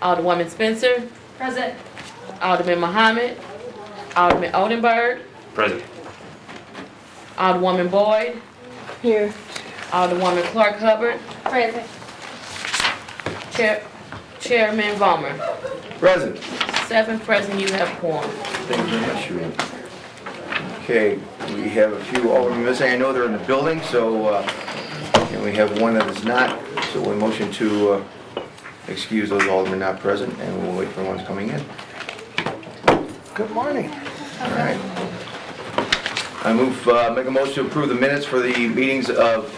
Alderwoman Spencer, Present. Alderman Mohammed, Alderman Oldenburg, Present. Alderwoman Boyd, Here. Alderwoman Clark Hubbard, Present. Chairman Vollmer. Present. 7 present, you have quorum. Thank you very much, Shereen. Okay, we have a few aldermen missing. I know they're in the building, so, and we have one that is not. So we motion to excuse those aldermen not present, and we'll wait for ones coming in. Good morning. All right. I make a motion to approve the minutes for the meetings of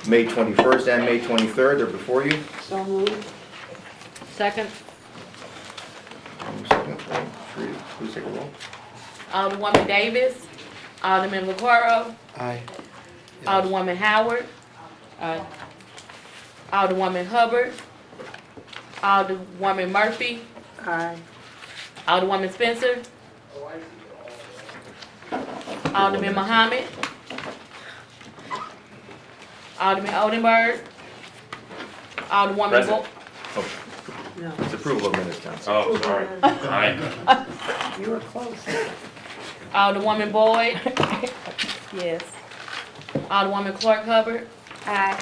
May 21st and May 23rd. They're before you. So moved. Second. Second. Sheree, please take a roll. Alderwoman Davis, Alderman Vaccaro, Aye. Alderwoman Howard, Alderwoman Hubbard, Alderwoman Murphy, Aye. Alderwoman Spencer, Alderman Mohammed, Alderman Oldenburg, Alderwoman Present. It's approval of minutes, Tom. Oh, sorry. Aye. You were close. Alderwoman Boyd, Yes. Alderwoman Clark Hubbard, Aye.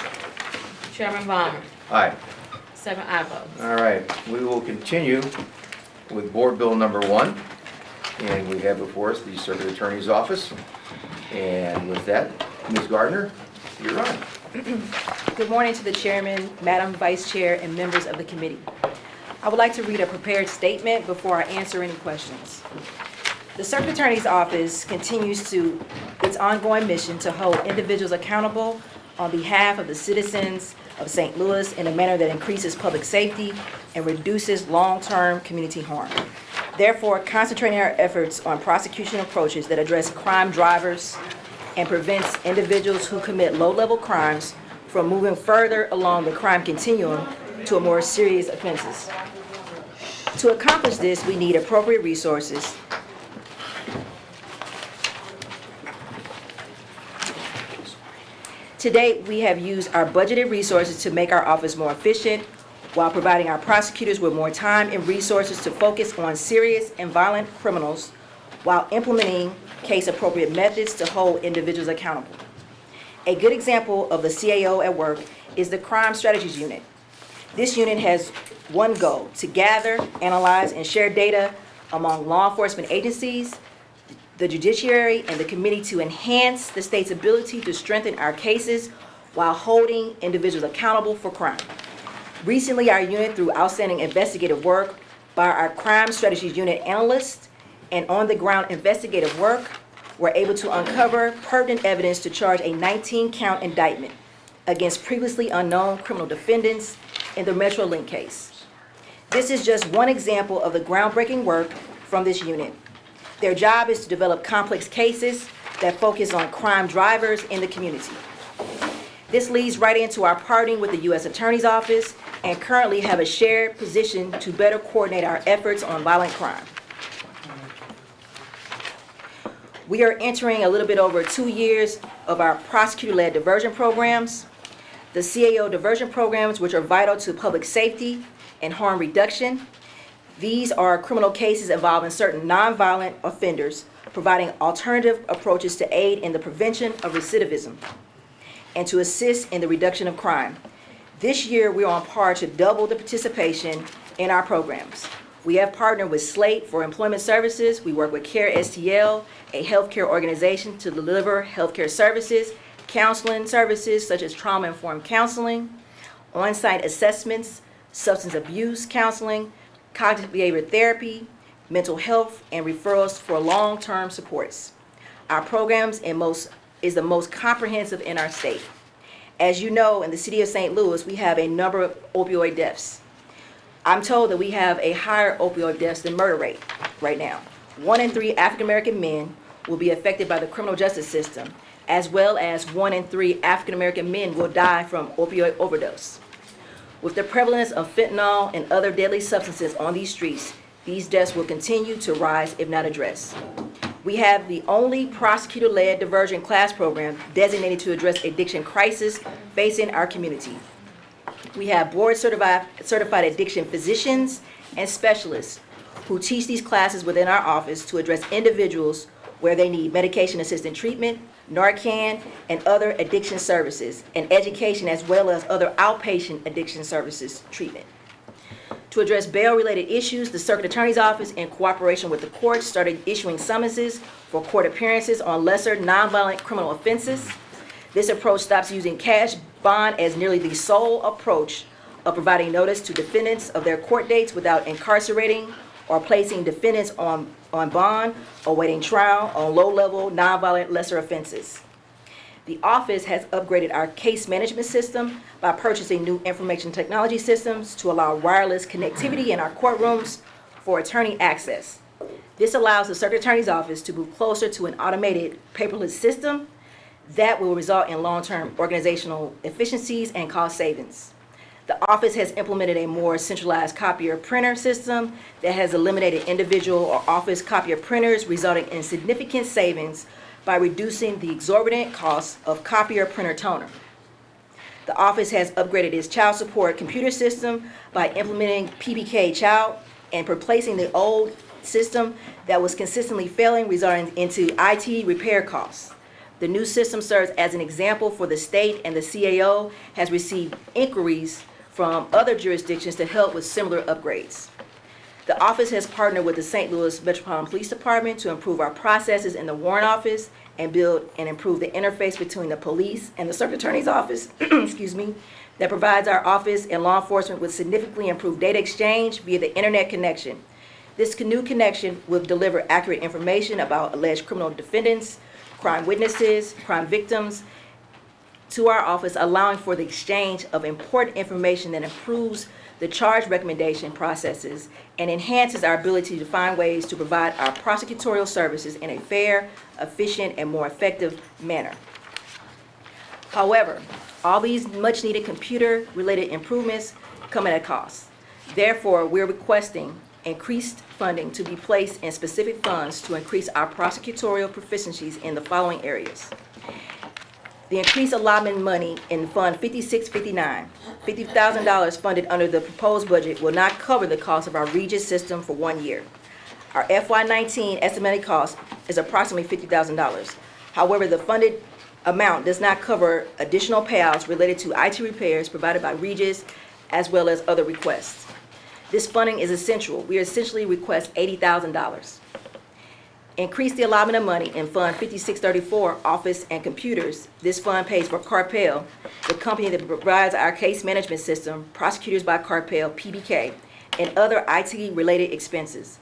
Chairman Vollmer. Aye. 7 aye votes. All right, we will continue with Board Bill number 1. And we have before us the Circuit Attorney's Office. And with that, Ms. Gardner, you're on. Good morning to the Chairman, Madam Vice Chair, and members of the committee. I would like to read a prepared statement before I answer any questions. The Circuit Attorney's Office continues its ongoing mission to hold individuals accountable on behalf of the citizens of St. Louis in a manner that increases public safety and reduces long-term community harm. Therefore, concentrating our efforts on prosecution approaches that address crime drivers and prevents individuals who commit low-level crimes from moving further along the crime continuum to a more serious offenses. To accomplish this, we need appropriate resources. To date, we have used our budgeted resources to make our office more efficient while providing our prosecutors with more time and resources to focus on serious and violent criminals while implementing case-appropriate methods to hold individuals accountable. A good example of the CAO at work is the Crime Strategies Unit. This unit has one goal: to gather, analyze, and share data among law enforcement agencies, the Judiciary, and the committee to enhance the state's ability to strengthen our cases while holding individuals accountable for crime. Recently, our unit, through outstanding investigative work by our Crime Strategies Unit Analyst and on-the-ground investigative work, were able to uncover pertinent evidence to charge a 19-count indictment against previously unknown criminal defendants in the MetroLink case. This is just one example of the groundbreaking work from this unit. Their job is to develop complex cases that focus on crime drivers in the community. This leads right into our partnering with the U.S. Attorney's Office and currently have a shared position to better coordinate our efforts on violent crime. We are entering a little bit over 2 years of our prosecutor-led diversion programs. The CAO diversion programs, which are vital to public safety and harm reduction. These are criminal cases involving certain nonviolent offenders, providing alternative approaches to aid in the prevention of recidivism and to assist in the reduction of crime. This year, we're on par to double the participation in our programs. We have partnered with Slate for employment services. We work with CARE STL, a healthcare organization, to deliver healthcare services, counseling services such as trauma-informed counseling, on-site assessments, substance abuse counseling, cognitive behavior therapy, mental health, and referrals for long-term supports. Our programs is the most comprehensive in our state. As you know, in the city of St. Louis, we have a number of opioid deaths. I'm told that we have a higher opioid deaths than murder rate right now. 1 in 3 African American men will be affected by the criminal justice system, as well as 1 in 3 African American men will die from opioid overdose. With the prevalence of fentanyl and other deadly substances on these streets, these deaths will continue to rise if not addressed. We have the only prosecutor-led diversion class program designated to address addiction crisis facing our community. We have board certified addiction physicians and specialists who teach these classes within our office to address individuals where they need medication-assisted treatment, Narcan, and other addiction services, and education as well as other outpatient addiction services treatment. To address bail-related issues, the Circuit Attorney's Office, in cooperation with the court, started issuing summonses for court appearances on lesser nonviolent criminal offenses. This approach stops using cash bond as nearly the sole approach of providing notice to defendants of their court dates without incarcerating or placing defendants on bond, awaiting trial on low-level nonviolent lesser offenses. The office has upgraded our case management system by purchasing new information technology systems to allow wireless connectivity in our courtrooms for attorney access. This allows the Circuit Attorney's Office to move closer to an automated paperless system that will result in long-term organizational efficiencies and cost savings. The office has implemented a more centralized copier printer system that has eliminated individual or office copier printers, resulting in significant savings by reducing the exorbitant costs of copier printer toner. The office has upgraded its child support computer system by implementing PBK Child and replacing the old system that was consistently failing, resulting into IT repair costs. The new system serves as an example for the state, and the CAO has received inquiries from other jurisdictions to help with similar upgrades. The office has partnered with the St. Louis Metropolitan Police Department to improve our processes in the Warrant Office and build and improve the interface between the police and the Circuit Attorney's Office, that provides our office and law enforcement with significantly improved data exchange via the internet connection. This Canoe connection will deliver accurate information about alleged criminal defendants, crime witnesses, crime victims, to our office, allowing for the exchange of important information that improves the charge recommendation processes and enhances our ability to find ways to provide our prosecutorial services in a fair, efficient, and more effective manner. However, all these much-needed computer-related improvements come at a cost. Therefore, we're requesting increased funding to be placed in specific funds to increase our prosecutorial proficiencies in the following areas. The increased allotment money in Fund 5659, $50,000 funded under the proposed budget, will not cover the cost of our Regis system for 1 year. Our FY19 estimated cost is approximately $50,000. However, the funded amount does not cover additional payouts related to IT repairs provided by Regis, as well as other requests. This funding is essential. We essentially request $80,000. Increase the allotment of money in Fund 5634, Office and Computers. This fund pays for Pail, the company that provides our case management system, Prosecutors by Pail, PBK, and other IT-related expenses.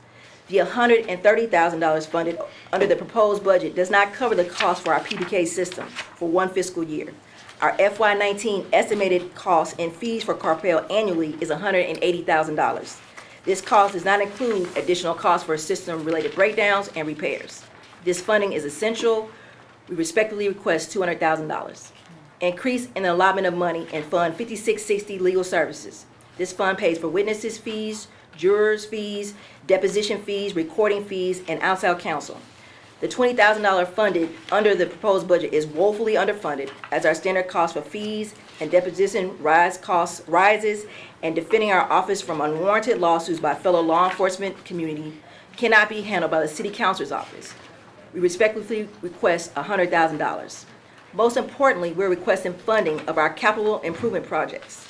The $130,000 funded under the proposed budget does not cover the cost for our PBK system for 1 fiscal year. Our FY19 estimated cost in fees for Pail annually is $180,000. This cost does not include additional costs for system-related breakdowns and repairs. This funding is essential. We respectfully request $200,000. Increase in the allotment of money in Fund 5660 Legal Services. This fund pays for witnesses' fees, jurors' fees, deposition fees, recording fees, and outside counsel. The $20,000 funded under the proposed budget is woefully underfunded, as our standard cost for fees and deposition costs rises, and defending our office from unwarranted lawsuits by fellow law enforcement community cannot be handled by the City Council's office. We respectfully request $100,000. Most importantly, we're requesting funding of our capital improvement projects.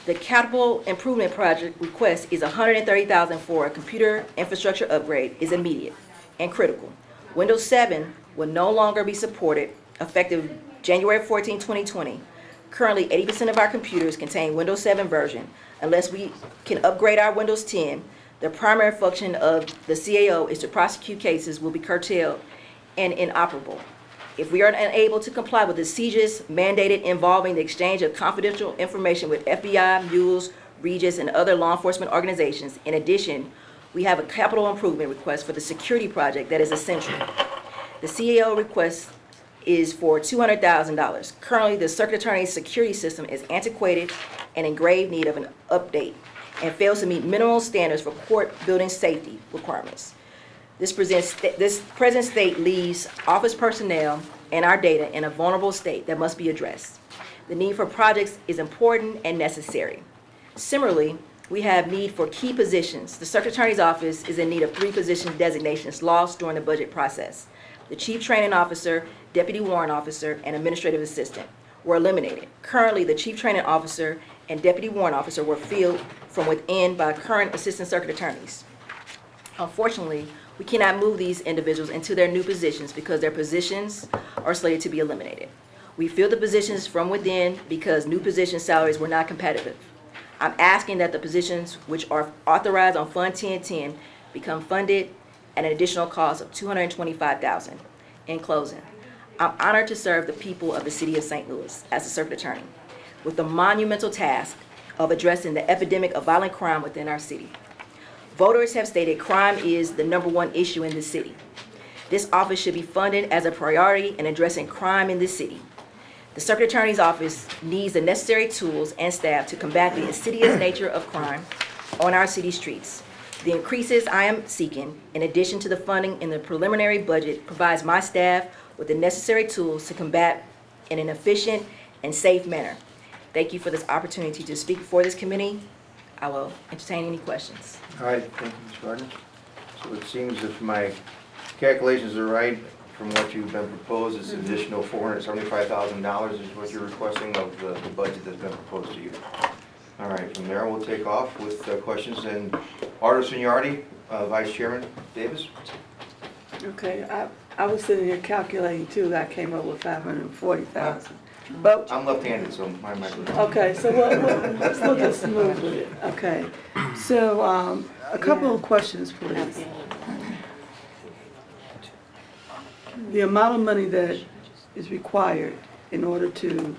The capital improvement project request is $130,000 for a computer infrastructure upgrade is immediate and critical. Windows 7 will no longer be supported effective January 14, 2020. Currently, 80% of our computers contain Windows 7 version. Unless we can upgrade our Windows 10, the primary function of the CAO is to prosecute cases will be curtailed and inoperable. If we are unable to comply with the seizures mandated involving the exchange of confidential information with FBI, MULES, Regis, and other law enforcement organizations, in addition, we have a capital improvement request for the security project that is essential. The CAO request is for $200,000. Currently, the Circuit Attorney's security system is antiquated and in grave need of an update and fails to meet minimal standards for court building safety requirements. This present state leaves office personnel and our data in a vulnerable state that must be addressed. The need for projects is important and necessary. Similarly, we have need for key positions. The Circuit Attorney's Office is in need of 3 position designations lost during the budget process. The Chief Training Officer, Deputy Warrant Officer, and Administrative Assistant were eliminated. Currently, the Chief Training Officer and Deputy Warrant Officer were filled from within by current Assistant Circuit Attorneys. Unfortunately, we cannot move these individuals into their new positions because their positions are slated to be eliminated. We filled the positions from within because new position salaries were not competitive. I'm asking that the positions which are authorized on Fund 1010 become funded at an additional cost of $225,000. In closing, I'm honored to serve the people of the city of St. Louis as a circuit attorney with the monumental task of addressing the epidemic of violent crime within our city. Voters have stated crime is the #1 issue in this city. This office should be funded as a priority in addressing crime in this city. The Circuit Attorney's Office needs the necessary tools and staff to combat the insidious nature of crime on our city streets. The increases I am seeking, in addition to the funding in the preliminary budget, provides my staff with the necessary tools to combat in an efficient and safe manner. Thank you for this opportunity to speak before this committee. I will entertain any questions. All right, thank you, Ms. Gardner. So it seems if my calculations are right, from what you've been proposed, this additional $475,000 is what you're requesting of the budget that's been proposed to you. All right, from there, we'll take off with questions in order of seniority. Vice Chairman Davis? Okay, I was sitting here calculating too, I came up with 540,000. But, I'm left-handed, so my microphone. okay, so let's look at smooth with it, okay. So, a couple of questions, please. The amount of money that is required in order to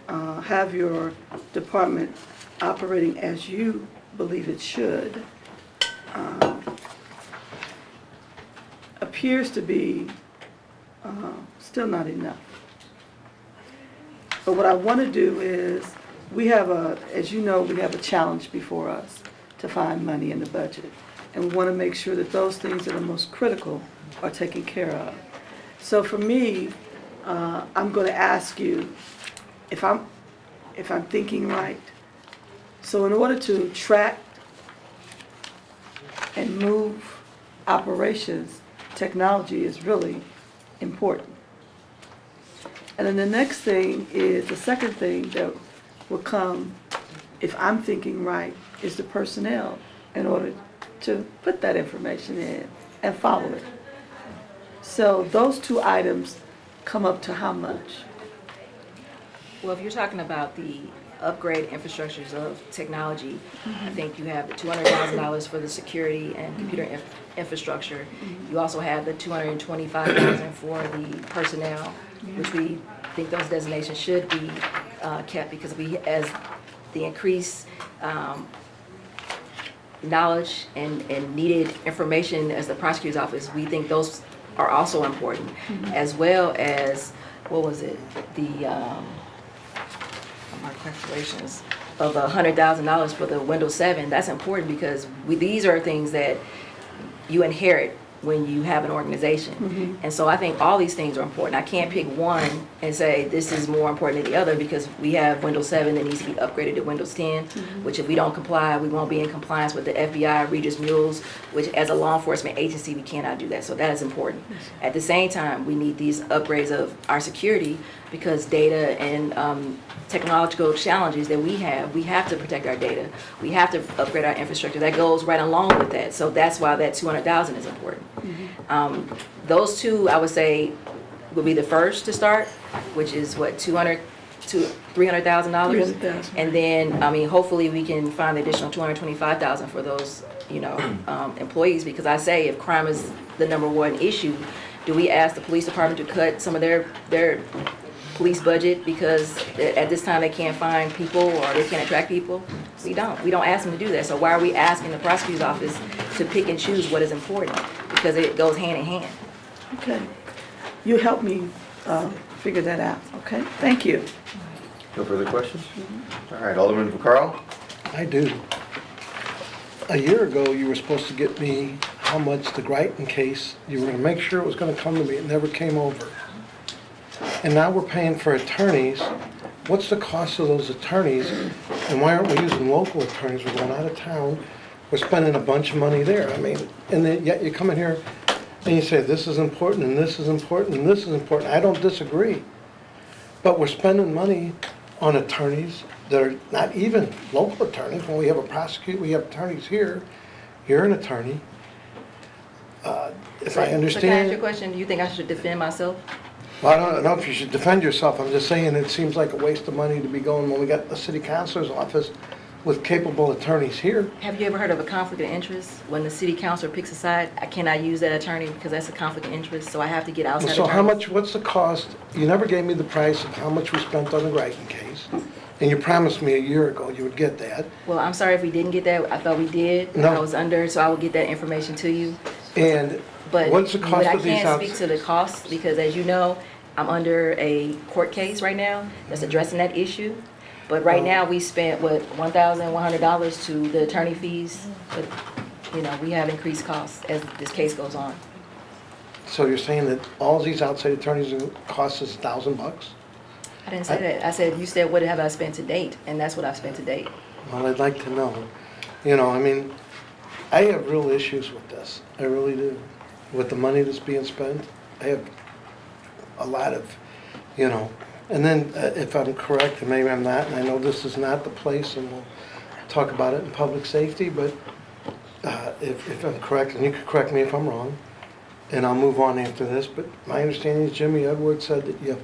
have your department operating as you believe it should appears to be still not enough. But what I want to do is, as you know, we have a challenge before us to find money in the budget. And we want to make sure that those things that are most critical are taken care of. So for me, I'm going to ask you if I'm thinking right. So in order to track and move operations, technology is really important. And then the second thing that will come, if I'm thinking right, is the personnel in order to put that information in and follow it. So those 2 items come up to how much? Well, if you're talking about the upgrade infrastructures of technology, I think you have the $200,000 for the security and computer infrastructure. You also have the $225,000 for the personnel, which we think those designations should be kept because as the increased knowledge and needed information as the prosecutor's office, we think those are also important, as well as, my calculations of $100,000 for the Windows 7. That's important because these are things that you inherit when you have an organization. And so I think all these things are important. I can't pick one and say this is more important than the other because we have Windows 7 that needs to be upgraded to Windows 10, which if we don't comply, we won't be in compliance with the FBI Regis mules, which as a law enforcement agency, we cannot do that. So that is important. At the same time, we need these upgrades of our security because data and technological challenges that we have to protect our data. We have to upgrade our infrastructure. That goes right along with that. So that's why that $200,000 is important. Those 2, I would say, would be the first to start, which is what, $300,000. $300,000. And then, hopefully we can find the additional $225,000 for those, employees. Because I say, if crime is the #1 issue, do we ask the police department to cut some of their police budget because at this time they can't find people or they can't attract people? We don't ask them to do that. So why are we asking the prosecutor's office to pick and choose what is important? Because it goes hand in hand. Okay. You help me figure that out, okay? Thank you. No further questions? All right, Alderman Vaccaro? I do. A year ago, you were supposed to get me how much the Guyton case, you were going to make sure it was going to come to me. It never came over. And now we're paying for attorneys what's the cost of those attorneys? And why aren't we using local attorneys? We're going out of town, we're spending a bunch of money there. I mean, and then yet you come in here and you say, this is important, and this is important, and this is important. I don't disagree. But we're spending money on attorneys that are not even local attorneys. When we have a prosecute, we have attorneys here. You're an attorney. If I So can I ask you a understand, question? Do you think I should defend myself? well, I don't know if you should defend yourself. I'm just saying it seems like a waste of money to be going when we got the city councilor's office with capable attorneys here. Have you ever heard of a conflict of interest? When the city councilor picks a side, I cannot use that attorney because that's a conflict of interest, so I have to get outside So how attorneys. much, what's the cost? You never gave me the price of how much we spent on the Greichen case. And you promised me a year ago you would get that. Well, I'm sorry if we didn't get that. I thought we did. No. I was under, so I will get that information to you. And But what's the cost of these I can't outs? speak to the cost because as you know, I'm under a court case right now that's addressing that issue. But right now, we spent, what, $1,100 to the attorney fees. But, you know, we have increased costs as this case goes on. So you're saying that all these outside attorneys cost us $1,000? I didn't say that. I said, you said, what have I spent to date? And that's what I've spent to date. Well, I'd like to know. You know, I mean, I have real issues with this. I really do. With the money that's being spent, I have a lot of, you know. And then if I'm correct, and maybe I'm not, and I know this is not the place, and we'll talk about it in public safety, but if I'm correct, and you can correct me if I'm wrong, and I'll move on after this, but my understanding is Jimmy Edwards said that you have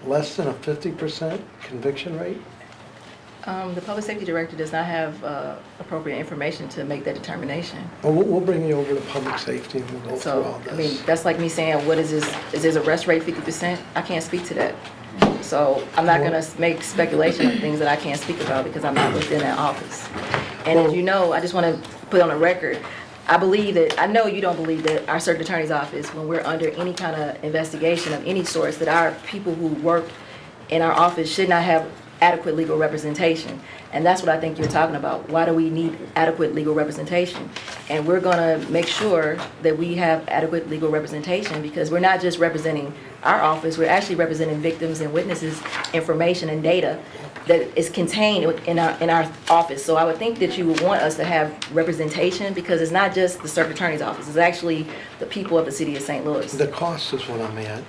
less than a 50% conviction rate? The public safety director does not have appropriate information to make that determination. Well, we'll bring you over to public safety and we'll go through all So, I mean, this. that's like me saying, what is this, is this arrest rate 50%? I can't speak to that. So I'm not gonna make speculation on things that I can't speak about because I'm not within that office. And as you know, I just wanna put on a record, I believe that, I know you don't believe that our circuit attorney's office, when we're under any kind of investigation of any source, that our people who work in our office should not have adequate legal representation. And that's what I think you're talking about. Why do we need adequate legal representation? And we're gonna make sure that we have adequate legal representation because we're not just representing our office, we're actually representing victims and witnesses' information and data that is contained in our office. So I would think that you would want us to have representation because it's not just the circuit attorney's office, it's actually the people of the city of St. Louis. The cost is what I'm at.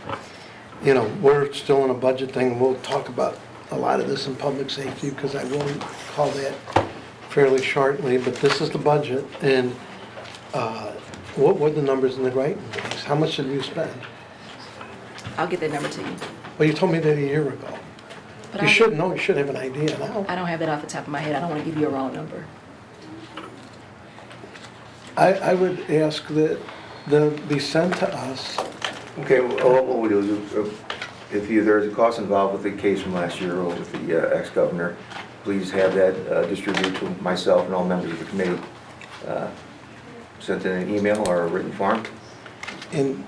You know, we're still in a budget thing, and we'll talk about a lot of this in public safety, because I will call that fairly shortly, but this is the budget, and what were the numbers in the Greichen case? How much did you spend? I'll get that number to you. Well, you told me that a year ago. But You I- should know, you should have an idea now. I don't have that off the top of my head. I don't want to give you a wrong number. I would ask that be sent to us. Okay, well, what we do is, if there's a cost involved with the case from last year or with the ex-governor, please have that distributed to myself and all members of the committee. Sent in an email or a written form. And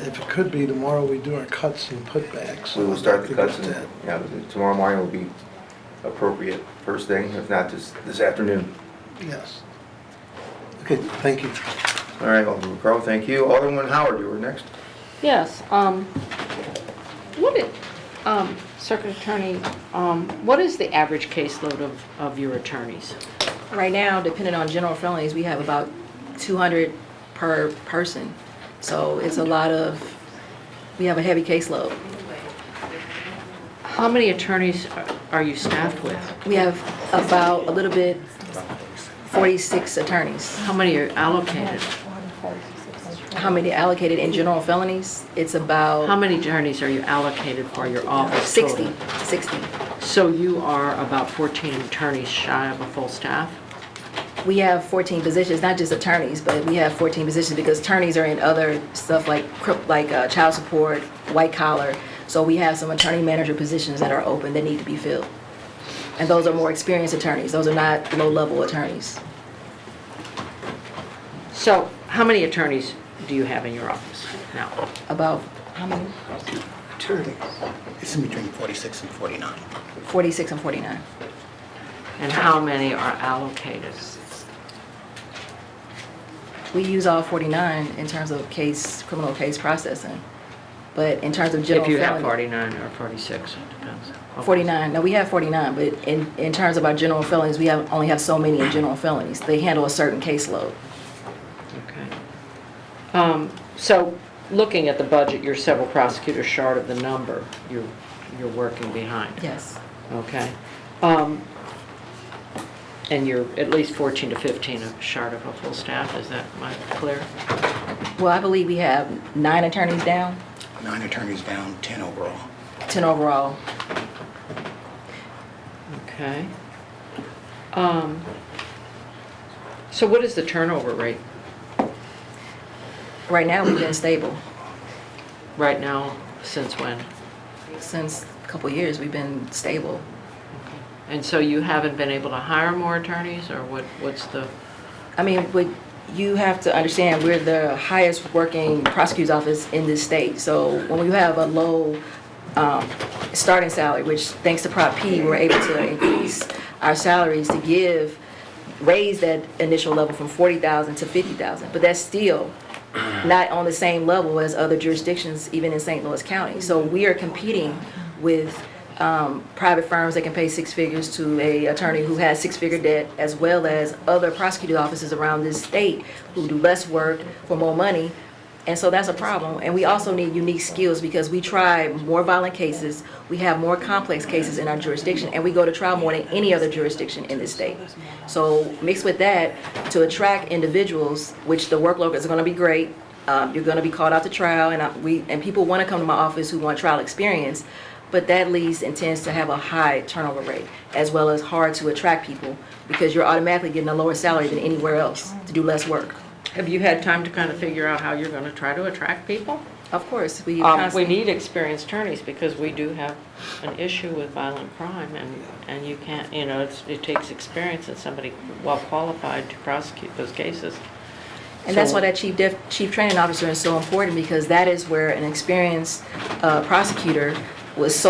if it could be, tomorrow we do our cuts and putbacks. We will start the I'd like cuts to and, get that. yeah, tomorrow morning will be appropriate first thing, if not this afternoon. Yes. Okay, thank you. All right, Alderman Crowe, thank you. Alderman Howard, you were next. Yes, Circuit Attorney, what is the average caseload of your attorneys? Right now, depending on general felonies, we have about 200 per person. So it's a lot of, we have a heavy caseload. How many attorneys are you staffed with? We have about a little bit, 46 attorneys. How many are allocated? How many allocated in general felonies? It's How about many attorneys are you allocated for your office 60, total? 60. So you are about 14 attorneys shy of a full staff? We have 14 positions, not just attorneys, but we have 14 positions because attorneys are in other stuff like child support, white collar. So we have some attorney manager positions that are open that need to be filled. And those are more experienced attorneys. Those are not low-level attorneys. So how many attorneys do you have in your office now? About, how many? Attorney. It's in between 46 and 49. 46 and 49. And how many are allocated? We use all 49 in terms of criminal case processing. But in terms of general If you have felony, 49 or 46, it depends. Okay. 49, no, we have 49, but in terms of our general felonies, we only have so many in general felonies. They handle a certain caseload. Okay. So, looking at the budget, you're several prosecutors short of the number you're working behind. Yes. Okay. And you're at least 14 to 15 short of a full staff, is that clear? Well, I believe we have 9 attorneys down, 9 attorneys down, 10 overall. 10 overall. Okay. So what is the turnover rate Right now, we've been stable. right now, since when? Since a couple of years, we've been stable. And so you haven't been able to hire more attorneys, or what's the, I mean, but you have to understand, we're the highest working prosecutor's office in this state. So when we have a low starting salary, which thanks to Prop P, we're able to increase our salaries to raise that initial level from 40,000 to 50,000. But that's still not on the same level as other jurisdictions, even in St. Louis County. So we are competing with private firms that can pay 6 figures to a attorney who has 6-figure debt, as well as other prosecutor's offices around this state who do less work for more money. And so that's a problem. And we also need unique skills because we try more violent cases, we have more complex cases in our jurisdiction, and we go to trial more than any other jurisdiction in this state. So mixed with that, to attract individuals, which the workload is going to be great, you're going to be called out to trial, and people want to come to my office who want trial experience. But that leads and tends to have a high turnover rate, as well as hard to attract people because you're automatically getting a lower salary than anywhere else to do less work. have you had time to kind of figure out how you're going to try to attract people? Of course, we We constantly, need experienced attorneys because we do have an issue with violent crime, and you can't, it takes experience and somebody well qualified to prosecute those cases. and that's So- why that chief training officer is so important, because that is where an experienced prosecutor was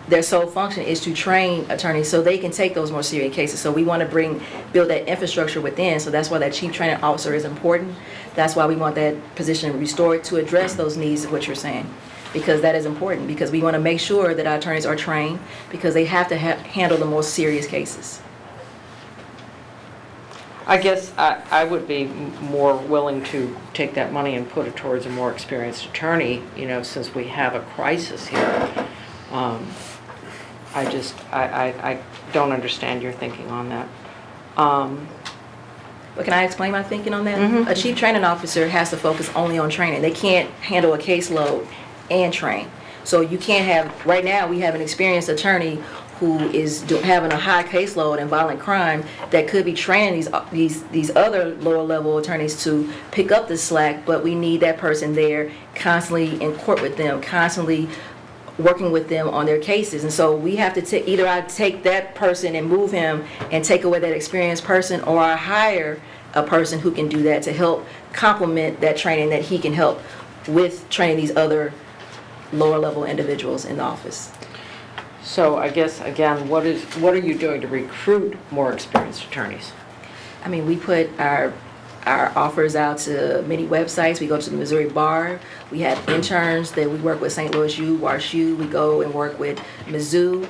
their sole function is to train attorneys so they can take those more serious cases. So we want to build that infrastructure within. So that's why that chief training officer is important. That's why we want that position restored to address those needs of what you're saying. Because that is important, because we want to make sure that our attorneys are trained, because they have to handle the most serious cases. I guess I would be more willing to take that money and put it towards a more experienced attorney, since we have a crisis here. I don't understand your thinking on that. But can I explain my thinking on that? Mhm. A chief training officer has to focus only on training. They can't handle a caseload and train. So you can't right now we have an experienced attorney who is having a high caseload in violent crime that could be training these other lower level attorneys to pick up the slack, but we need that person there constantly in court with them, constantly working with them on their cases. And so we have to either I take that person and move him and take away that experienced person, or I hire a person who can do that to help complement that training that he can help with training these other lower level individuals in the office. So I guess, again, what are you doing to recruit more experienced attorneys? I mean, we put our offers out to many websites. We go to the Missouri Bar. We have interns that we work with St. Louis U, WashU. We go and work with Mizzou.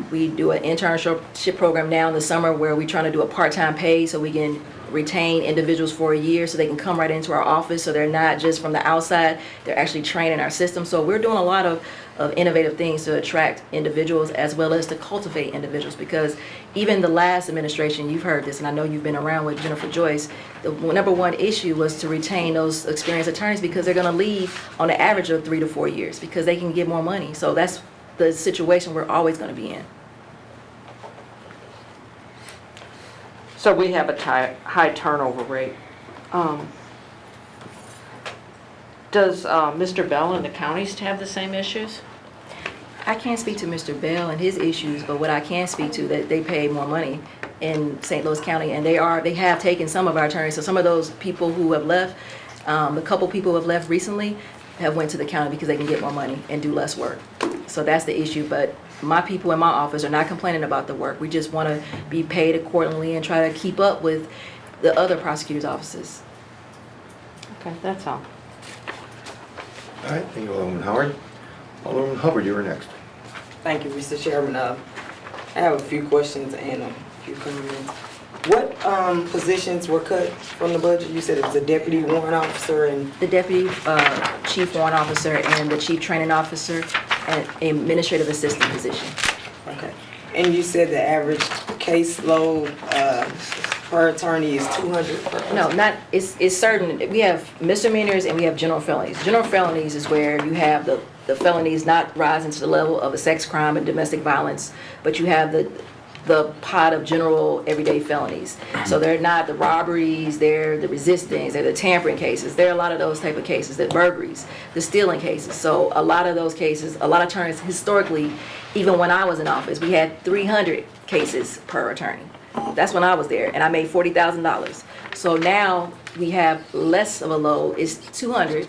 We do an internship program now in the summer where we're trying to do a part-time pay so we can retain individuals for a year so they can come right into our office, so they're not just from the outside, they're actually trained in our system. So we're doing a lot of innovative things to attract individuals as well as to cultivate individuals, because even the last administration, you've heard this, and I know you've been around with Jennifer Joyce, the number one issue was to retain those experienced attorneys because they're going to leave on an average of 3 to 4 years because they can get more money. So that's the situation we're always going to be in. So we have a high turnover rate. Does Mr. Bell and the counties have the same issues? I can't speak to Mr. Bell and his issues, but what I can speak to that they pay more money in St. Louis County, and they have taken some of our attorneys. So some of those people who have left, a couple people who have left recently, have went to the county because they can get more money and do less work. So that's the issue. But my people in my office are not complaining about the work. We just want to be paid accordingly and try to keep up with the other prosecutors' offices. Okay, that's all. All right, thank you, Alderman Howard. Alderman Hubbard, you were next. Thank you, Mr. Chairman. I have a few questions and a few comments. What positions were cut from the budget? You said it was a deputy warrant officer and The deputy chief warrant officer and the chief training officer and administrative assistant position. okay. And you said the average caseload per attorney is 200 per person? No, not, it's certain, we have misdemeanors and we have general felonies. General felonies is where you have the felonies not rising to the level of a sex crime and domestic violence, but you have the pot of general everyday felonies. So they're not the robberies, they're the resistings, they're the tampering cases. There are a lot of those type of cases, the burglaries, the stealing cases. So a lot of those cases, a lot of attorneys historically, even when I was in office, we had 300 cases per attorney. That's when I was there, and I made $40,000. So now we have less of a load, it's 200,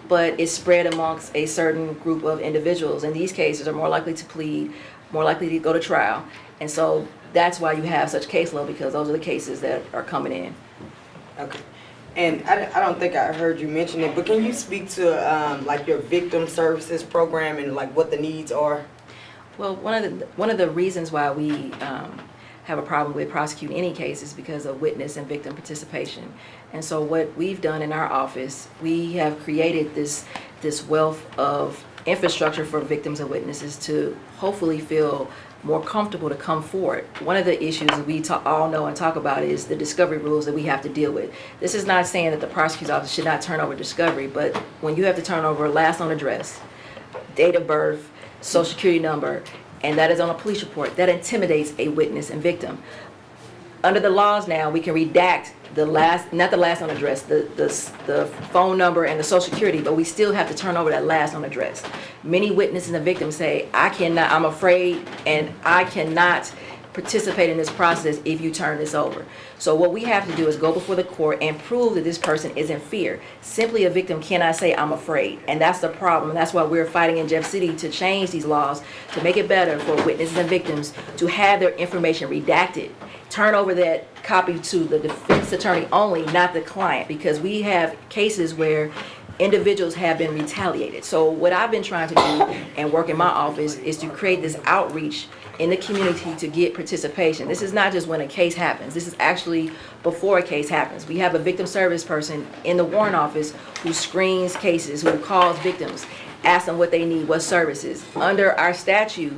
but it's spread amongst a certain group of individuals. And these cases are more likely to plead, more likely to go to trial. And so that's why you have such caseload, because those are the cases that are coming in. Okay. And I don't think I heard you mention it, but can you speak to like your victim services program and like what the needs are? Well, one of the reasons why we have a problem with prosecuting any case is because of witness and victim participation. And so what we've done in our office, we have created this wealth of infrastructure for victims and witnesses to hopefully feel more comfortable to come forward. One of the issues that we all know and talk about is the discovery rules that we have to deal with. This is not saying that the prosecutor's office should not turn over discovery, but when you have to turn over last known address, date of birth, social security number, and that is on a police report, that intimidates a witness and victim. Under the laws now, we can redact the last, not the last known address, the phone number and the social security, but we still have to turn over that last known address. Many witnesses and victims say, I'm afraid and I cannot participate in this process if you turn this over. So what we have to do is go before the court and prove that this person is in fear. Simply a victim cannot say, I'm afraid. And that's the problem. And that's why we're fighting in Jeff City to change these laws, to make it better for witnesses and victims to have their information redacted. Turn over that copy to the defense attorney only, not the client, because we have cases where individuals have been retaliated. So what I've been trying to do and work in my office is to create this outreach in the community to get participation. This is not just when a case happens. This is actually before a case happens. We have a victim service person in the warrant office who screens cases, who calls victims, asks them what they need, what services. Under our statute,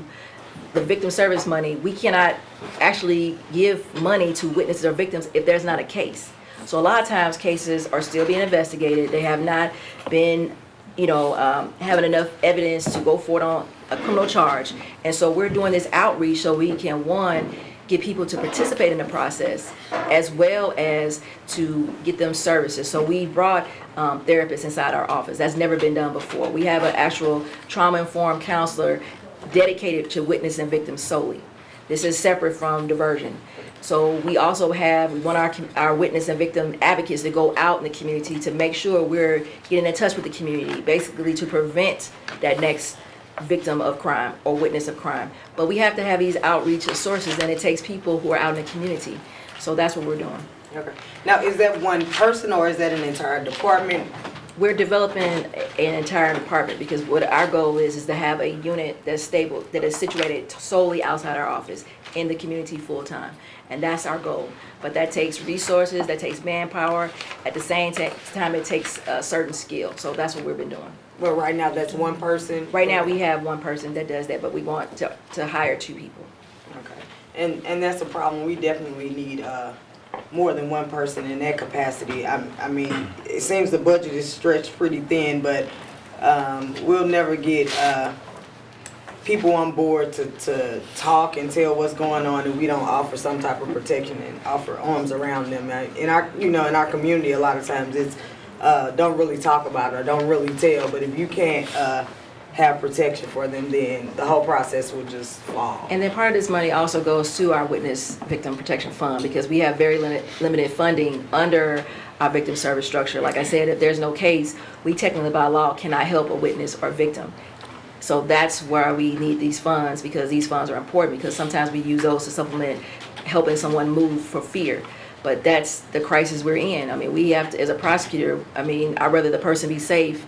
the victim service money, we cannot actually give money to witnesses or victims if there's not a case. So a lot of times cases are still being investigated. They have not been, having enough evidence to go forward on a criminal charge. And so we're doing this outreach so we can, one, get people to participate in the process, as well as to get them services. So we brought therapists inside our office. That's never been done before. We have an actual trauma-informed counselor dedicated to witness and victims solely. This is separate from diversion. So we also we want our witness and victim advocates to go out in the community to make sure we're getting in touch with the community, basically to prevent that next victim of crime or witness of crime. But we have to have these outreach sources, and it takes people who are out in the community. So that's what we're doing. Okay. Now, is that one person or is that an entire department? We're developing an entire department because what our goal is to have a unit that's stable, that is situated solely outside our office in the community full time. And that's our goal. But that takes resources, that takes manpower. At the same time, it takes a certain skill. So that's what we've been doing. Well, right now that's one person? Right now we have one person that does that, but we want to hire 2 people. Okay. And that's a problem. We definitely need more than one person in that capacity. I mean, it seems the budget is stretched pretty thin, but we'll never get people on board to talk and tell what's going on if we don't offer some type of protection and offer arms around them. In our community, a lot of times it's don't really talk about it or don't really tell, but if you can't have protection for them, then the whole process will just fall. And then part of this money also goes to our Witness Victim Protection Fund because we have very limited funding under our victim service structure. Like I said, if there's no case, we technically by law cannot help a witness or victim. So that's why we need these funds, because these funds are important, because sometimes we use those to supplement helping someone move for fear. But that's the crisis we're in. I mean, we have to, as a prosecutor, I'd rather the person be safe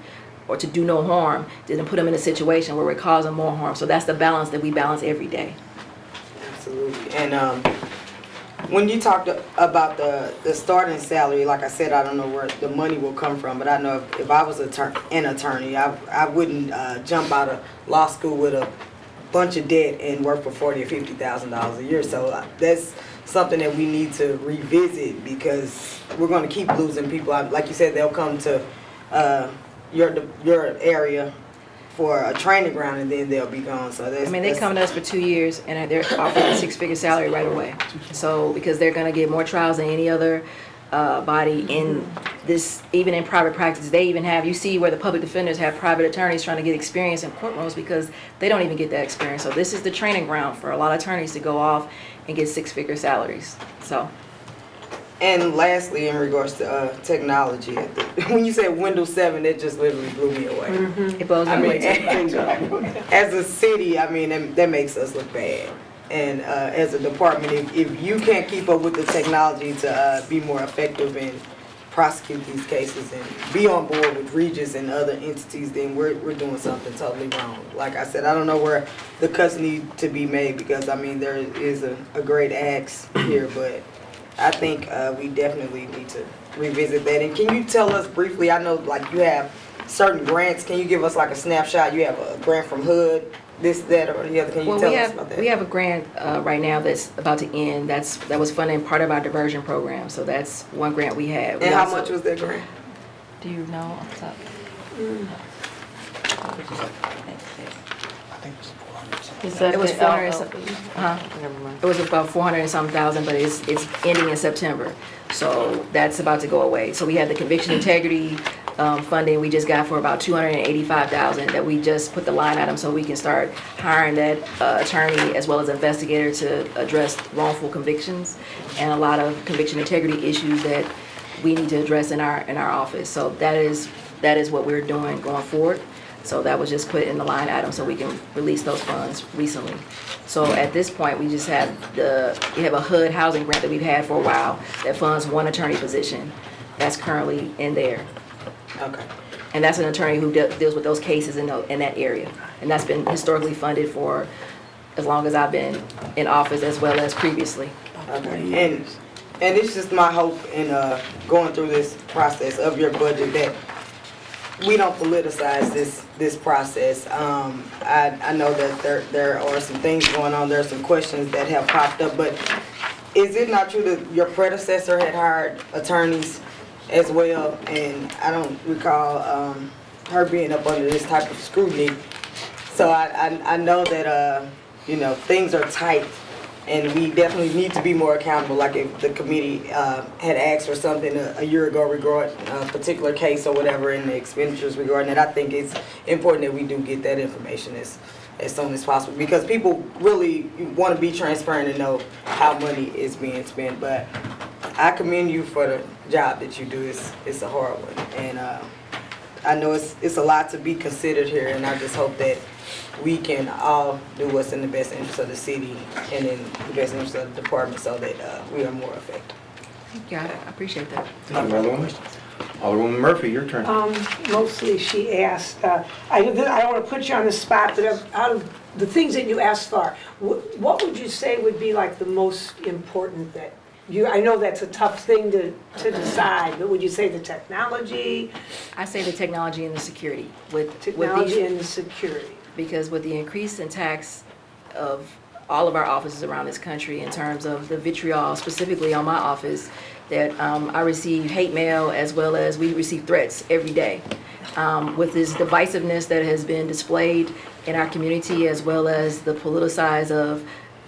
or to do no harm than to put them in a situation where we're causing more harm. So that's the balance that we balance every day. Absolutely. And when you talked about the starting salary, like I said, I don't know where the money will come from, but I know if I was an attorney, I wouldn't jump out of law school with a bunch of debt and work for $40,000 or $50,000 a year. So that's something that we need to revisit, because we're going to keep losing people. Like you said, they'll come to your area for a training ground and then they'll be gone. So that's, They come to us for 2 years and they're offered a 6-figure salary right away. So because they're going to get more trials than any other body in this, even in private practice. They even have, you see where the public defenders have private attorneys trying to get experience in courtrooms because they don't even get that experience. So this is the training ground for a lot of attorneys to go off and get 6-figure salaries. So. And lastly, in regards to technology, when you said Windows 7, it just literally blew me away. It blows me away too. As a city, that makes us look bad. And as a department, if you can't keep up with the technology to be more effective and prosecute these cases and be on board with Regis and other entities, then we're doing something totally wrong. Like I said, I don't know where the cuts need to be made, because there is a great axe here, but I think we definitely need to revisit that. And can you tell us briefly, I know like you have certain grants, can you give us like a snapshot? You have a grant from HUD, this, that, or the other. Can you tell us about that? We have a grant right now that's about to end. That was funding part of our diversion program. So that's one grant we had. And how much was that grant? Do you know off the top? I think it was 400. Is that It was the 400 LLP? Never mind. It was about 400 and some thousand, but it's ending in September. So that's about to go away. So we had the conviction integrity funding we just got for about $285,000 that we just put the line item so we can start hiring that attorney as well as investigator to address wrongful convictions and a lot of conviction integrity issues that we need to address in our office. So that is what we're doing going forward. So that was just put in the line item so we can release those funds recently. So at this point, we just have we have a HUD housing grant that we've had for a while that funds one attorney position that's currently in there. Okay. And that's an attorney who deals with those cases in that area. And that's been historically funded for as long as I've been in office as well as previously. Okay. And it's just my hope in going through this process of your budget that we don't politicize this process. I know that there are some things going on. There are some questions that have popped up, but is it not true that your predecessor had hired attorneys as well? And I don't recall her being up under this type of scrutiny. So I know that things are tight, and we definitely need to be more accountable. Like if the committee had asked for something a year ago regarding a particular case or whatever, and the expenditures regarding it, I think it's important that we do get that information as soon as possible, because people really want to be transparent and know how money is being spent. But I commend you for the job that you do. It's a hard one, and I know it's a lot to be considered here, and I just hope that we can all do what's in the best interest of the city and in the best interest of the department so that we are more effective. Thank you. I appreciate that. Alderwoman Murphy, your turn. Mostly she asked, I don't want to put you on the spot, but out of the things that you asked for, what would you say would be like the most important that I know that's a tough thing to decide, but would you say the technology? I say the technology and the security. Technology and the security. Because with the increase in tax of all of our offices around this country in terms of the vitriol, specifically on my office, that I receive hate mail as well as we receive threats every day. With this divisiveness that has been displayed in our community, as well as the politicized of,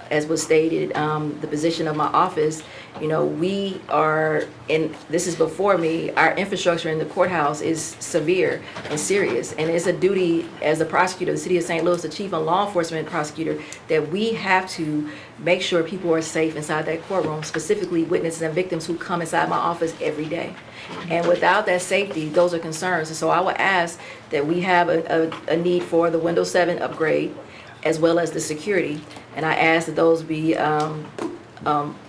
as was stated, the position of my office, we are, and this is before me, our infrastructure in the courthouse is severe and serious. And it's a duty as the prosecutor of the city of St. Louis, the chief and law enforcement prosecutor, that we have to make sure people are safe inside that courtroom, specifically witnesses and victims who come inside my office every day. And without that safety, those are concerns. And so I would ask that we have a need for the Windows 7 upgrade, as well as the security. And I ask that those be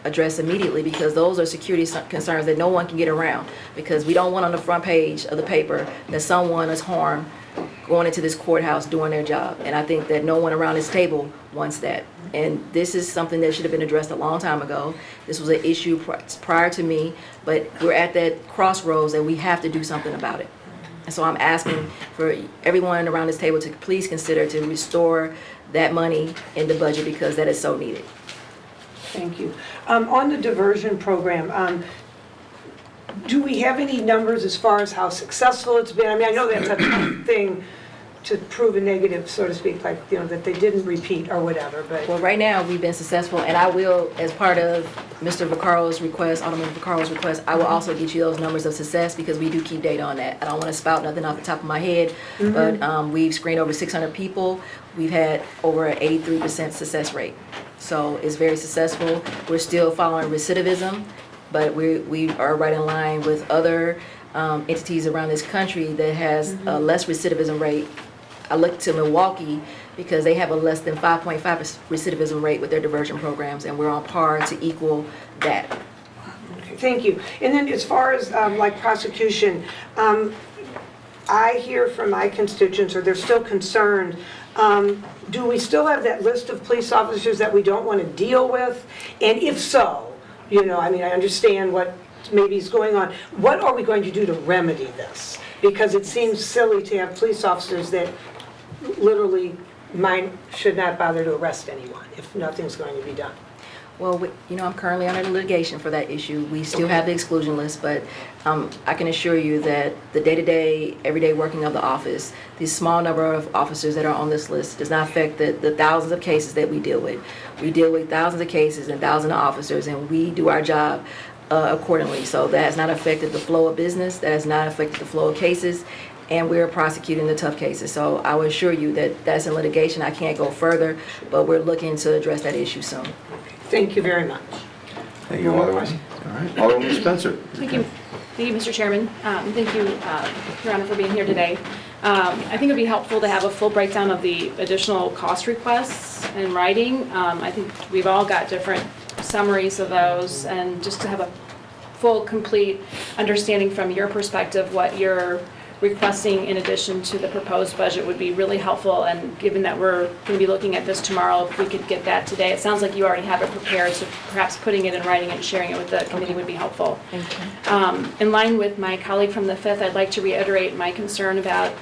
addressed immediately, because those are security concerns that no one can get around, because we don't want on the front page of the paper that someone is harmed going into this courthouse doing their job. And I think that no one around this table wants that. And this is something that should have been addressed a long time ago. This was an issue prior to me, but we're at that crossroads that we have to do something about it. And so I'm asking for everyone around this table to please consider to restore that money in the budget because that is so needed. Thank you. On the diversion program, do we have any numbers as far as how successful it's been? I mean, I know that's a tough thing to prove a negative, so to speak, like, you know, that they didn't repeat or whatever, but. Well, right now, we've been successful, and I will, as part of Mr. Vaccaro's request, Alderman Vaccaro's request, I will also get you those numbers of success, because we do keep data on that. I don't want to spout nothing off the top of my head, but we've screened over 600 people. We've had over an 83% success rate. So it's very successful. We're still following recidivism, but we are right in line with other entities around this country that has a less recidivism rate. I looked to Milwaukee because they have a less than 5.5% recidivism rate with their diversion programs, and we're on par to equal that. Okay, thank you. And then as far as like prosecution, I hear from my constituents, or they're still concerned, do we still have that list of police officers that we don't want to deal with? And if so, you know, I mean, I understand what maybe is going on. What are we going to do to remedy this? Because it seems silly to have police officers that literally should not bother to arrest anyone if nothing's going to be done. Well, you know, I'm currently under litigation for that issue. We still have the exclusion list, but I can assure you that the day-to-day, everyday working of the office, the small number of officers that are on this list does not affect the thousands of cases that we deal with. We deal with thousands of cases and thousands of officers, and we do our job accordingly. So that has not affected the flow of business, that has not affected the flow of cases, and we're prosecuting the tough cases. So I will assure you that that's in litigation. I can't go further, but we're looking to address that issue soon. Thank you very much. Thank you, Alderman. All right, Alderman Spencer. Thank you. Thank you, Mr. Chairman. Thank you, Your Honor, for being here today. I think it would be helpful to have a full breakdown of the additional cost requests in writing. I think we've all got different summaries of those, and just to have a full, complete understanding from your perspective what you're requesting in addition to the proposed budget would be really helpful. And given that we're going to be looking at this tomorrow, if we could get that today. It sounds like you already have it prepared, so perhaps putting it in writing and sharing it with the committee would be helpful. Thank you. In line with my colleague from the 5th, I'd like to reiterate my concern about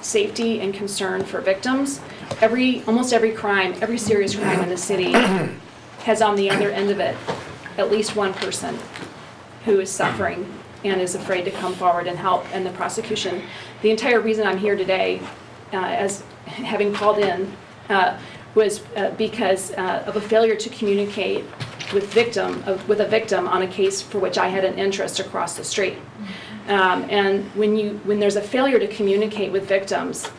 safety and concern for victims. Almost every crime, every serious crime in the city has on the other end of it at least one person who is suffering and is afraid to come forward and help in the prosecution. The entire reason I'm here today, as having called in, was because of a failure to communicate with a victim on a case for which I had an interest across the street. And when there's a failure to communicate with victims,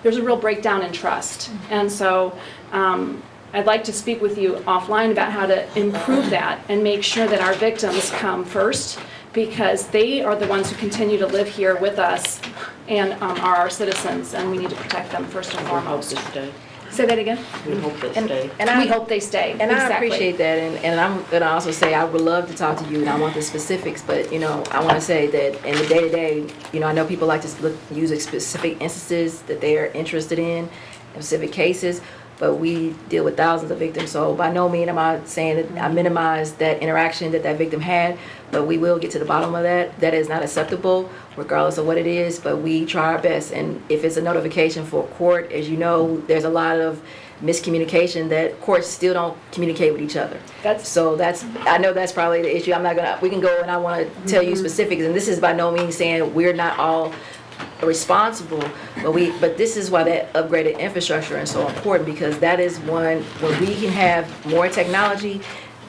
there's a real breakdown in trust. And so I'd like to speak with you offline about how to improve that and make sure that our victims come first, because they are the ones who continue to live here with us and are our citizens, and we need to protect them first and We hope foremost. they stay. Say that again? We hope they stay. And We hope they stay. And I Exactly. appreciate that, and I'm gonna also say I would love to talk to you, and I want the specifics, but you know, I want to say that in the day-to-day, you know, I know people like to use specific instances that they are interested in specific cases, but we deal with thousands of victims, so by no means am I saying that I minimize that interaction that victim had, but we will get to the bottom of that. That is not acceptable, regardless of what it is, but we try our best. And if it's a notification for court, as you know, there's a lot of miscommunication that courts still don't communicate with each other. I know that's probably the issue. We can go and I want to tell you specifics, and this is by no means saying we're not all responsible, but this is why that upgraded infrastructure is so important, because that is when we can have more technology,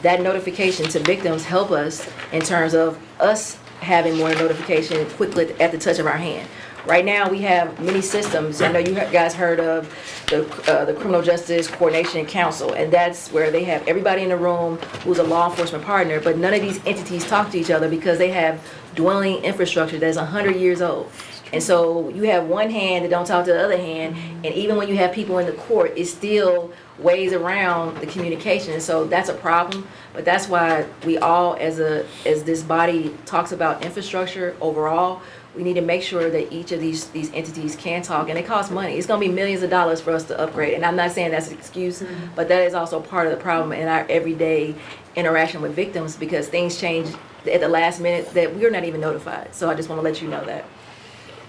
that notification to victims help us in terms of us having more notification quickly at the touch of our hand. Right now, we have many systems. I know you guys heard of the Criminal Justice Coordination Council, and that's where they have everybody in the room who's a law enforcement partner, but none of these entities talk to each other because they have dwelling infrastructure that's 100 years old. And so you have one hand that don't talk to the other hand, and even when you have people in the court, it's still ways around the communication. And so that's a problem, but that's why we all, as this body talks about infrastructure overall, we need to make sure that each of these entities can talk, and it costs money. It's gonna be millions of dollars for us to upgrade, and I'm not saying that's an excuse, but that is also part of the problem in our everyday interaction with victims, because things change at the last minute that we're not even notified. So I just wanna let you know that.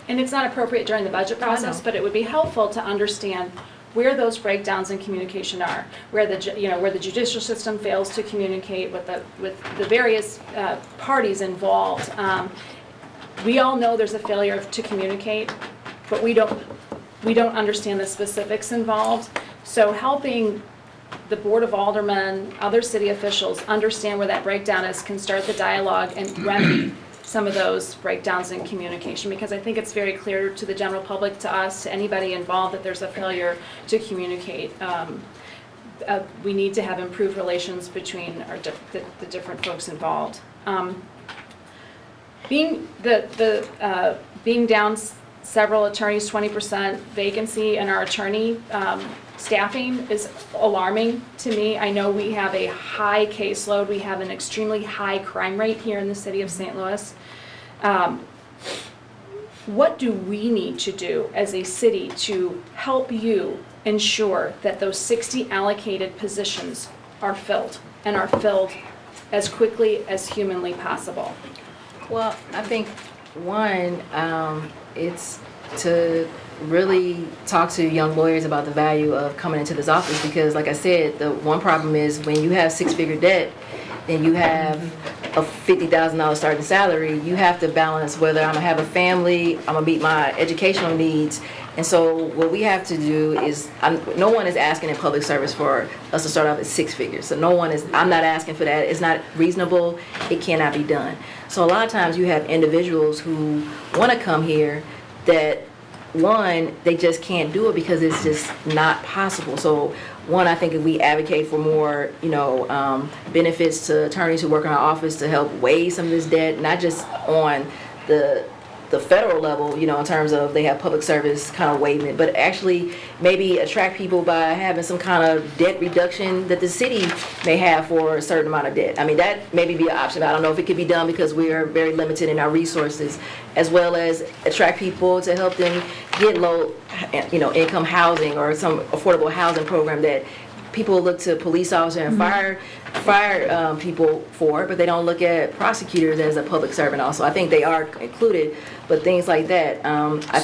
And it's not appropriate during the budget process, but it would be helpful to understand where those breakdowns in communication are, where the judicial system fails to communicate with the various parties involved. We all know there's a failure to communicate, but we don't understand the specifics involved. So helping the Board of Aldermen, other city officials understand where that breakdown is can start the dialogue and remedy some of those breakdowns in communication, because I think it's very clear to the general public, to us, to anybody involved, that there's a failure to communicate. We need to have improved relations between the different folks involved. Being down several attorneys, 20% vacancy in our attorney staffing is alarming to me. I know we have a high caseload. We have an extremely high crime rate here in the city of St. Louis. What do we need to do as a city to help you ensure that those 60 allocated positions are filled, and are filled as quickly as humanly possible? Well, I think, one, it's to really talk to young lawyers about the value of coming into this office, because like I said, the one problem is when you have six-figure debt and you have a $50,000 starting salary, you have to balance whether I'm gonna have a family, I'm gonna meet my educational needs. And so what we have to do is, no one is asking in public service for us to start off at six figures. So I'm not asking for that. It's not reasonable. It cannot be done. So a lot of times you have individuals who want to come here that, one, they just can't do it because it's just not possible. So one, I think if we advocate for more, benefits to attorneys who work in our office to help waive some of this debt, not just on the federal level, in terms of they have public service kind of waiving it, but actually maybe attract people by having some kind of debt reduction that the city may have for a certain amount of debt. I mean, that maybe be an option. I don't know if it could be done because we are very limited in our resources, as well as attract people to help them get low, income housing or some affordable housing program that people look to police officers and fire people for, but they don't look at prosecutors as a public servant also. I think they are included, but things like that, I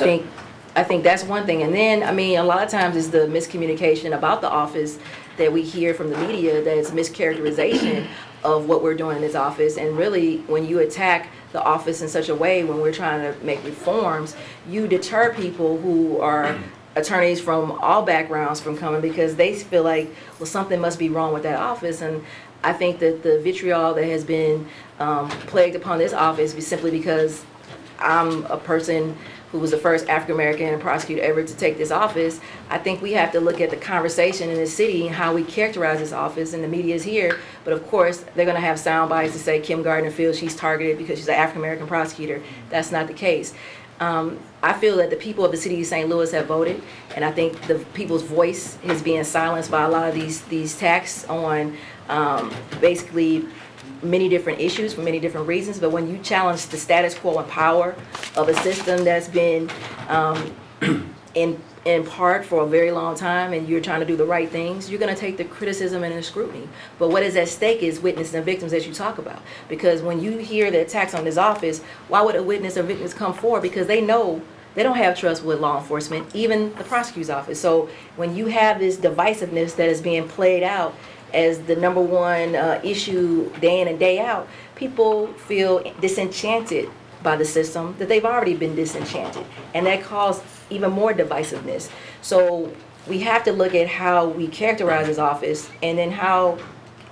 think that's one thing. And then, a lot of times it's the miscommunication about the office that we hear from the media, that it's mischaracterization of what we're doing in this office. And really, when you attack the office in such a way, when we're trying to make reforms, you deter people who are attorneys from all backgrounds from coming, because they feel like, well, something must be wrong with that office. And I think that the vitriol that has been plagued upon this office is simply because I'm a person who was the first African-American prosecutor ever to take this office. I think we have to look at the conversation in the city and how we characterize this office, and the media is here. But of course, they're gonna have sound bites to say Kim Gardner feels she's targeted because she's an African-American prosecutor. That's not the case. I feel that the people of the city of St. Louis have voted, and I think the people's voice is being silenced by a lot of these attacks on basically many different issues for many different reasons. But when you challenge the status quo and power of a system that's been in part for a very long time, and you're trying to do the right things, you're going to take the criticism and the scrutiny. But what is at stake is witnesses and victims that you talk about. Because when you hear the attacks on this office, why would a witness or victims come forward? Because they know they don't have trust with law enforcement, even the prosecutor's office. So when you have this divisiveness that is being played out as the number one issue day in and day out, people feel disenchanted by the system, that they've already been disenchanted. And that caused even more divisiveness. So we have to look at how we characterize this office, and then how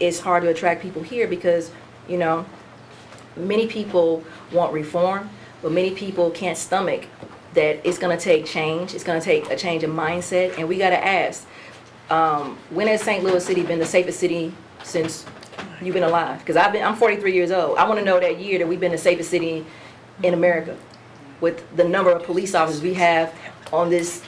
it's hard to attract people here, because, many people want reform, but many people can't stomach that it's gonna take change. It's gonna take a change in mindset, and we gotta ask, when has St. Louis City been the safest city since you've been alive? Because I'm 43 years old. I wanna know that year that we've been the safest city in America, with the number of police officers we have on this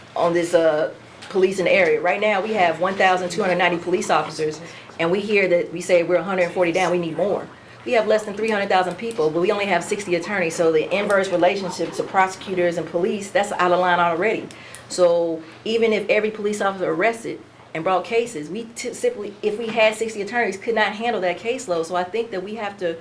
police in the area. Right now, we have 1,290 police officers, and we hear that we say we're 140 down, we need more. we have less than 300,000 people, but we only have 60 attorneys. So the inverse relationship to prosecutors and police, that's out of line already. So even if every police officer arrested and brought cases, we simply, if we had 60 attorneys, could not handle that caseload. So I think that we have to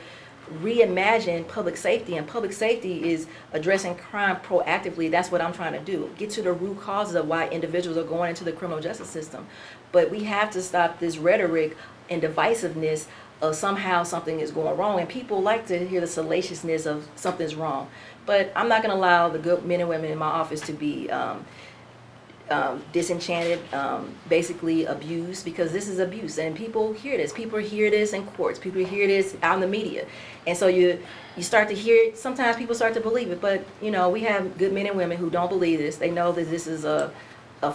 reimagine public safety, and public safety is addressing crime proactively. That's what I'm trying to do. Get to the root causes of why individuals are going into the criminal justice system. But we have to stop this rhetoric and divisiveness of somehow something is going wrong. And people like to hear the salaciousness of something's wrong. But I'm not going to allow the good men and women in my office to be disenchanted, basically abused, because this is abuse. And people hear this. People hear this in courts. People hear this out in the media. And so you start to hear it. Sometimes people start to believe it. But, you know, we have good men and women who don't believe this. They know that this is a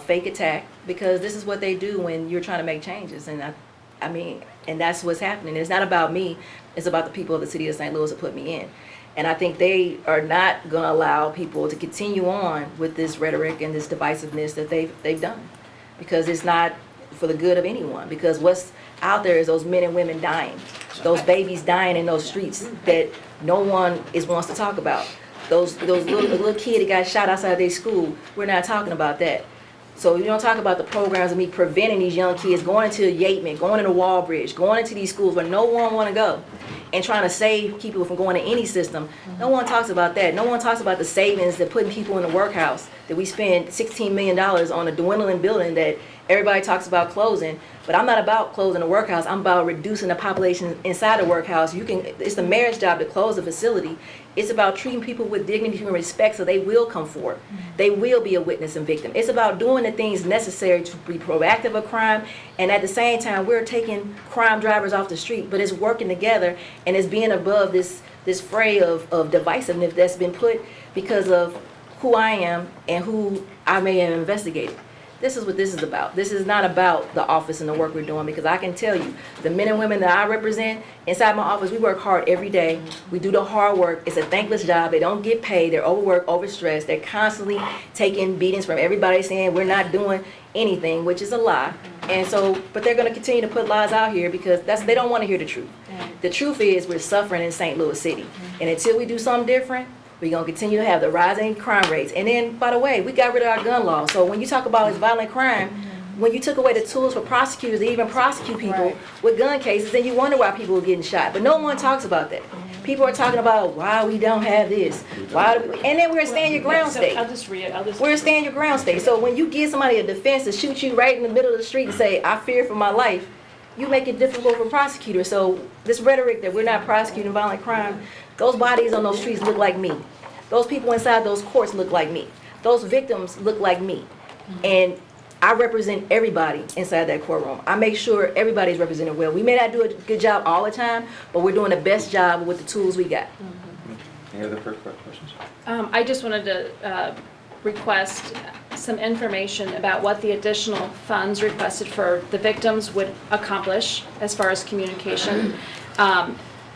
fake attack, because this is what they do when you're trying to make changes. And I mean, and that's what's happening. It's not about me. It's about the people of the city of St. Louis that put me in. And I think they are not going to allow people to continue on with this rhetoric and this divisiveness that they've done, because it's not for the good of anyone. Because what's out there is those men and women dying, those babies dying in those streets that no one wants to talk about. Those little kid that got shot outside their school, we're not talking about that. So you don't talk about the programs of me preventing these young kids going into Yateman, going into Walbridge, going into these schools where no one want to go, and trying to save people from going to any system. No one talks about that. No one talks about the savings that putting people in the workhouse, that we spend $16 million on a dwindling building that everybody talks about closing. But I'm not about closing the workhouse. I'm about reducing the population inside the workhouse. It's the mayor's job to close the facility. It's about treating people with dignity and respect so they will come forward. They will be a witness and victim. It's about doing the things necessary to be proactive of crime, and at the same time, we're taking crime drivers off the street, but it's working together, and it's being above this fray of divisiveness that's been put because of who I am and who I may have investigated. This is what this is about. This is not about the office and the work we're doing, because I can tell you, the men and women that I represent inside my office, we work hard every day. We do the hard work. It's a thankless job. They don't get paid. They're overworked, overstressed. They're constantly taking beatings from everybody saying we're not doing anything, which is a lie. And so, but they're going to continue to put lies out here because they don't want to hear the truth. The truth is we're suffering in St. Louis City. And until we do something different, we're going to continue to have the rising crime rates. And then, by the way, we got rid of our gun law. So when you talk about this violent crime, when you took away the tools for prosecutors to even prosecute people with gun cases, then you wonder why people are getting shot. But no one talks about that. People are talking about why we don't have this. And then we're a stand your ground state. We're a stand your ground state. So when you give somebody a defense to shoot you right in the middle of the street and say, I fear for my life, you make it difficult for prosecutors. So this rhetoric that we're not prosecuting violent crime, those bodies on those streets look like me. Those people inside those courts look like me. Those victims look like me. And I represent everybody inside that courtroom. I make sure everybody's represented well. We may not do a good job all the time, but we're doing the best job with the tools we got. Any other first questions? I just wanted to request some information about what the additional funds requested for the victims would accomplish as far as communication.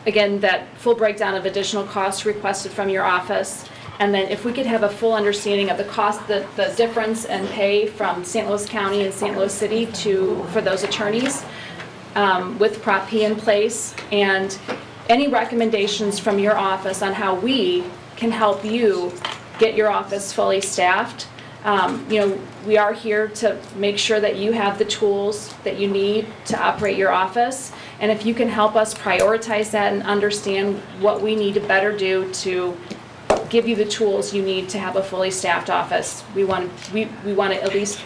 Again, that full breakdown of additional costs requested from your office. And then if we could have a full understanding of the cost, the difference in pay from St. Louis County and St. Louis City for those attorneys with Prop P in place, and any recommendations from your office on how we can help you get your office fully staffed. We are here to make sure that you have the tools that you need to operate your office. And if you can help us prioritize that and understand what we need to better do to give you the tools you need to have a fully staffed office, we want to at least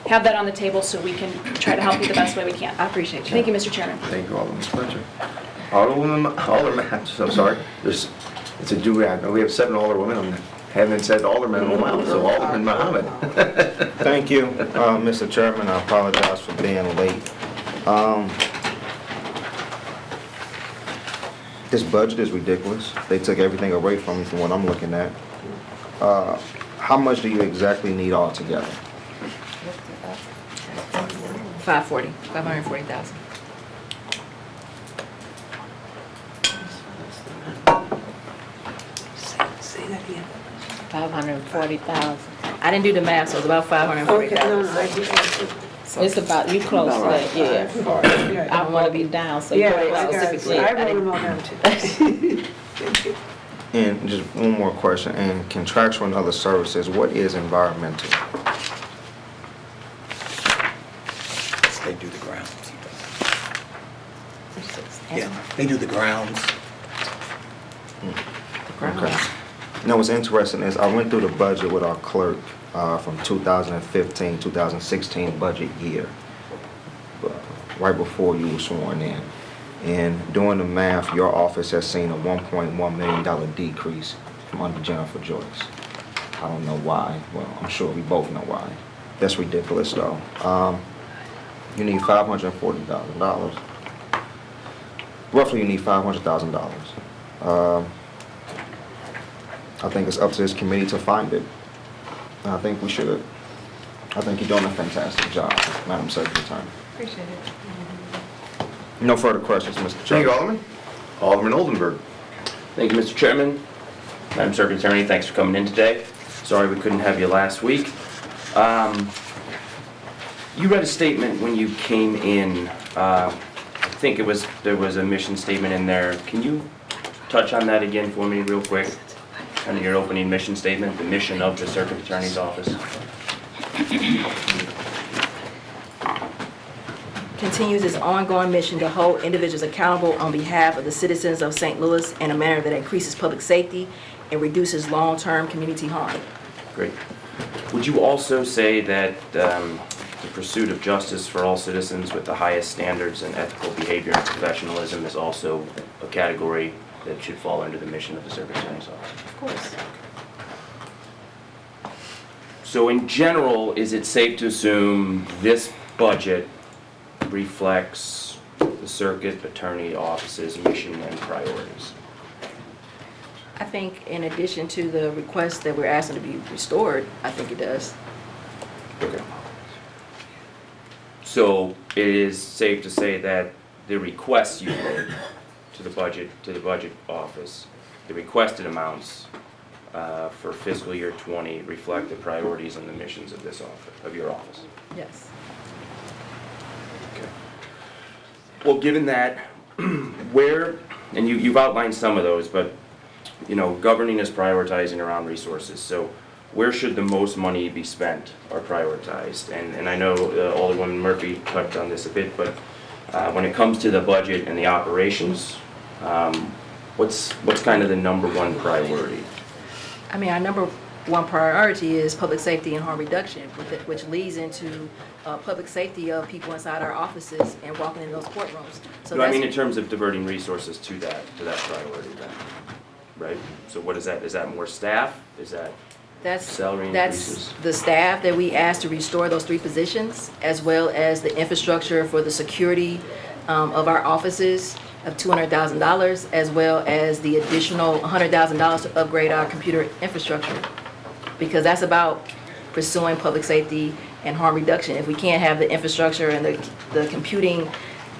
have that on the table so we can try to help you the best way we can. I appreciate you. Thank you, Mr. Chairman. Thank you, Alderman Spencer. Alderman, I'm sorry. It's a duet. We have 7 alderwomen. I haven't said alderman in a while, so Alderman Mohammed. Thank you, Mr. Chairman. I apologize for being late. This budget is ridiculous. They took everything away from me from what I'm looking at. How much do you exactly need altogether? 540,000. Say that again. 540,000. I didn't do the math, so it's about Okay, no, 540,000. I did. It's about, you close About to right. that, yeah. I don't wanna be down, so you Yeah, put it I got it. specifically. I wrote them all down too. And just one more question, and contractual and other services, what is environmental? They do the grounds. Yeah, they do the grounds. Okay. Now, what's interesting is I went through the budget with our clerk from 2015, 2016 budget year, right before you were sworn in. And doing the math, your office has seen a $1.1 million decrease from under Jennifer Joyce. I don't know why. Well, I'm sure we both know why. That's ridiculous, though. You need $540,000. Roughly, you need $500,000. I think it's up to this committee to find it. And I think we should. I think you're doing a fantastic job, Madam Secretary. Appreciate it. No further questions, Mr. Thank Chairman. you, Alderman. Alderman Oldenburg. Thank you, Mr. Chairman. Madam Secretary, thanks for coming in today. Sorry we couldn't have you last week. You read a statement when you came in. I think there was a mission statement in there. Can you touch on that again for me real quick? Kind of your opening mission statement, the mission of the Circuit Attorney's Office. Continues its ongoing mission to hold individuals accountable on behalf of the citizens of St. Louis in a manner that increases public safety and reduces long-term community harm. Great. Would you also say that the pursuit of justice for all citizens with the highest standards and ethical behavior and professionalism is also a category that should fall under the mission of the Circuit Attorney's Office? Of course. So in general, is it safe to assume this budget reflects the Circuit Attorney Office's mission and priorities? I think in addition to the requests that we're asking to be restored, I think it does. Okay. So it is safe to say that the requests you made to the budget office, the requested amounts for fiscal year 20 reflect the priorities and the missions of this office, of your office? Yes. Okay. Well, given that, where, and you've outlined some of those, but, you know, governing is prioritizing around resources. So where should the most money be spent or prioritized? And I know Alderwoman Murphy touched on this a bit, but when it comes to the budget and the operations, what's kind of the number one priority? I mean, our number one priority is public safety and harm reduction, which leads into public safety of people inside our offices and walking in those courtrooms. So No, I mean in terms of diverting resources to that priority then, right? So what is that? Is that more staff? Is that salary increases? That's the staff that we asked to restore those 3 positions, as well as the infrastructure for the security of our offices of $200,000, as well as the additional $100,000 to upgrade our computer infrastructure. Because that's about pursuing public safety and harm reduction. If we can't have the infrastructure and the computing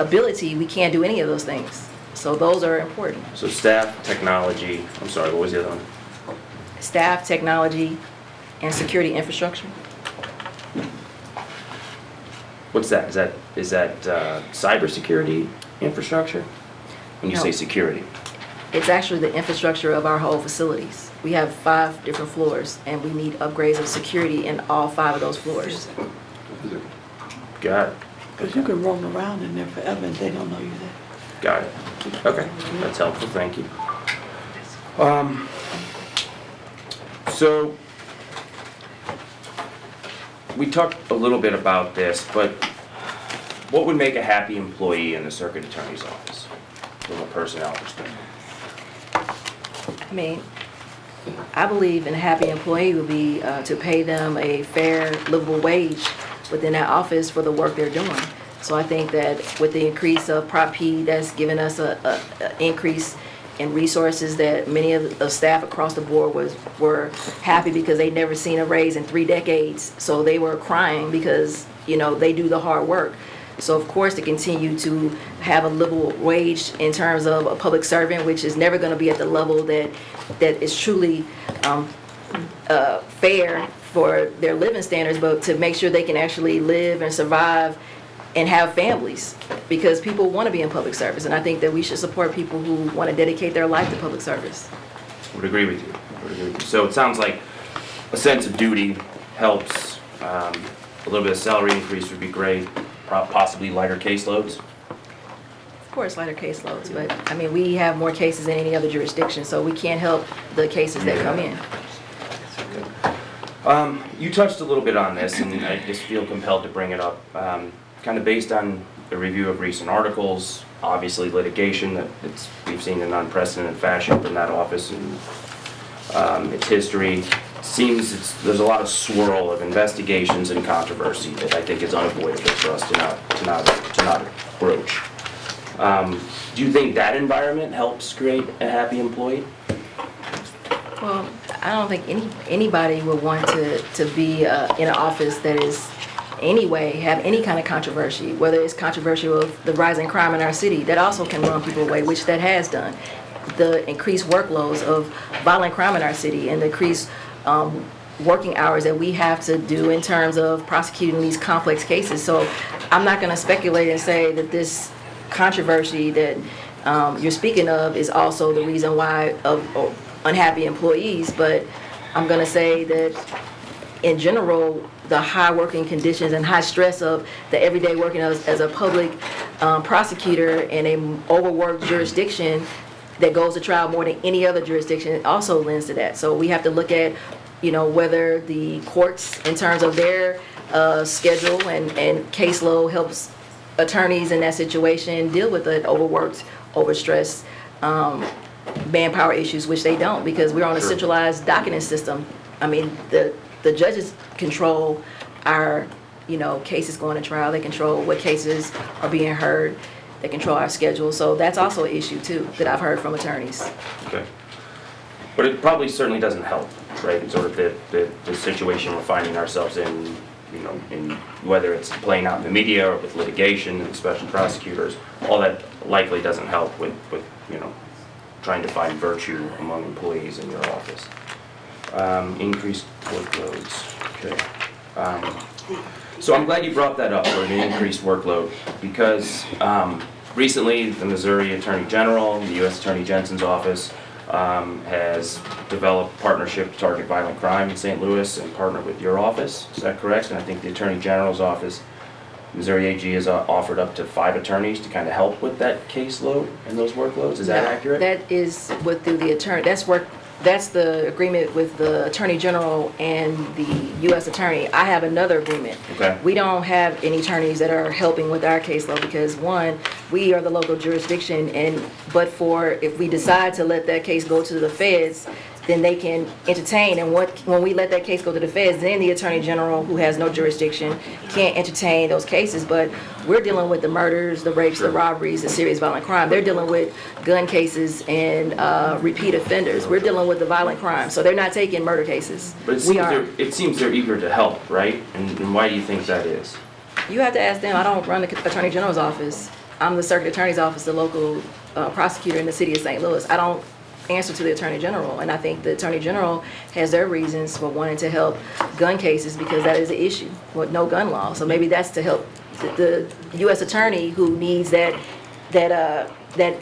ability, we can't do any of those things. So those are important. So staff, technology, I'm sorry, what was the other one? Staff, technology, and security infrastructure. What's that? Is that cybersecurity infrastructure? When you No. say security? It's actually the infrastructure of our whole facilities. We have 5 different floors, and we need upgrades of security in all 5 of those floors. Got it. Because you can roam around in there forever and they don't know you're there. Got it. Okay, that's helpful, thank you. So, we talked a little bit about this, but what would make a happy employee in the Circuit Attorney's Office from a personnel perspective? I mean, I believe in a happy employee would be to pay them a fair, livable wage within that office for the work they're doing. So I think that with the increase of Prop P, that's given us a increase in resources that many of the staff across the board were happy because they'd never seen a raise in 3 decades. So they were crying because, you know, they do the hard work. So of course, to continue to have a livable wage in terms of a public servant, which is never going to be at the level that is truly fair for their living standards, but to make sure they can actually live and survive and have families, because people want to be in public service, and I think that we should support people who want to dedicate their life to public service. Would agree with you. So it sounds like a sense of duty helps. A little bit of salary increase would be great. Possibly lighter caseloads. Of course, lighter caseloads, but I mean, we have more cases than any other jurisdiction, so we can't help the cases that come in. You touched a little bit on this, and I just feel compelled to bring it up. Kind of based on a review of recent articles, obviously litigation that we've seen in unprecedented fashion from that office and its history. Seems there's a lot of swirl of investigations and controversy that I think is unavoidable for us to not broach. Do you think that environment helps create a happy employee? Well, I don't think anybody would want to be in an office that is anyway have any kind of controversy, whether it's controversial of the rising crime in our city. That also can run people away, which that has done. The increased workloads of violent crime in our city and the increased working hours that we have to do in terms of prosecuting these complex cases. So I'm not going to speculate and say that this controversy that you're speaking of is also the reason why of unhappy employees, but I'm going to say that in general, the high working conditions and high stress of the everyday working as a public prosecutor in an overworked jurisdiction that goes to trial more than any other jurisdiction also lends to that. So we have to look at, whether the courts, in terms of their schedule and caseload, helps attorneys in that situation deal with the overworked, overstressed manpower issues, which they don't, because we're on a centralized docketing system. I mean, the judges control our, cases going to trial. They control what cases are being heard. They control our schedule. So that's also an issue too that I've heard from attorneys. Okay. But it probably certainly doesn't help, right? Sort of the situation we're finding ourselves in, in whether it's playing out in the media or with litigation and special prosecutors, all that likely doesn't help with trying to find virtue among employees in your office. Increased workloads, okay. So I'm glad you brought that up, or the increased workload, because recently the Missouri Attorney General, the U.S. Attorney Jensen's office, has developed partnership to target violent crime in St. Louis and partner with your office. Is that correct? And I think the Attorney General's office, Missouri AG, has offered up to 5 attorneys to kind of help with that caseload and those workloads. Is that accurate? That is what through the attorney. That's the agreement with the Attorney General and the U.S. Attorney. I have another agreement. Okay. We don't have any attorneys that are helping with our caseload because, one, we are the local jurisdiction, but if we decide to let that case go to the feds, then they can entertain. And when we let that case go to the feds, then the Attorney General, who has no jurisdiction, can't entertain those cases. But we're dealing with the murders, the rapes, the robberies, the serious violent crime. They're dealing with gun cases and repeat offenders. We're dealing with the violent crime. So they're not taking murder cases. But it seems they're eager to help, right? And why do you think that is? You have to ask them. I don't run the Attorney General's office. I'm the Circuit Attorney's office, the local prosecutor in the city of St. Louis. I don't answer to the Attorney General, and I think the Attorney General has their reasons for wanting to help gun cases because that is an issue with no gun law. So maybe that's to help the U.S. Attorney who needs that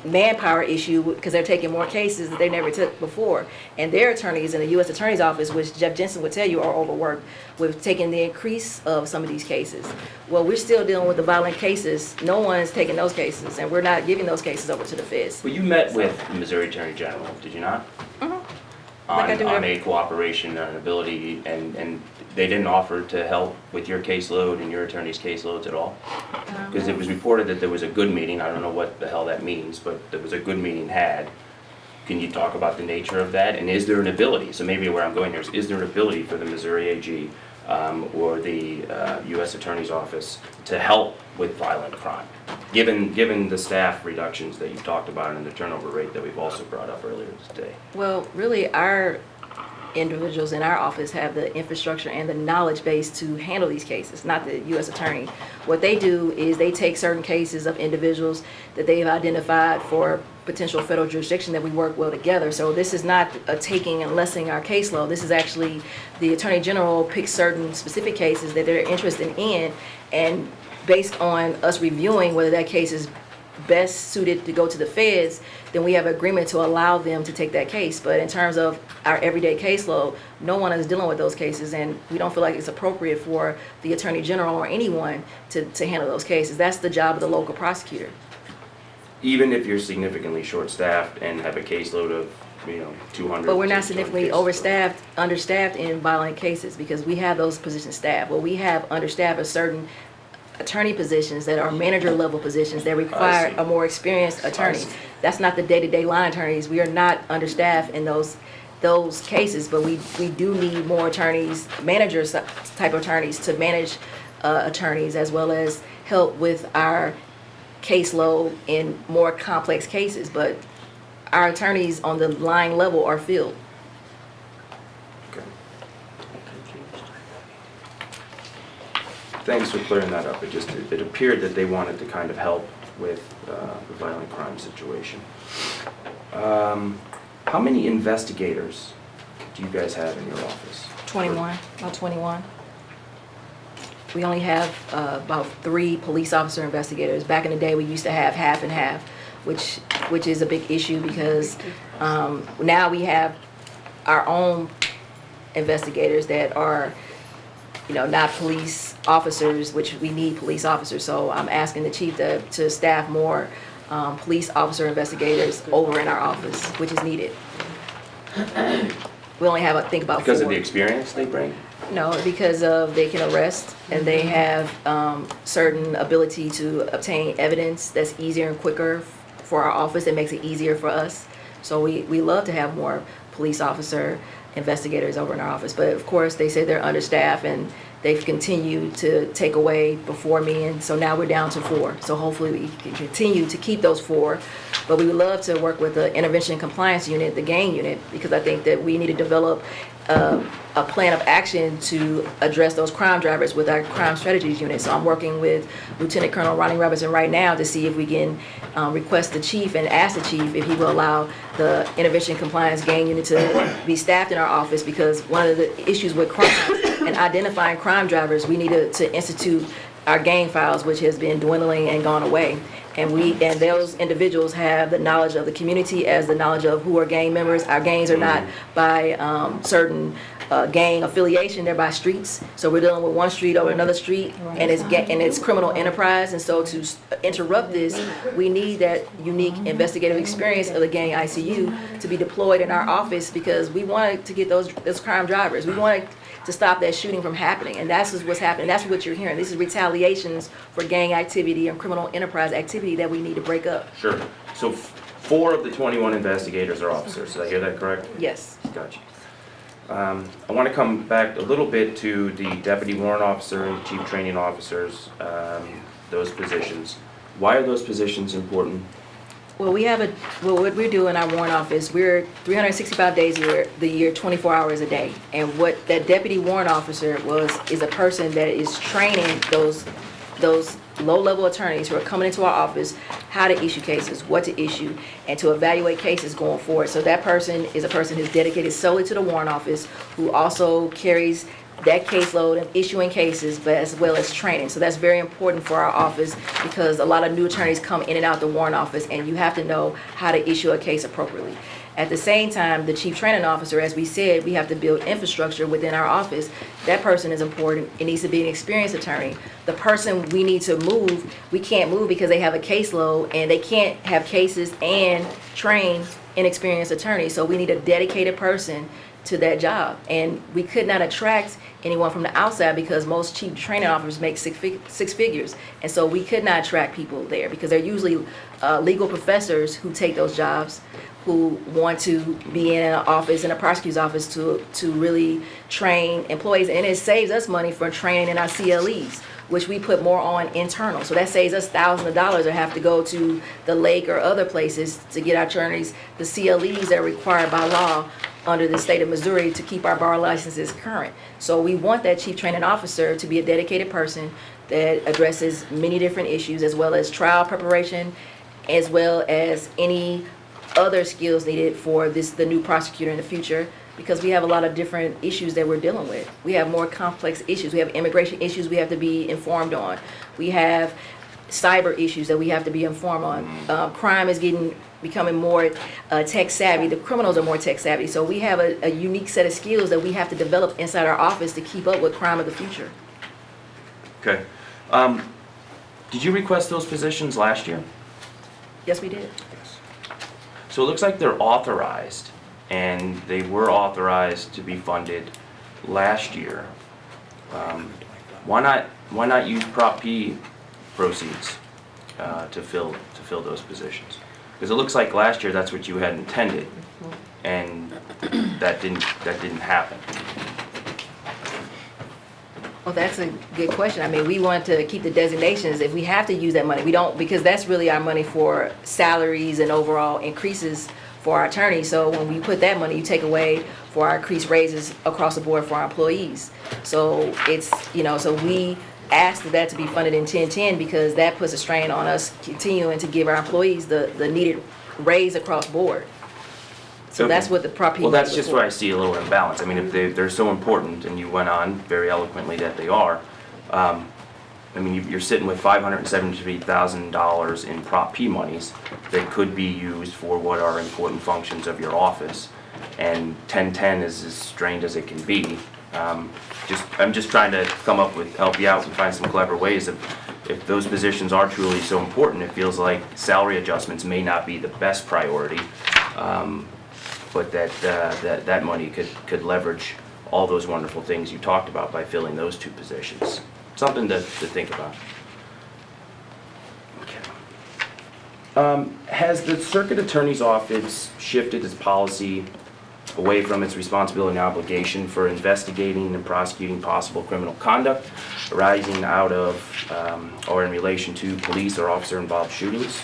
manpower issue because they're taking more cases that they never took before. And their attorneys in the U.S. Attorney's office, which Jeff Jensen would tell you are overworked with taking the increase of some of these cases. Well, we're still dealing with the violent cases. No one's taking those cases, and we're not giving those cases over to the feds. Well, you met with the Missouri Attorney General, did you not? Mm-hmm. On a cooperation and an ability, and they didn't offer to help with your caseload and your attorney's caseloads at all? Because it was reported that there was a good meeting, I don't know what the hell that means, but there was a good meeting had. Can you talk about the nature of that? And is there an ability, so maybe where I'm going here is there an ability for the Missouri AG or the U.S. Attorney's Office to help with violent crime? Given the staff reductions that you talked about and the turnover rate that we've also brought up earlier today. Well, really, our individuals in our office have the infrastructure and the knowledge base to handle these cases, not the U.S. Attorney. What they do is they take certain cases of individuals that they have identified for potential federal jurisdiction that we work well together. So this is not a taking and lessening our caseload. This is actually the Attorney General picks certain specific cases that they're interested in, and based on us reviewing whether that case is best suited to go to the feds, then we have an agreement to allow them to take that case. But in terms of our everyday caseload, no one is dealing with those cases, and we don't feel like it's appropriate for the Attorney General or anyone to handle those cases. That's the job of the local prosecutor. Even if you're significantly short-staffed and have a caseload of, 200. But we're to not 200 significantly cases. overstaffed, understaffed in violent cases, because we have those positions staffed. What we have understaffed are certain attorney positions that are manager level positions that require see. a more experienced attorney. see. That's not the day-to-day line attorneys. We are not understaffed in those cases, but we do need more attorneys, managers type of attorneys to manage attorneys, as well as help with our caseload in more complex cases. But our attorneys on the line level are filled. Okay. Thanks for clearing that up. It appeared that they wanted to kind of help with the violent crime situation. How many investigators do you guys have in your office? 21, about 21. We only have about 3 police officer investigators. Back in the day, we used to have half and half, which is a big issue because now we have our own investigators that are, not police officers, which we need police officers. So I'm asking the chief to staff more police officer investigators over in our office, which is needed. We only have, I think, about 4. Because of the experience they bring? No, because of they can arrest and they have certain ability to obtain evidence that's easier and quicker for our office. It makes it easier for us. So we love to have more police officer investigators over in our office. But of course, they say they're understaffed and they've continued to take away before me. And so now we're down to 4. So hopefully we can continue to keep those 4. But we would love to work with the intervention and compliance unit, the gang unit, because I think that we need to develop a plan of action to address those crime drivers with our crime strategies unit. So I'm working with Lieutenant Colonel Ronnie Robertson right now to see if we can request the chief and ask the chief if he will allow the intervention and compliance gang unit to be staffed in our office, because one of the issues with crime and identifying crime drivers, we need to institute our gang files, which has been dwindling and gone away. And those individuals have the knowledge of the community as the knowledge of who are gang members. Our gangs are not by certain gang affiliation, they're by streets. So we're dealing with one street over another street, and it's criminal enterprise. And so to interrupt this, we need that unique investigative experience of the gang ICU to be deployed in our office, because we wanted to get those crime drivers. We wanted to stop that shooting from happening, and that's what's happening. That's what you're hearing. This is retaliations for gang activity and criminal enterprise activity that we need to break up. Sure. So 4 of the 21 investigators are officers. Did I hear that correct? Yes. Gotcha. I want to come back a little bit to the deputy warrant officer and chief training officers, those positions. Why are those positions important? Well, what we do in our warrant office, we're 365 days a year, 24 hours a day. And what that deputy warrant officer is a person that is training those low-level attorneys who are coming into our office how to issue cases, what to issue, and to evaluate cases going forward. So that person is a person who's dedicated solely to the warrant office, who also carries that caseload and issuing cases, but as well as training. So that's very important for our office, because a lot of new attorneys come in and out the warrant office, and you have to know how to issue a case appropriately. At the same time, the chief training officer, as we said, we have to build infrastructure within our office. That person is important. It needs to be an experienced attorney. The person we need to move, we can't move because they have a caseload, and they can't have cases and train inexperienced attorneys. So we need a dedicated person to that job. And we could not attract anyone from the outside because most chief training officers make six figures. And so we could not attract people there because they're usually legal professors who take those jobs, who want to be in an office, in a prosecutor's office, to really train employees. And it saves us money for training in our CLEs, which we put more on internal. So that saves us thousands of dollars or have to go to the lake or other places to get our attorneys the CLEs that are required by law under the state of Missouri to keep our bar licenses current. So we want that chief training officer to be a dedicated person that addresses many different issues, as well as trial preparation, as well as any other skills needed for the new prosecutor in the future, because we have a lot of different issues that we're dealing with. We have more complex issues. We have immigration issues we have to be informed on. We have cyber issues that we have to be informed on. Crime is becoming more tech savvy. The criminals are more tech savvy. So we have a unique set of skills that we have to develop inside our office to keep up with crime of the future. Okay. Did you request those positions last year? Yes, we did. So it looks like they're authorized, and they were authorized to be funded last year. Why not use Prop P proceeds to fill those positions? Because it looks like last year that's what you had intended, and that didn't happen. Well, that's a good question. I mean, we want to keep the designations. If we have to use that money, we don't, because that's really our money for salaries and overall increases for our attorneys. So when we put that money, you take away for our increased raises across the board for our employees. So it's, so we asked that to be funded in 1010 because that puts a strain on us continuing to give our employees the needed raise across board. So Okay. that's what the Prop P Well, that's was just for. where I see a little imbalance. I mean, if they're so important, and you went on very eloquently that they are, I mean, you're sitting with $573,000 in Prop P monies that could be used for what are important functions of your office, and 1010 is as strained as it can be. I'm just trying to help you out and find some clever ways of, if those positions are truly so important, it feels like salary adjustments may not be the best priority. But that money could leverage all those wonderful things you talked about by filling those two positions. Something to think about. Okay. Has the Circuit Attorney's Office shifted its policy away from its responsibility and obligation for investigating and prosecuting possible criminal conduct arising out of or in relation to police or officer-involved shootings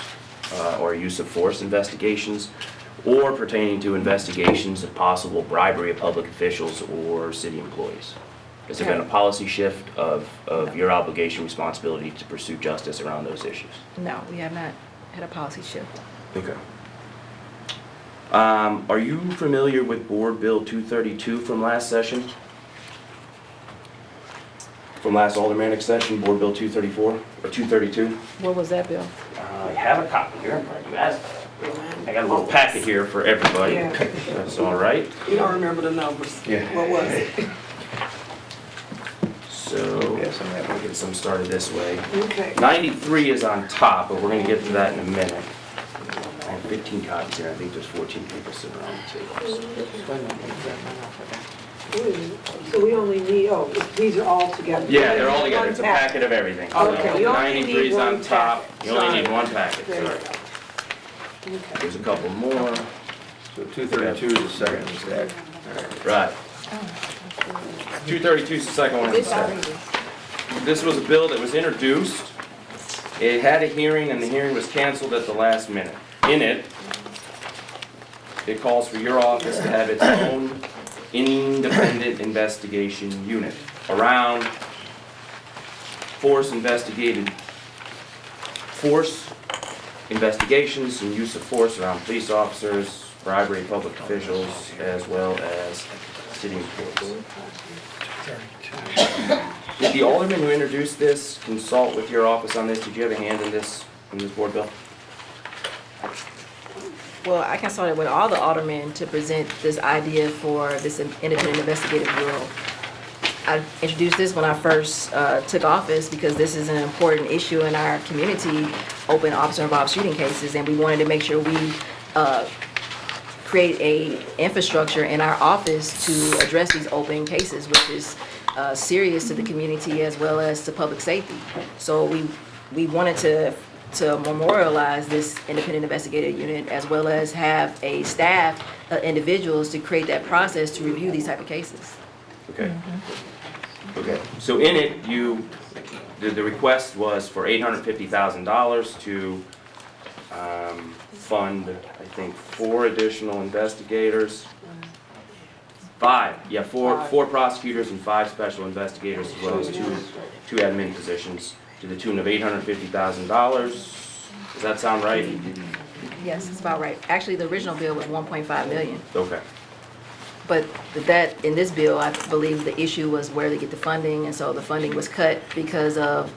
or use of force investigations, or pertaining to investigations of possible bribery of public officials or city employees? Has there been a policy shift of your obligation, responsibility to pursue justice around those issues? No, we have not had a policy shift. Okay. Are you familiar with Board Bill 232 from last session? From last aldermanic session, Board Bill 234 or 232? What was that, Bill? I have a copy here. I got a little packet here for everybody. Yeah. That's all right. You don't remember the numbers. Yeah. What was it? So, Yes, I'm happy. we'll get some started this way. Okay. 93 is on top, but we're going to get to that in a minute. I have 15 copies here. I think there's 14 people sitting around the table. So we only need, these are all together. Yeah, they're all together. One It's a pack. packet of everything. Okay, you only 93 need is on one top. packet. You only Sorry. need one packet. There you Sorry. go. Okay. There's a couple more. So 232 is the second in the stack. Right. 232 is the second one in the stack. This was a bill that was introduced. It had a hearing, and the hearing was canceled at the last minute. In it, it calls for your office to have its own independent investigation unit around force investigations and use of force around police officers, bribery of public officials, as well as city employees. Did the alderman who introduced this consult with your office on this? Did you have a hand in this board bill? Well, I consulted with all the aldermen to present this idea for this independent investigative bureau. I introduced this when I first took office because this is an important issue in our community, open officer-involved shooting cases, and we wanted to make sure we create a infrastructure in our office to address these open cases, which is serious to the community as well as to public safety. So we wanted to memorialize this independent investigative unit as well as have a staff of individuals to create that process to review these type of cases. Okay. Okay, so in it, the request was for $850,000 to fund, I think, 4 additional investigators Four prosecutors and 5 special investigators, as well as two admin positions, to the tune of $850,000. Does that sound right? Yes, it's about right. Actually, the original bill was 1.5 million. Okay. But that, in this bill, I believe the issue was where to get the funding, and so the funding was cut because of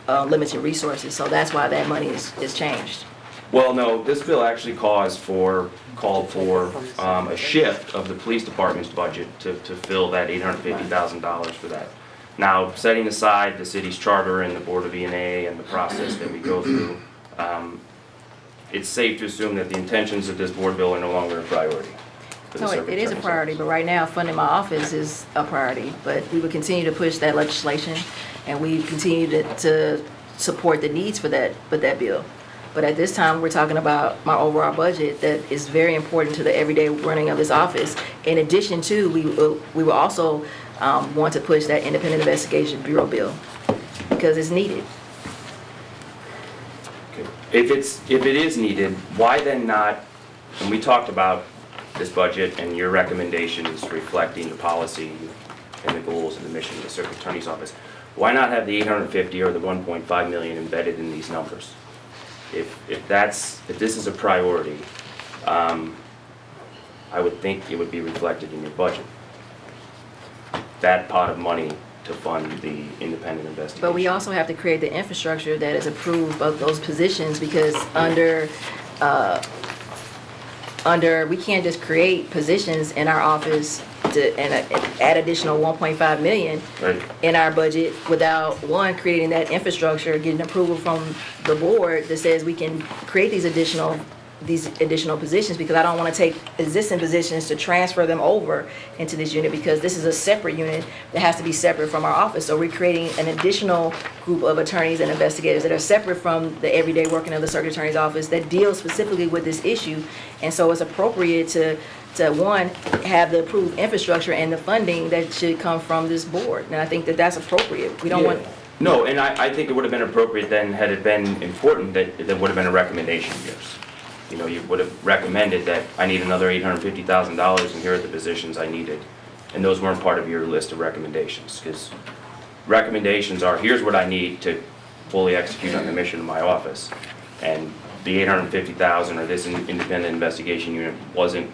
limited resources. So that's why that money is changed. Well, no, this bill actually called for a shift of the police department's budget to fill that $850,000 for that. Now, setting aside the city's charter and the Board of E&A and the process that we go through, it's safe to assume that the intentions of this board bill are no longer a priority. No, it is a priority, but right now, funding my office is a priority. But we would continue to push that legislation, and we continue to support the needs for that bill. But at this time, we're talking about my overall budget that is very important to the everyday running of this office. In addition to, we will also want to push that Independent Investigation Bureau bill because it's needed. Okay. If it is needed, why then not, and we talked about this budget and your recommendations reflecting the policy and the goals and the mission of the Circuit Attorney's Office, why not have the 850 or the 1.5 million embedded in these numbers? If this is a priority, I would think it would be reflected in your budget. That pot of money to fund the independent investigation. But we also have to create the infrastructure that is approved of those positions because we can't just create positions in our office and add additional 1.5 million Right. in our budget without, one, creating that infrastructure, getting approval from the board that says we can create these additional positions, because I don't want to take existing positions to transfer them over into this unit, because this is a separate unit that has to be separate from our office. So we're creating an additional group of attorneys and investigators that are separate from the everyday working of the Circuit Attorney's Office that deals specifically with this issue. And so it's appropriate to one, have the approved infrastructure and the funding that should come from this board. And I think that that's appropriate. We don't want. No, and I think it would have been appropriate then, had it been important, that there would have been a recommendation of yours. You know, you would have recommended that I need another $850,000 and here are the positions I needed. And those weren't part of your list of recommendations, because recommendations are, here's what I need to fully execute on the mission of my office. And the $850,000 or this independent investigation unit wasn't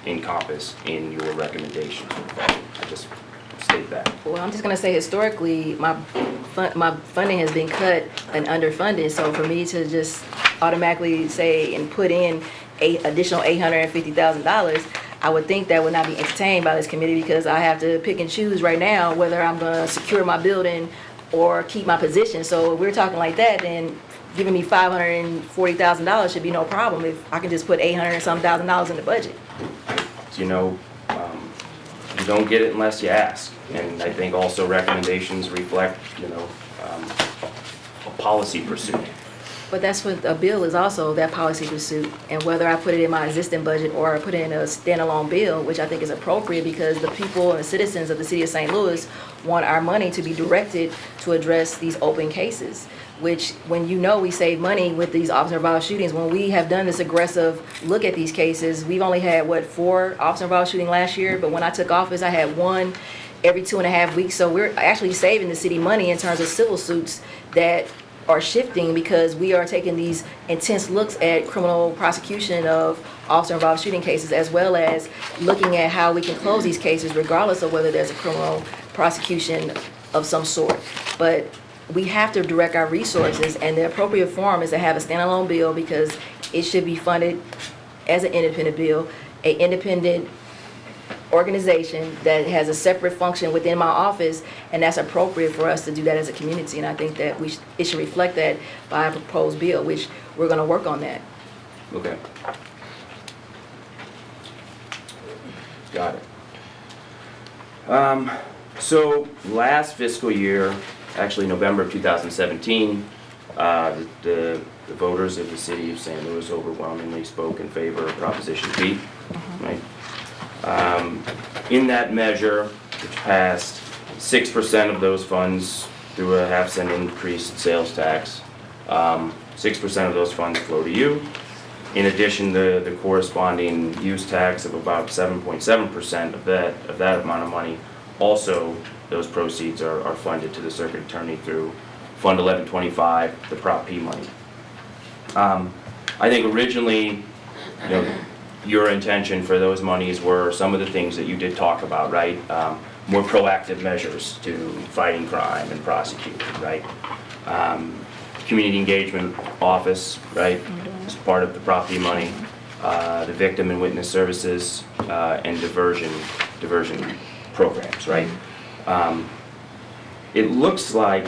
encompassed in your recommendation. I just state that. Well, I'm just gonna say historically, my funding has been cut and underfunded, so for me to just automatically say and put in additional $850,000, I would think that would not be entertained by this committee, because I have to pick and choose right now whether I'm gonna secure my building or keep my position. So if we're talking like that, then giving me $540,000 should be no problem if I can just put $800,000 in the budget. You know, you don't get it unless you ask. And I think also recommendations reflect, a policy pursuit. But that's what a bill is, also that policy pursuit. And whether I put it in my existing budget or I put it in a standalone bill, which I think is appropriate, because the people and citizens of the city of St. Louis want our money to be directed to address these open cases, which, when we save money with these officer-involved shootings, when we have done this aggressive look at these cases, we've only had, 4 officer-involved shootings last year, but when I took office, I had 1 every 2.5 weeks. So we're actually saving the city money in terms of civil suits that are shifting, because we are taking these intense looks at criminal prosecution of officer-involved shooting cases, as well as looking at how we can close these cases regardless of whether there's a criminal prosecution of some sort. But we have to direct our resources, and the appropriate form is to have a standalone bill, because it should be funded as an independent bill, an independent organization that has a separate function within my office, and that's appropriate for us to do that as a community. And I think that it should reflect that by a proposed bill, which we're going to work on that. Okay. Got it. So last fiscal year, actually November of 2017, the voters of the city of St. Louis overwhelmingly spoke in favor of Proposition B, right? In that measure, which passed, 6% of those funds through a half-cent increased sales tax, 6% of those funds flow to you, In addition, the corresponding use tax of about 7.7% of that amount of money, also those proceeds are funded to the circuit attorney through Fund 1125, the Prop P money. I think originally, your intention for those monies were some of the things that you did talk about, right? More proactive measures to fighting crime and prosecute, right? Community engagement office, right, as part of the Prop P money, the victim and witness services, and diversion programs, right? It looks like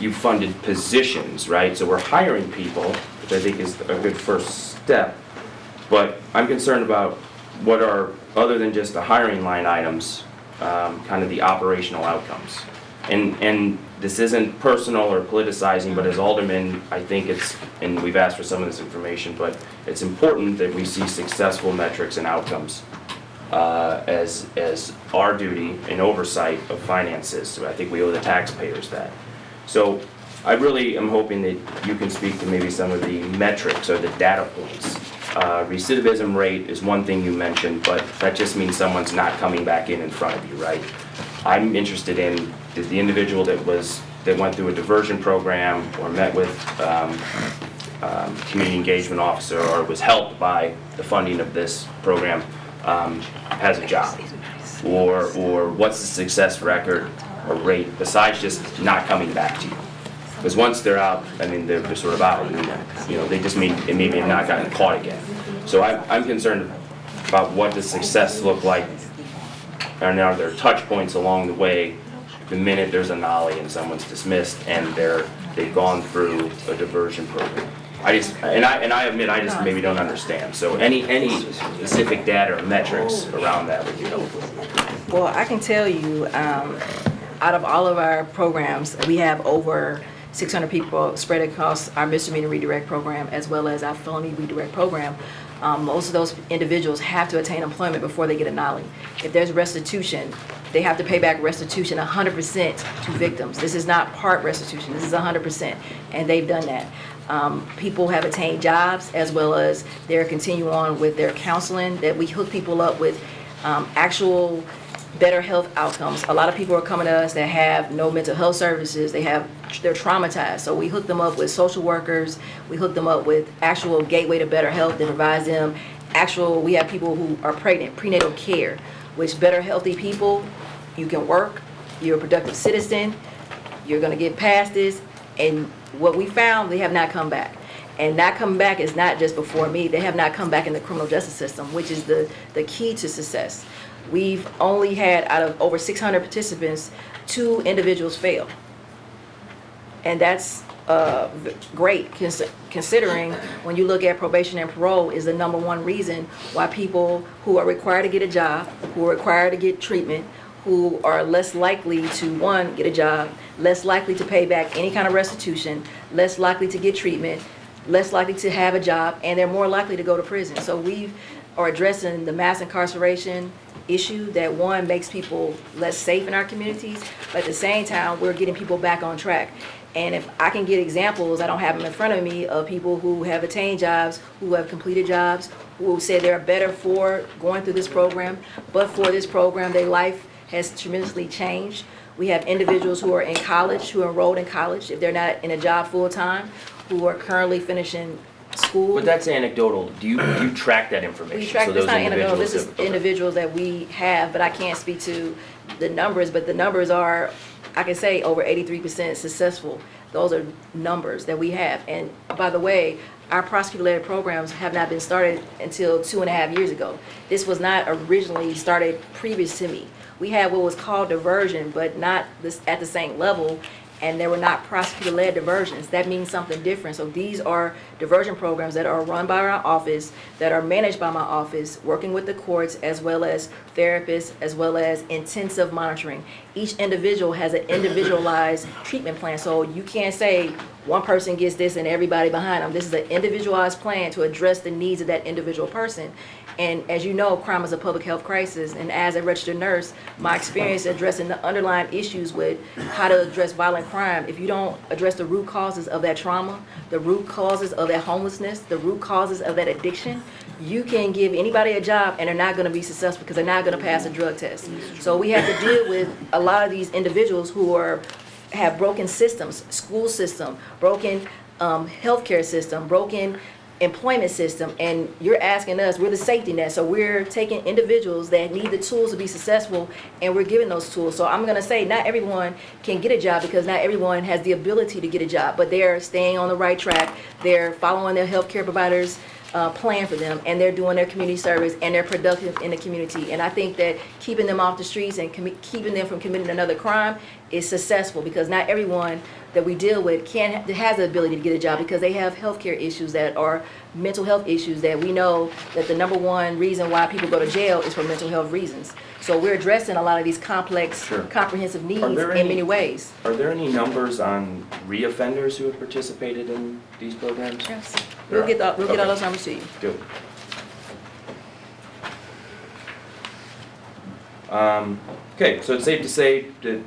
you funded positions, right? So we're hiring people, which I think is a good first step, but I'm concerned about what are, other than just the hiring line items, kind of the operational outcomes. And this isn't personal or politicizing, but as aldermen, I think it's, and we've asked for some of this information, but it's important that we see successful metrics and outcomes as our duty and oversight of finances. So I think we owe the taxpayers that. So I really am hoping that you can speak to maybe some of the metrics or the data points. Recidivism rate is one thing you mentioned, but that just means someone's not coming back in front of you, right? I'm interested in, is the individual that went through a diversion program or met with community engagement officer or was helped by the funding of this program, has a job? Or what's the success record or rate besides just not coming back to you? Because once they're out, I mean, they're sort of out, and, they just maybe have not gotten caught again. So I'm concerned about what does success look like, and are there touch points along the way the minute there's a nollie and someone's dismissed and they've gone through a diversion program. I admit I just maybe don't understand. So any specific data or metrics around that would be helpful. Well, I can tell you, out of all of our programs, we have over 600 people spread across our misdemeanor redirect program as well as our felony redirect program. Most of those individuals have to attain employment before they get a nollie. If there's restitution, they have to pay back restitution 100% to victims. This is not part restitution, this is 100%, and they've done that. People have attained jobs as well as they're continuing on with their counseling, that we hook people up with actual better health outcomes. A lot of people are coming to us that have no mental health services, they're traumatized. So we hook them up with social workers, we hook them up with actual gateway to better health that provides them we have people who are pregnant, prenatal care, which better healthy people, you can work, you're a productive citizen, you're gonna get past this, and what we found, they have not come back. And not coming back is not just before me, they have not come back in the criminal justice system, which is the key to success. We've only had, out of over 600 participants, 2 individuals fail. And that's great, considering when you look at probation and parole is the #1 reason why people who are required to get a job, who are required to get treatment, who are less likely to, 1, get a job, less likely to pay back any kind of restitution, less likely to get treatment, less likely to have a job, and they're more likely to go to prison. So we are addressing the mass incarceration issue that, 1, makes people less safe in our communities, but at the same time, we're getting people back on track. And if I can get examples, I don't have them in front of me, of people who have attained jobs, who have completed jobs, who say they're better for going through this program, but for this program, their life has tremendously changed. We have individuals who are in college, who are enrolled in college, if they're not in a job full-time, who are currently finishing school. But that's anecdotal. Do you track that information? We track, So it's those not anecdotal, this is individuals individuals that we have, but I can't speak to the numbers, but the numbers are, I can say, over 83% successful. Those are numbers that we have. And by the way, our prosecutor-led programs have not been started until 2.5 years ago. This was not originally started previous to me. We had what was called diversion, but not this at the same level, and they were not prosecutor-led diversions. That means something different. So these are diversion programs that are run by our office, that are managed by my office, working with the courts as well as therapists, as well as intensive monitoring. Each individual has an individualized treatment plan. So you can't say one person gets this and everybody behind them. This is an individualized plan to address the needs of that individual person. And as you know, crime is a public health crisis, and as a registered nurse, my experience addressing the underlying issues with how to address violent crime, if you don't address the root causes of that trauma, the root causes of that homelessness, the root causes of that addiction, you can give anybody a job and they're not gonna be successful because they're not gonna pass a drug test. So we have to deal with a lot of these individuals who have broken systems, school system, broken healthcare system, broken employment system, and you're asking us, we're the safety net, so we're taking individuals that need the tools to be successful, and we're giving those tools. So I'm gonna say, not everyone can get a job because not everyone has the ability to get a job, but they're staying on the right track, they're following their healthcare providers' plan for them, and they're doing their community service, and they're productive in the community. And I think that keeping them off the streets and keeping them from committing another crime is successful, because not everyone that we deal with has the ability to get a job because they have healthcare issues that are mental health issues that we know that the number one reason why people go to jail is for mental health reasons. So we're addressing a lot of these complex, comprehensive needs in many ways. Are there any numbers on reoffenders who have participated in these programs? Yes. We'll get all those numbers to you. Good. Okay, so it's safe to say that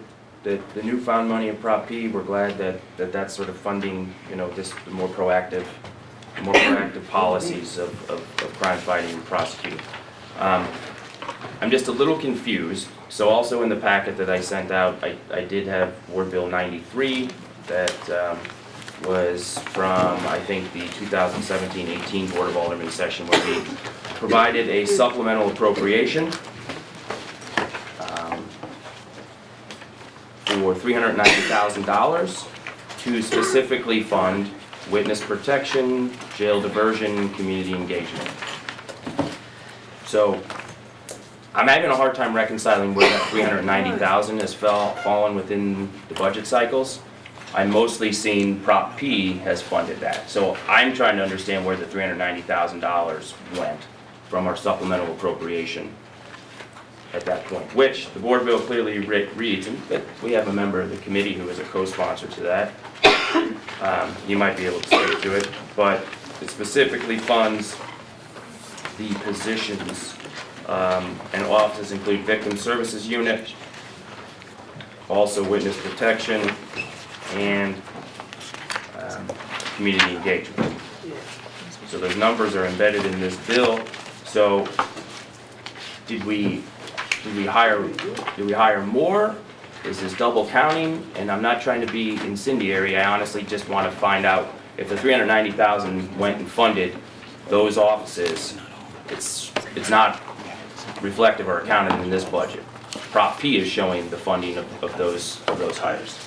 the newfound money in Prop P, we're glad that that's sort of funding, this the more proactive policies of crime fighting and prosecuting. I'm just a little confused. So also in the packet that I sent out, I did have Board Bill 93 that was from, I think, the 2017-18 Board of Aldermen session, where we provided a supplemental appropriation for $390,000 to specifically fund witness protection, jail diversion, community engagement. So I'm having a hard time reconciling where that $390,000 has fallen within the budget cycles. I'm mostly seeing Prop P has funded that. So I'm trying to understand where the $390,000 went from our supplemental appropriation at that point, which the board bill clearly reads, and we have a member of the committee who is a co-sponsor to that. He might be able to speak to it, but it specifically funds the positions and offices include Victim Services Unit, also Witness Protection, and Community Engagement. So those numbers are embedded in this bill. So did we hire more? Is this double counting? And I'm not trying to be incendiary. I honestly just want to find out if the $390,000 went and funded those offices. It's not reflective or accounted in this budget. Prop P is showing the funding of those hires.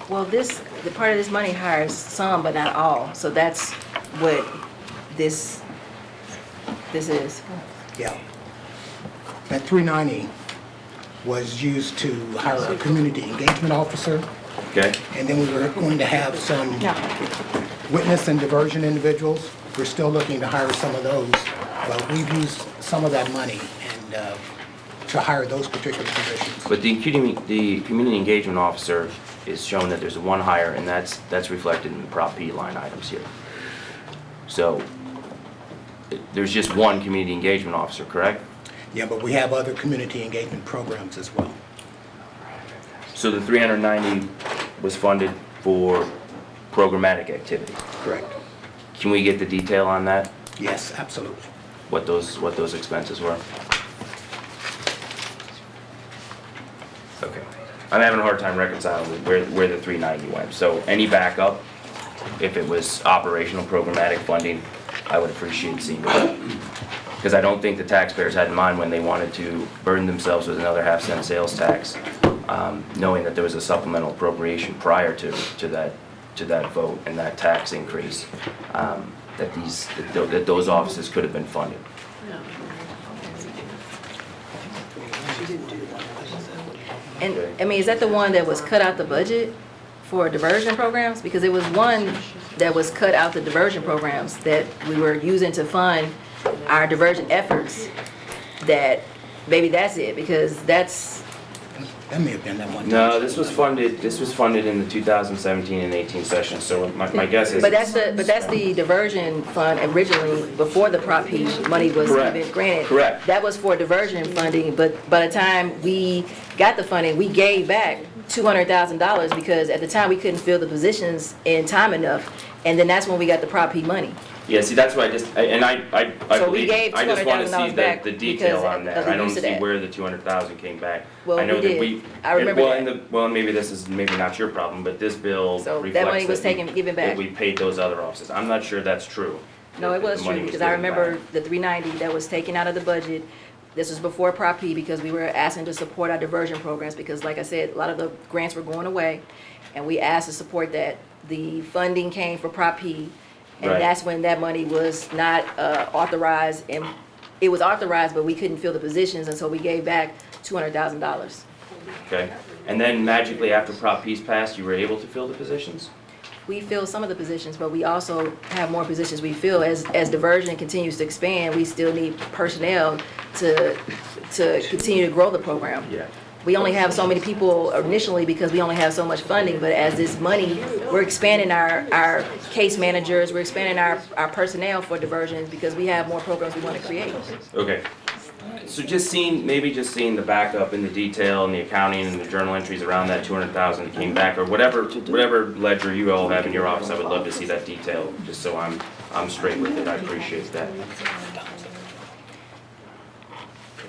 Well, the part of this money hires some, but not all. So that's what this is. Yeah. That 390 was used to hire a community engagement officer. Okay. And then we were going to have some witness and diversion individuals. We're still looking to hire some of those, but we've used some of that money and to hire those particular positions. But the community engagement officer is showing that there's one hire, and that's reflected in the Prop P line items here. So there's just one community engagement officer, correct? Yeah, but we have other community engagement programs as well. So the 390 was funded for programmatic activity. Correct. Can we get the detail on that? Yes, absolutely. What those expenses were? Okay. I'm having a hard time reconciling where the 390 went. So any backup, if it was operational programmatic funding, I would appreciate seeing that. Because I don't think the taxpayers had in mind when they wanted to burden themselves with another half-cent sales tax, knowing that there was a supplemental appropriation prior to that vote and that tax increase, that those offices could have been funded. And, I mean, is that the one that was cut out the budget for diversion programs? Because it was one that was cut out the diversion programs that we were using to fund our diversion efforts, that maybe that's it, because that's That may have been that one. No, time. this was funded in the 2017 and 18 session, so my guess is. But that's the diversion fund originally, before the Prop P money was Correct. even granted. Correct. That was for diversion funding, but by the time we got the funding, we gave back $200,000 because at the time we couldn't fill the positions in time enough, and then that's when we got the Prop P money. Yeah, see, that's why I So we believe, gave I just want to $200,000 see back the detail because on of that. the I don't use of see that. where the 200,000 came back. Well, I know we that did. I remember well, that. Well, maybe this is maybe not your problem, but this bill So reflects that money was that given back. that we paid those other offices. I'm not sure that's true. No, it that was the money true, because I given remember back. the 390 that was taken out of the budget. This was before Prop P, because we were asking to support our diversion programs, because like I said, a lot of the grants were going away, and we asked to support that. The funding came for Prop P, and Right. that's when that money was not authorized, and it was authorized, but we couldn't fill the positions, and so we gave back $200,000. Okay, and then magically after Prop P's passed, you were able to fill the positions? We fill some of the positions, but we also have more positions we fill. As diversion continues to expand, we still need personnel to continue to grow the program. Yeah. We only have so many people initially because we only have so much funding, but as this money, we're expanding our case managers, we're expanding our personnel for diversion because we have more programs we want to create. Okay. So maybe just seeing the backup and the detail and the accounting and the journal entries around that 200,000 that came back, or whatever ledger you all have in your office, I would love to see that detail, just so I'm straight with it. I appreciate that.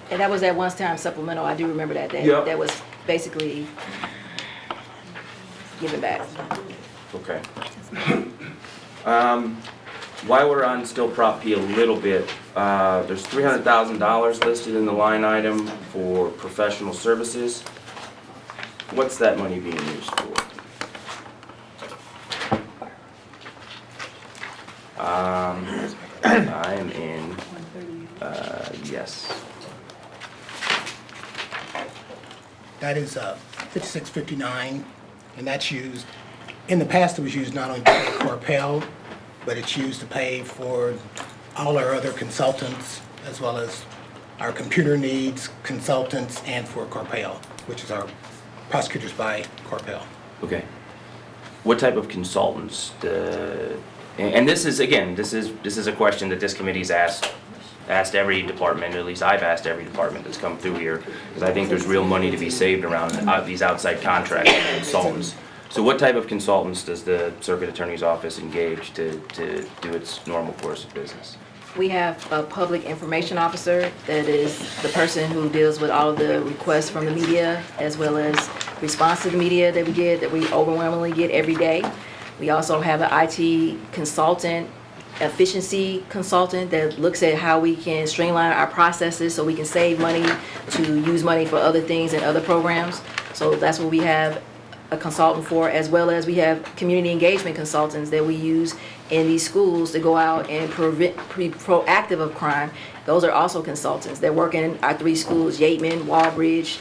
And that was that one-time supplemental, I do remember that. Yep. That was basically given back. Okay. While we're on still Prop P a little bit, there's $300,000 listed in the line item for professional services. What's that money being used for? I am in, yes. That is 5659, and that's used, in the past it was used not only to pay Pail, but it's used to pay for all our other consultants, as well as our computer needs, consultants, and for Pail, which is our prosecutors by Pail. Okay. What type of consultants, and this is a question that this committee's asked every department, or at least I've asked every department that's come through here, because I think there's real money to be saved around these outside contracts and consultants. So what type of consultants does the Circuit Attorney's Office engage to do its normal course of business? We have a public information officer that is the person who deals with all of the requests from the media, as well as response to the media that we overwhelmingly get every day. We also have an IT consultant, efficiency consultant that looks at how we can streamline our processes so we can save money to use money for other things and other programs. So that's what we have a consultant for, as well as we have community engagement consultants that we use in these schools to go out and be proactive of crime. Those are also consultants. They work in our 3 schools, Yateman, Walbridge,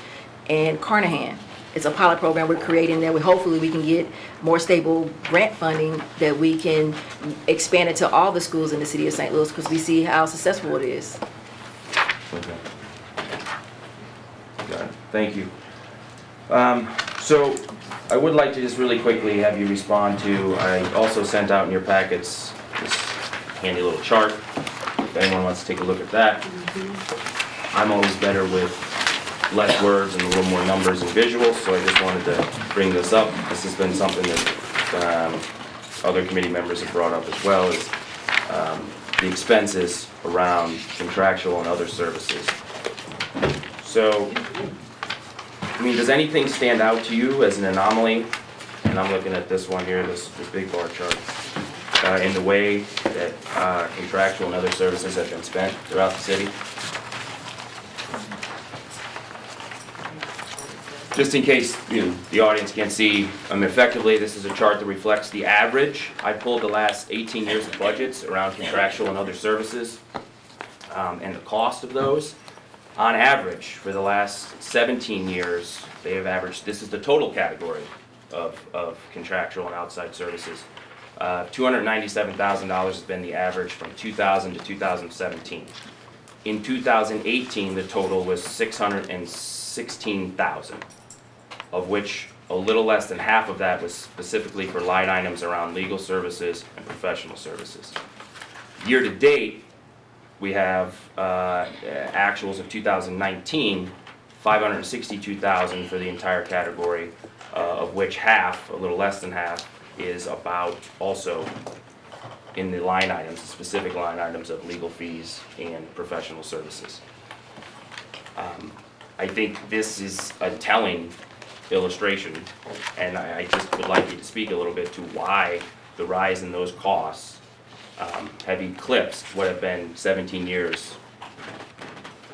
and Carnahan. It's a pilot program we're creating that hopefully we can get more stable grant funding that we can expand it to all the schools in the city of St. Louis, because we see how successful it is. Okay. Got it. Thank you. So I would like to just really quickly have you respond to, I also sent out in your packets this handy little chart. If anyone wants to take a look at that. I'm always better with less words and a little more numbers and visuals, so I just wanted to bring this up. This has been something that other committee members have brought up as well, is the expenses around contractual and other services. So, I mean, does anything stand out to you as an anomaly? And I'm looking at this one here, this big bar chart, in the way that contractual and other services have been spent throughout the city. Just in case the audience can't see, effectively this is a chart that reflects the average. I pulled the last 18 years of budgets around contractual and other services and the cost of those. On average, for the last 17 years, they have averaged, this is the total category of contractual and outside services. $297,000 has been the average from 2000 to 2017. In 2018, the total was $616,000. of which a little less than half of that was specifically for line items around legal services and professional services. Year to date, we have actuals of 2019, $562,000 for the entire category, of which half, a little less than half, is about also in the line items, the specific line items of legal fees and professional services. I think this is a telling illustration, and I just would like you to speak a little bit to why the rise in those costs have eclipsed what have been 17 years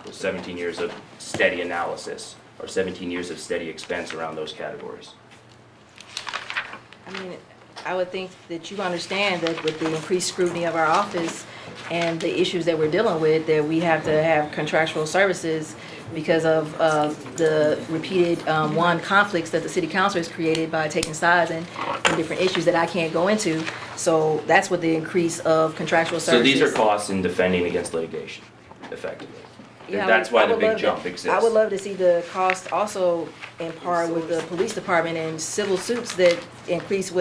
of steady analysis, or 17 years of steady expense around those categories. I mean, I would think that you understand that with the increased scrutiny of our office and the issues that we're dealing with, that we have to have contractual services because of the repeated conflicts that the city council has created by taking sides in different issues that I can't go into. So that's what the increase of contractual So services. these are costs in defending against litigation, effectively. Yeah, And that's why I the would big love jump to- exists. I would love to see the cost also in par with the police department and civil suits that increase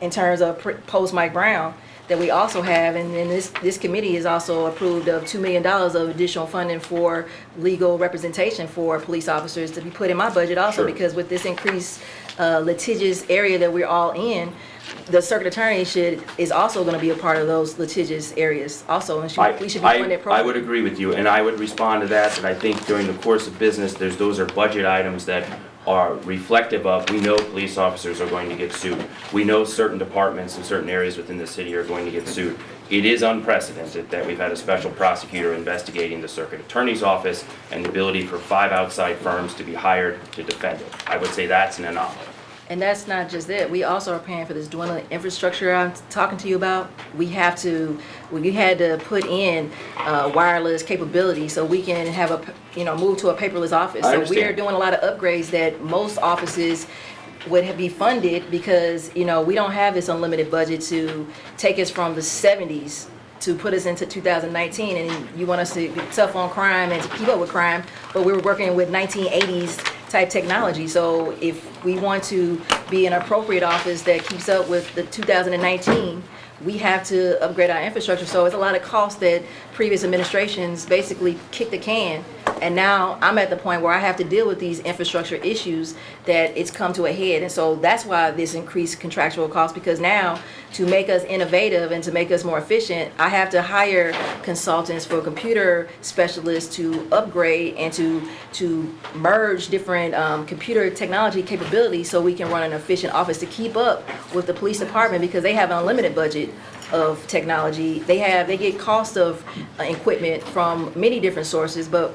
in terms of post Mike Brown that we also have. And then this committee is also approved of $2 million of additional funding for legal representation for police officers to be put in my budget also, Sure. because with this increased litigious area that we're all in, the circuit attorney is also going to be a part of those litigious areas also, and we should be funded I appropriately. would agree with you, and I would respond to that I think during the course of business, those are budget items that are reflective of, we know police officers are going to get sued. We know certain departments in certain areas within the city are going to get sued. It is unprecedented that we've had a special prosecutor investigating the circuit attorney's office and the ability for 5 outside firms to be hired to defend it. I would say that's an anomaly. And that's not just it. We also are paying for this dwindling infrastructure I'm talking to you about. We had to put in wireless capability so we can have move to a paperless office. I So understand. we're doing a lot of upgrades that most offices would be funded because, we don't have this unlimited budget to take us from the 70s to put us into 2019, and you want us to be tough on crime and to keep up with crime, but we were working with 1980s type technology. So if we want to be an appropriate office that keeps up with the 2019, we have to upgrade our infrastructure. So it's a lot of costs that previous administrations basically kicked the can. And now I'm at the point where I have to deal with these infrastructure issues that it's come to a head. And so that's why this increased contractual cost, because now to make us innovative and to make us more efficient, I have to hire consultants for computer specialists to upgrade and to merge different computer technology capabilities so we can run an efficient office to keep up with the police department, because they have an unlimited budget of technology. They get cost of equipment from many different sources, but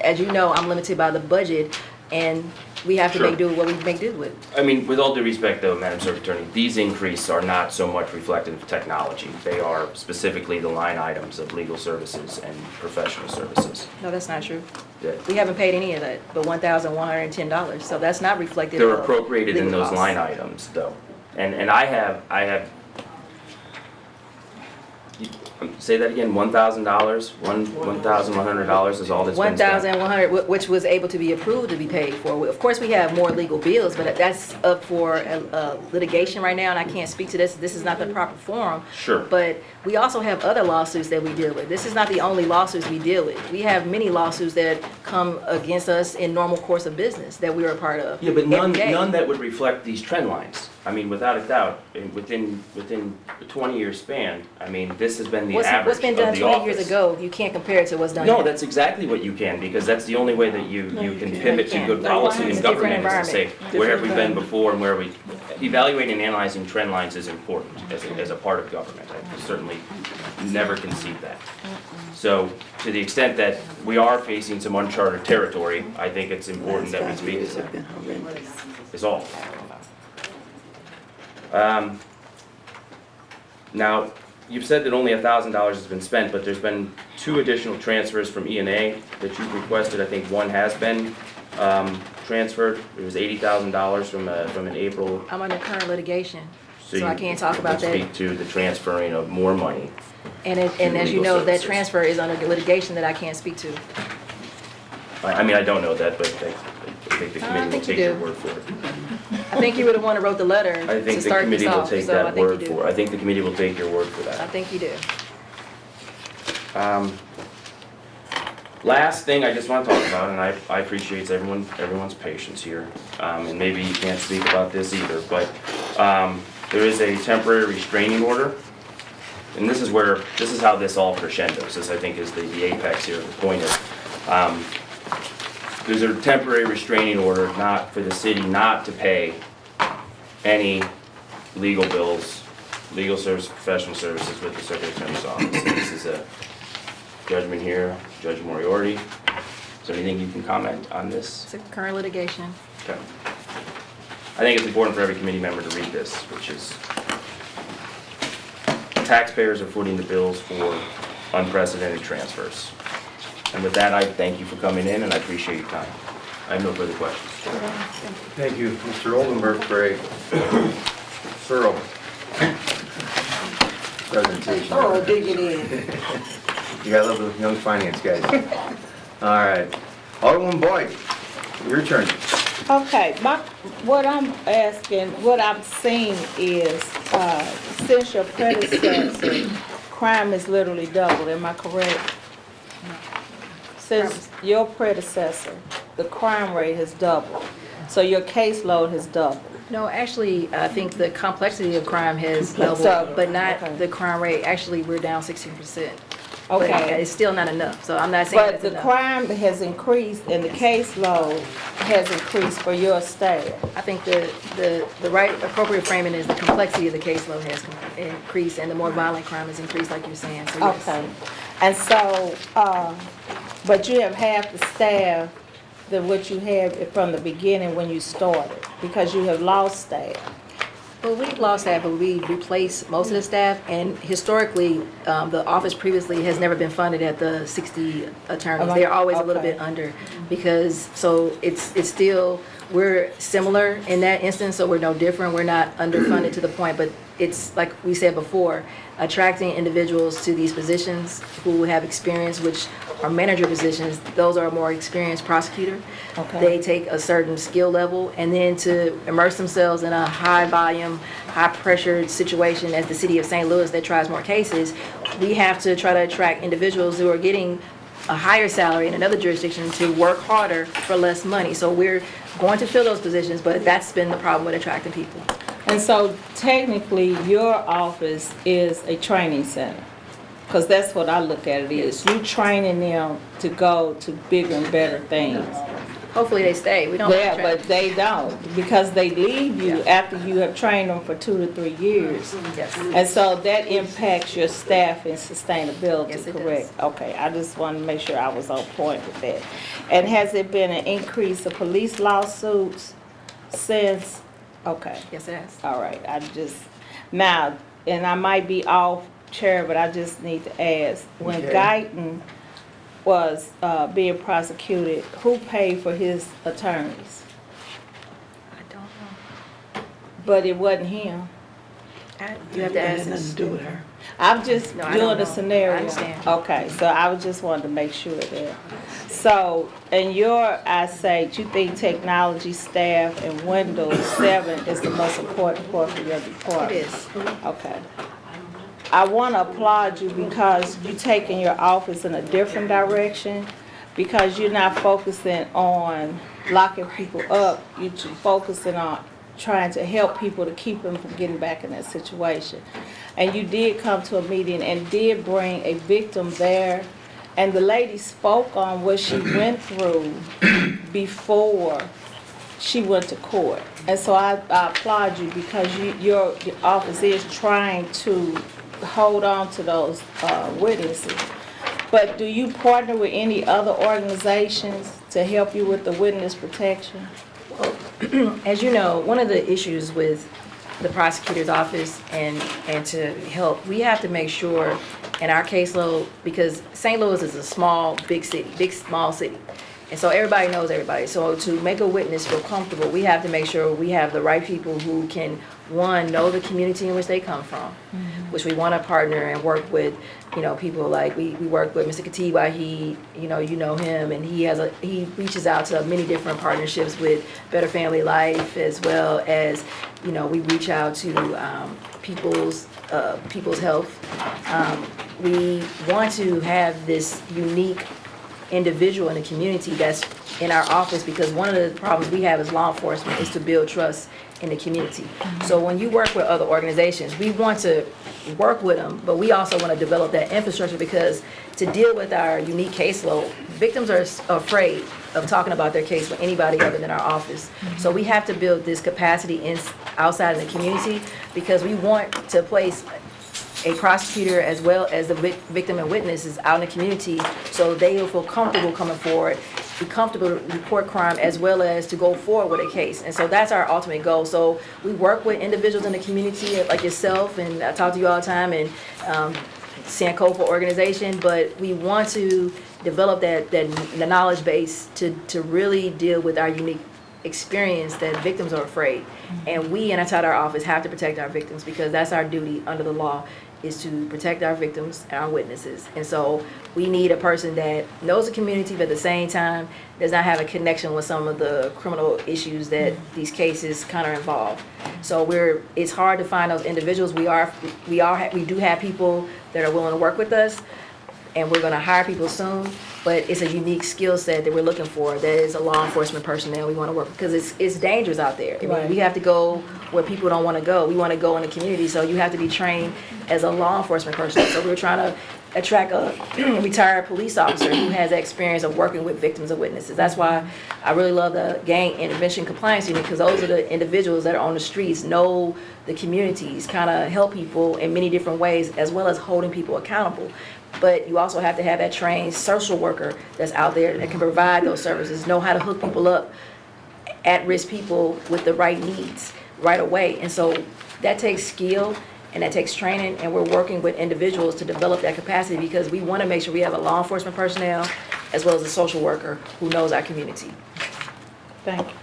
as you know, I'm limited by the budget, and we have to Sure. make do with what we make do with. I mean, with all due respect though, Madam Circuit Attorney, these increases are not so much reflective of technology. They are specifically the line items of legal services and professional services. No, that's not true. Yeah. We haven't paid any of that, but $1,110. So that's not reflected. They're of appropriated in legal those costs. line items though. And I have, say that again, $1,000, $1,100 is all that's been spent. $1,100, which was able to be approved to be paid for. Of course, we have more legal bills, but that's up for litigation right now, and I can't speak to this. This is not the proper forum. Sure. But we also have other lawsuits that we deal with. This is not the only lawsuits we deal with. We have many lawsuits that come against us in normal course of business that we are a part of. Yeah, but every day. none that would reflect these trend lines. I mean, without a doubt, within the 20-year span, I mean, this has been the average What's been done of the 20 years office. ago, you can't compare it to what's done No, now. that's exactly what you can, because that's the only way that you can pivot to can't. good policy It's and a different government is to say, environment. where have we been before and where are we? Evaluating and analyzing trend lines is important as a part of government. I certainly never concede that. So, to the extent that we are facing some uncharted territory, I think it's important that we speak to that, is all. Now, you've said that only $1,000 has been spent, but there's been 2 additional transfers from E&A that you've requested. I think one has been transferred. It was $80,000 from an April. I'm under current litigation, so you I can't talk about can that. Speak to the transferring of more money. And as you legal know, that services. transfer is under litigation that I can't speak to. I mean, I don't know that, but think the I committee will think you take your do. word for it. I think you were the one who wrote the letter I to think the start this committee will off, take so I that think you word do. for, I think the committee will take your word for I that. think you do. Last thing I just want to talk about, and I appreciate everyone's patience here, and maybe you can't speak about this either, but there is a temporary restraining order, and this is how this all crescendos. This, I think, is the apex here, the point is, there's a temporary restraining order not for the city not to pay any legal bills, legal service, professional services with the Circuit Attorney's Office. This is a judgment here, Judge Moriarty. Is there anything you can comment on this? It's a current litigation. Okay. I think it's important for every committee member to read this, which is taxpayers are footing the bills for unprecedented transfers. And with that, I thank you for coming in and I appreciate your time. I have no further questions. Thank you, Mr. Oldenburg, for a thorough presentation. Thorough digging in. You gotta love the young finance guys. All right. Alderman Boyd, your turn. Okay, what I'm asking, what I'm seeing is, since your predecessor, crime is literally doubled, am I correct? Since your predecessor, the crime rate has doubled, so your caseload has doubled. No, actually, I think the complexity of crime has doubled, So, but not okay. the crime rate. Actually, we're down 16%. But Okay. it's still not enough, so I'm not saying But it's the enough. crime has increased and the caseload has increased for your staff. I think the right appropriate framing is the complexity of the caseload has increased and the more violent crime has increased, like you're saying, so yes. Okay, and so, but you have half the staff than what you had from the beginning when you started, because you have lost staff. Well, we've lost staff, but we replaced most of the staff, and historically, the office previously has never been funded at the 60 attorneys. They're always a little Okay. bit under, because, so it's still, we're similar in that instance, so we're no different. We're not underfunded to the point, but it's, like we said before, attracting individuals to these positions who have experience, which are manager positions. Those are a more experienced prosecutor. Okay. They take a certain skill level, and then to immerse themselves in a high volume, high pressured situation as the city of St. Louis that tries more cases, we have to try to attract individuals who are getting a higher salary in another jurisdiction to work harder for less money. So we're going to fill those positions, but that's been the problem with attracting people. And so technically, your office is a training center, because that's what I look at it is. You training them to go to bigger and better things. Hopefully they stay. We don't. Yeah, attract- but they don't, because they leave you after you have trained them for 2 to 3 years. Yes. And so that impacts your staff and sustainability, Yes, it correct? Okay, I just wanted to make sure I was on point with that. And has there been an increase of police lawsuits since? Okay, Yes, it has. all right, now, and I might be off chair, but I just need to ask, when Okay. Guyton was being prosecuted, who paid for his attorneys? I don't know. But it wasn't him. You have to ask Nothing this. to do with her. I'm just No, I don't doing know. a scenario. I understand. Okay, so I was just wanted to make sure that. So, in your eyesight, you think technology staff and Windows 7 is the most important part for your department? It is. Okay. I want to applaud you because you're taking your office in a different direction, because you're not focusing on locking people up. You're focusing on trying to help people to keep them from getting back in that situation. And you did come to a meeting and did bring a victim there, and the lady spoke on what she went through before she went to court. And so I applaud you, because your office is trying to hold on to those witnesses. But do you partner with any other organizations to help you with the witness protection? As you know, one of the issues with the prosecutor's office and to help, we have to make sure in our caseload, because St. Louis is a small, small city. And so everybody knows everybody. So to make a witness feel comfortable, we have to make sure we have the right people who can, one, know the community in which they come from, which we want to partner and work with, people like, we work with Mr. Katiwa, you know him, and he reaches out to many different partnerships with Better Family Life, as well as, we reach out to people's health. We want to have this unique individual in the community that's in our office, because one of the problems we have as law enforcement is to build trust in the community. So when you work with other organizations, we want to work with them, but we also want to develop that infrastructure, because to deal with our unique caseload, victims are afraid of talking about their case with anybody other than our office. So we have to build this capacity outside of the community, because we want to place a prosecutor as well as the victim and witnesses out in the community, so they will feel comfortable coming forward, be comfortable to report crime, as well as to go forward with a case. And so that's our ultimate goal. So we work with individuals in the community like yourself, and I talk to you all the time, and Sankofa organization, but we want to develop the knowledge base to really deal with our unique experience that victims are afraid. And we inside our office have to protect our victims, because that's our duty under the law, is to protect our victims and our witnesses. And so we need a person that knows the community, but at the same time does not have a connection with some of the criminal issues that these cases kind of involve. So it's hard to find those individuals. We do have people that are willing to work with us, and we're going to hire people soon, but it's a unique skill set that we're looking for. That is a law enforcement personnel we want to work with, because it's dangerous out there. I mean, we have to go where people don't want to go. We want to go in the community, so you have to be trained as a law enforcement person. So we're trying to attract a retired police officer who has the experience of working with victims and witnesses. That's why I really love the gang intervention compliance unit, because those are the individuals that are on the streets, know the communities, kind of help people in many different ways, as well as holding people accountable. But you also have to have that trained social worker that's out there that can provide those services, know how to hook people up, at-risk people with the right needs right away. And so that takes skill and that takes training, and we're working with individuals to develop that capacity, because we want to make sure we have a law enforcement personnel as well as a social worker who knows our community. Thank you.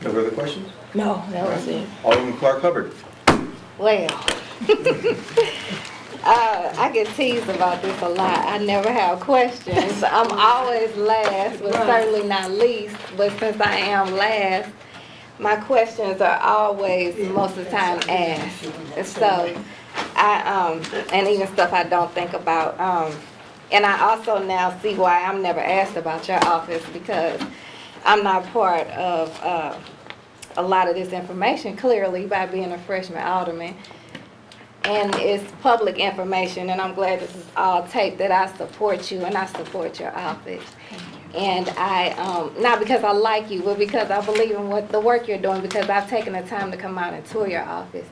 No further questions? No, that was it. Alderman Clark Hubbard. Well, I get teased about this a lot. I never have questions. I'm always last, but certainly not least. But since I am last, my questions are always, most of the time, asked. So, and even stuff I don't think about. And I also now see why I'm never asked about your office, because I'm not part of a lot of this information, clearly, by being a freshman alderman. And it's public information, and I'm glad this is all taped, that I support you and I support your office. And I, not because I like you, but because I believe in the work you're doing, because I've taken the time to come out and tour your office.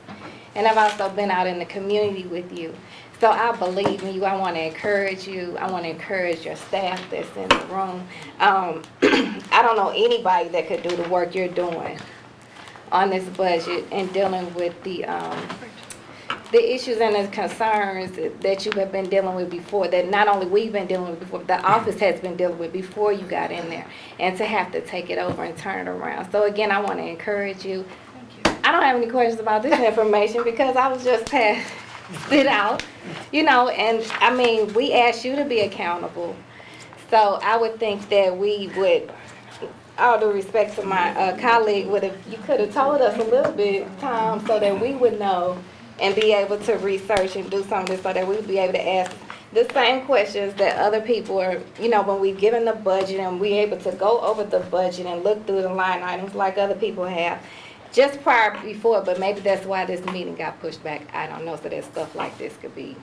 And I've also been out in the community with you. So I believe in you. I want to encourage you. I want to encourage your staff that's in the room. I don't know anybody that could do the work you're doing on this budget and dealing with the issues and the concerns that you have been dealing with before, that not only we've been dealing with before, the office has been dealing with before you got in there, and to have to take it over and turn it around. So again, I want to encourage you. I don't have any questions about this information, because I was just passed it out, and I mean, we asked you to be accountable. So I would think that we would, all due respect to my colleague, you could have told us a little bit, Tom, so that we would know and be able to research and do some of this, so that we would be able to ask the same questions that other people are, when we've given the budget and we're able to go over the budget and look through the line items like other people have, just before, but maybe that's why this meeting got pushed back. I don't know, so that stuff like this could be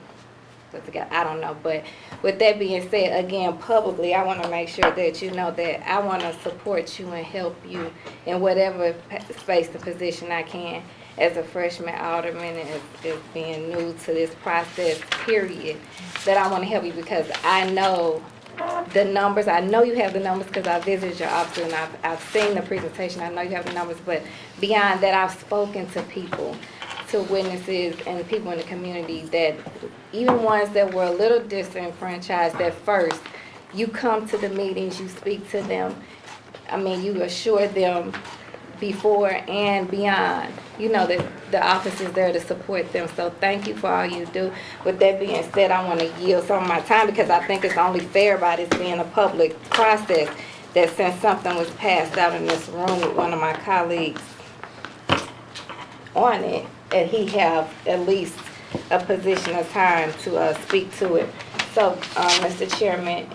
put together. I don't know, but with that being said, again, publicly, I want to make sure that you know that I want to support you and help you in whatever space and position I can. As a freshman alderman and as being new to this process, period, that I want to help you, because I know the numbers. I know you have the numbers, because I visited your office and I've seen the presentation. I know you have the numbers, but beyond that, I've spoken to people, to witnesses and people in the community, that even ones that were a little disenfranchised at first, you come to the meetings, you speak to them. I mean, you assure them before and beyond, you know, that the office is there to support them. So thank you for all you do. With that being said, I want to yield some of my time because I think it's only fair by this being a public process that since something was passed out in this room with one of my colleagues on it, that he have at least a position of time to speak to it. So, Mr. Chairman,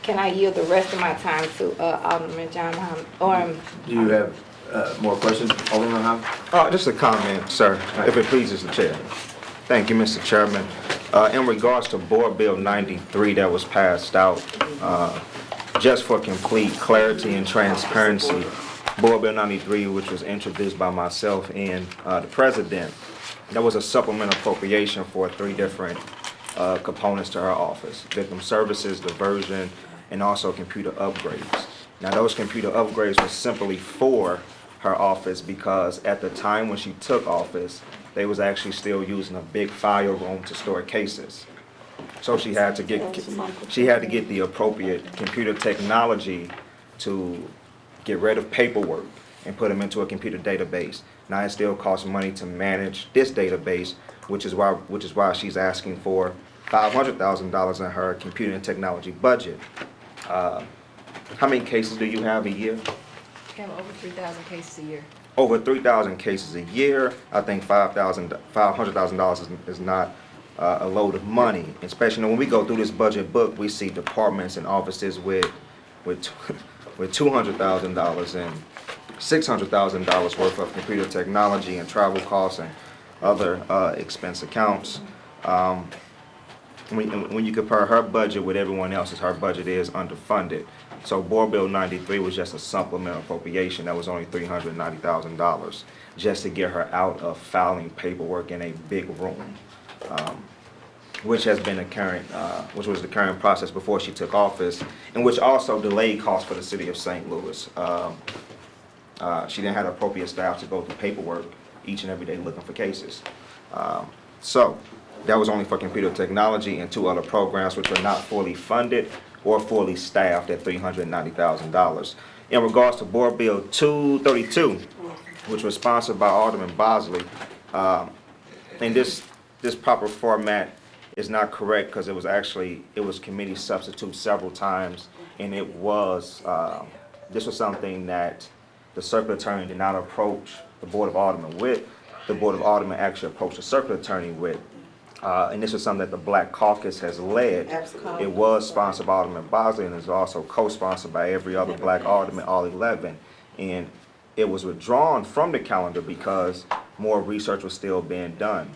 can I yield the rest of my time to Alderman John Mohammed? Do you have more questions, Alderman Mohammed? Just a comment, sir, if it pleases the chair. Thank you, Mr. Chairman. In regards to Board Bill 93 that was passed out, just for complete clarity and transparency, Board Bill 93, which was introduced by myself and the President, that was a supplemental appropriation for 3 different components to her office: victim services, diversion, and also computer upgrades. Now, those computer upgrades were simply for her office because at the time when she took office, they was actually still using a big file room to store cases. So she had to get the appropriate computer technology to get rid of paperwork and put them into a computer database. Now, it still costs money to manage this database, which is why she's asking for $500,000 in her computer and technology budget. How many cases do you have a year? We have over 3,000 cases a year. Over 3,000 cases a year. I think $500,000 is not a load of money, especially when we go through this budget book. We see departments and offices with $200,000 and $600,000 worth of computer technology and travel costs and other expense accounts. When you compare her budget with everyone else's, her budget is underfunded. So Board Bill 93 was just a supplemental appropriation that was only $390,000 just to get her out of filing paperwork in a big room, which has been which was the current process before she took office, and which also delayed costs for the city of St. Louis. She didn't have appropriate staff to go through paperwork each and every day looking for cases. So that was only for computer technology and 2 other programs which were not fully funded or fully staffed at $390,000. In regards to Board Bill 232, which was sponsored by Alderman Bosley, and this proper format is not correct because it was committee substitute several times, and this was something that the circuit attorney did not approach the Board of Aldermen with. The Board of Aldermen actually approached the circuit attorney with. And this is something that the Black Caucus has led. Absolutely. It was sponsored by Alderman Bosley and is also co-sponsored by every other Black Alderman, all 11. And it was withdrawn from the calendar because more research was still being done.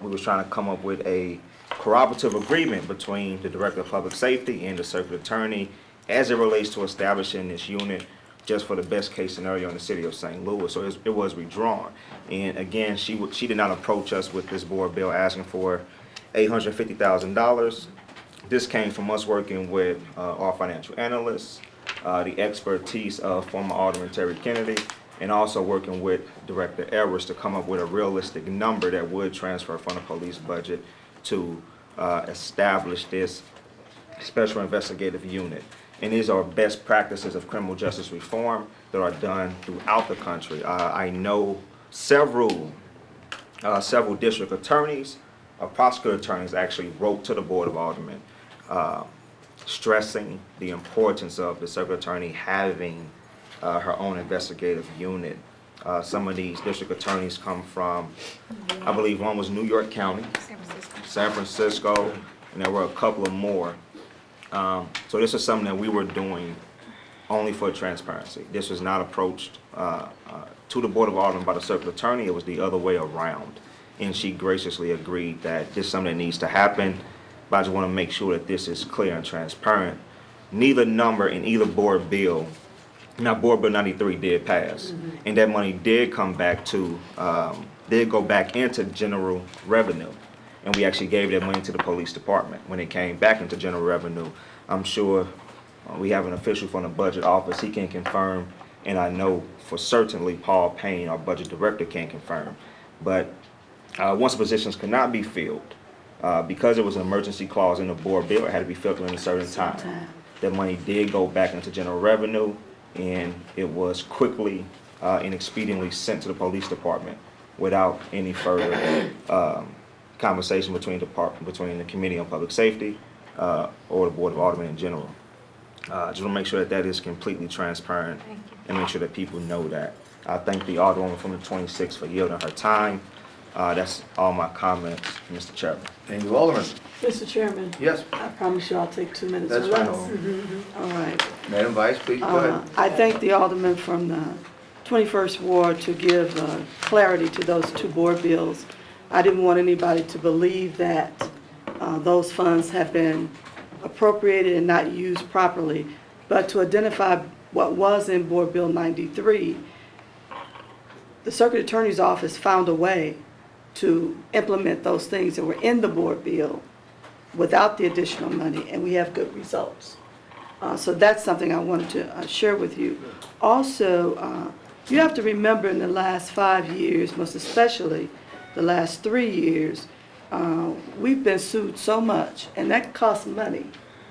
We was trying to come up with a cooperative agreement between the Director of Public Safety and the circuit attorney as it relates to establishing this unit just for the best case scenario in the city of St. Louis. So it was withdrawn. And again, she did not approach us with this board bill asking for $850,000. This came from us working with our financial analysts, the expertise of former Alderman Terry Kennedy, and also working with Director Evers to come up with a realistic number that would transfer from the police budget to establish this special investigative unit. And these are best practices of criminal justice reform that are done throughout the country. I know several district attorneys, prosecutor attorneys actually wrote to the Board of Aldermen stressing the importance of the circuit attorney having her own investigative unit. Some of these district attorneys come from, I believe one was New York County, San Francisco, and there were a couple of more. So this is something that we were doing only for transparency. This was not approached to the Board of Aldermen by the circuit attorney. It was the other way around. And she graciously agreed that this is something that needs to happen, but I just want to make sure that this is clear and transparent. Neither number in either board bill, now Board Bill 93 did pass, and that money did come back did go back into general revenue. And we actually gave that money to the police department. When it came back into general revenue, I'm sure we have an official from the budget office. He can confirm, and I know for certainly Paul Payne, our budget director, can confirm. But once positions cannot be filled, Because it was an emergency clause in the board bill, it had to be filtered in a certain time. That money did go back into general revenue, and it was quickly and expediently sent to the police department without any further conversation between the Committee on Public Safety or the Board of Aldermen in general. Just want to make sure that that is completely transparent and make sure that people know that. I thank the Alderwoman from the 26th for yielding her time. That's all my comments, Mr. Chairman. Thank you, Alderman. Mr. Chairman? Yes. I promise you I'll take 2 minutes or That's less. fine. All right. Madam Vice, please, go ahead. I thank the alderman from the 21st Ward to give clarity to those 2 board bills. I didn't want anybody to believe that those funds have been appropriated and not used properly, but to identify what was in Board Bill 93, the Circuit Attorney's Office found a way to implement those things that were in the board bill without the additional money, and we have good results. So that's something I wanted to share with you. Also, you have to remember in the last 5 years, most especially the last 3 years, we've been sued so much, and that costs money.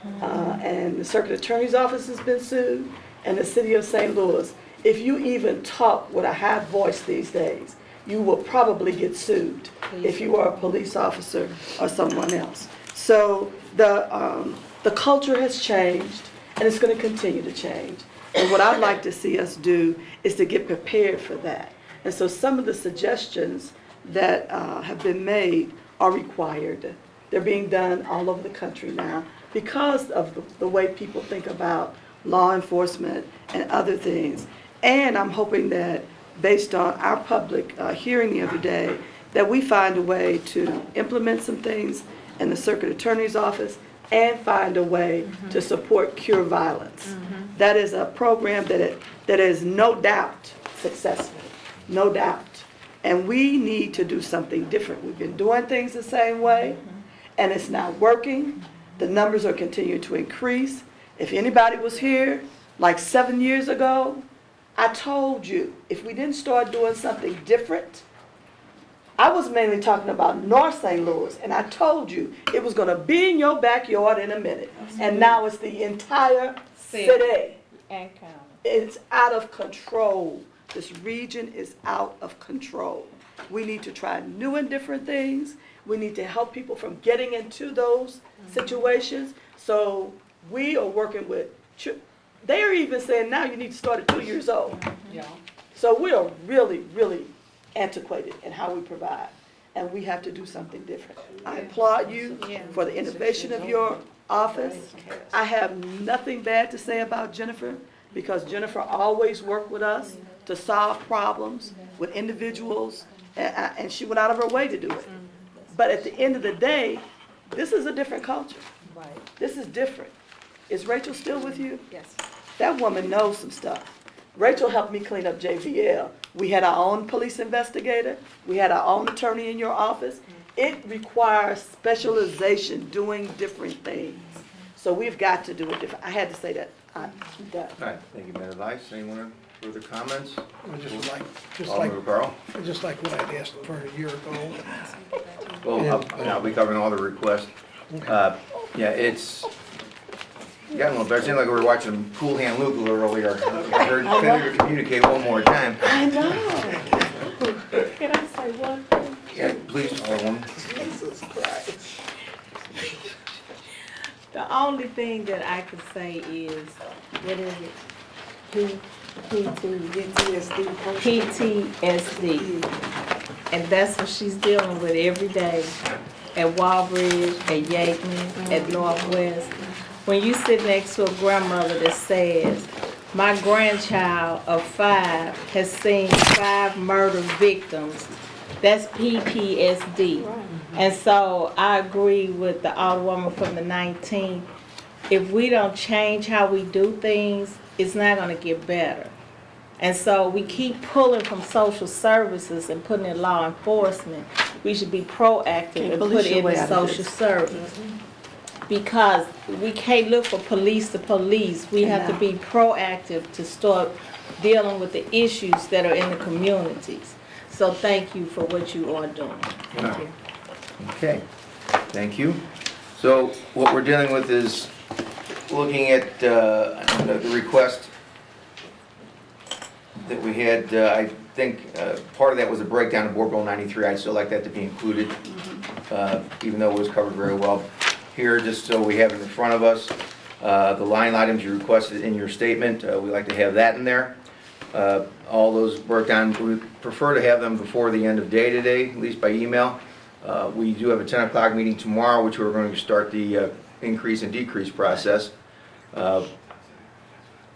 And the Circuit Attorney's Office has been sued, and the City of St. Louis. If you even talk with a high voice these days, you will probably get sued if you are a police officer or someone else. So the culture has changed, and it's going to continue to change. And what I'd like to see us do is to get prepared for that. And so some of the suggestions that have been made are required. They're being done all over the country now because of the way people think about law enforcement and other things. And I'm hoping that based on our public hearing the other day, that we find a way to implement some things in the Circuit Attorney's Office and find a way to support Cure Violence. That is a program that is no doubt successful, no doubt. And we need to do something different. We've been doing things the same way, and it's not working. The numbers are continuing to increase. If anybody was here like 7 years ago, I told you, if we didn't start doing something different, I was mainly talking about North St. Louis, and I told you it was going to be in your backyard in a minute. And now it's the entire city. And county. It's out of control. This region is out of control. We need to try new and different things. We need to help people from getting into those situations. So we are working with, they are even saying now you need to start at 2 years old. So we are really, really antiquated in how we provide, and we have to do something different. I applaud you for the innovation of your office. I have nothing bad to say about Jennifer, because Jennifer always worked with us to solve problems with individuals, and she went out of her way to do it. But at the end of the day, this is a different culture. This is different. Is Rachel still with you? Yes. That woman knows some stuff. Rachel helped me clean up JVL. We had our own police investigator. We had our own attorney in your office. It requires specialization, doing different things. So we've got to do it different. I had to say that. I'm done. All right, thank you, Madam Vice. Anyone further comments? Alderman Carl? Just like what I'd asked for a year ago. Well, I'll be covering all the requests. Yeah, it's gotten a little better. It seemed like we were watching Cool Hand Luke a little earlier. I heard failure to communicate one more time. I know. Can I say one thing? Yeah, please, Alderwoman. Jesus Christ. The only thing that I could say is, what is it? PTSD. And that's what she's dealing with every day at Walbridge, at Yakeman, at Northwest. When you sit next to a grandmother that says, my grandchild of 5 has seen 5 murder victims, that's PTSD. And so I agree with the Alderwoman from the 19th. If we don't change how we do things, it's not going to get better. And so we keep pulling from social services and putting in law enforcement. We should be proactive and put it in social service. Because we can't look for police to police. We have to be proactive to start dealing with the issues that are in the communities. So thank you for what you are doing. Thank you. Okay. Thank you. So what we're dealing with is looking at the request that we had. I think part of that was a breakdown of Board Bill 93. I'd still like that to be included, even though it was covered very well here, just so we have it in front of us. The line items you requested in your statement, we'd like to have that in there. All those breakdowns, we prefer to have them before the end of day today, at least by email. We do have a 10 o'clock meeting tomorrow, which we're going to start the increase and decrease process.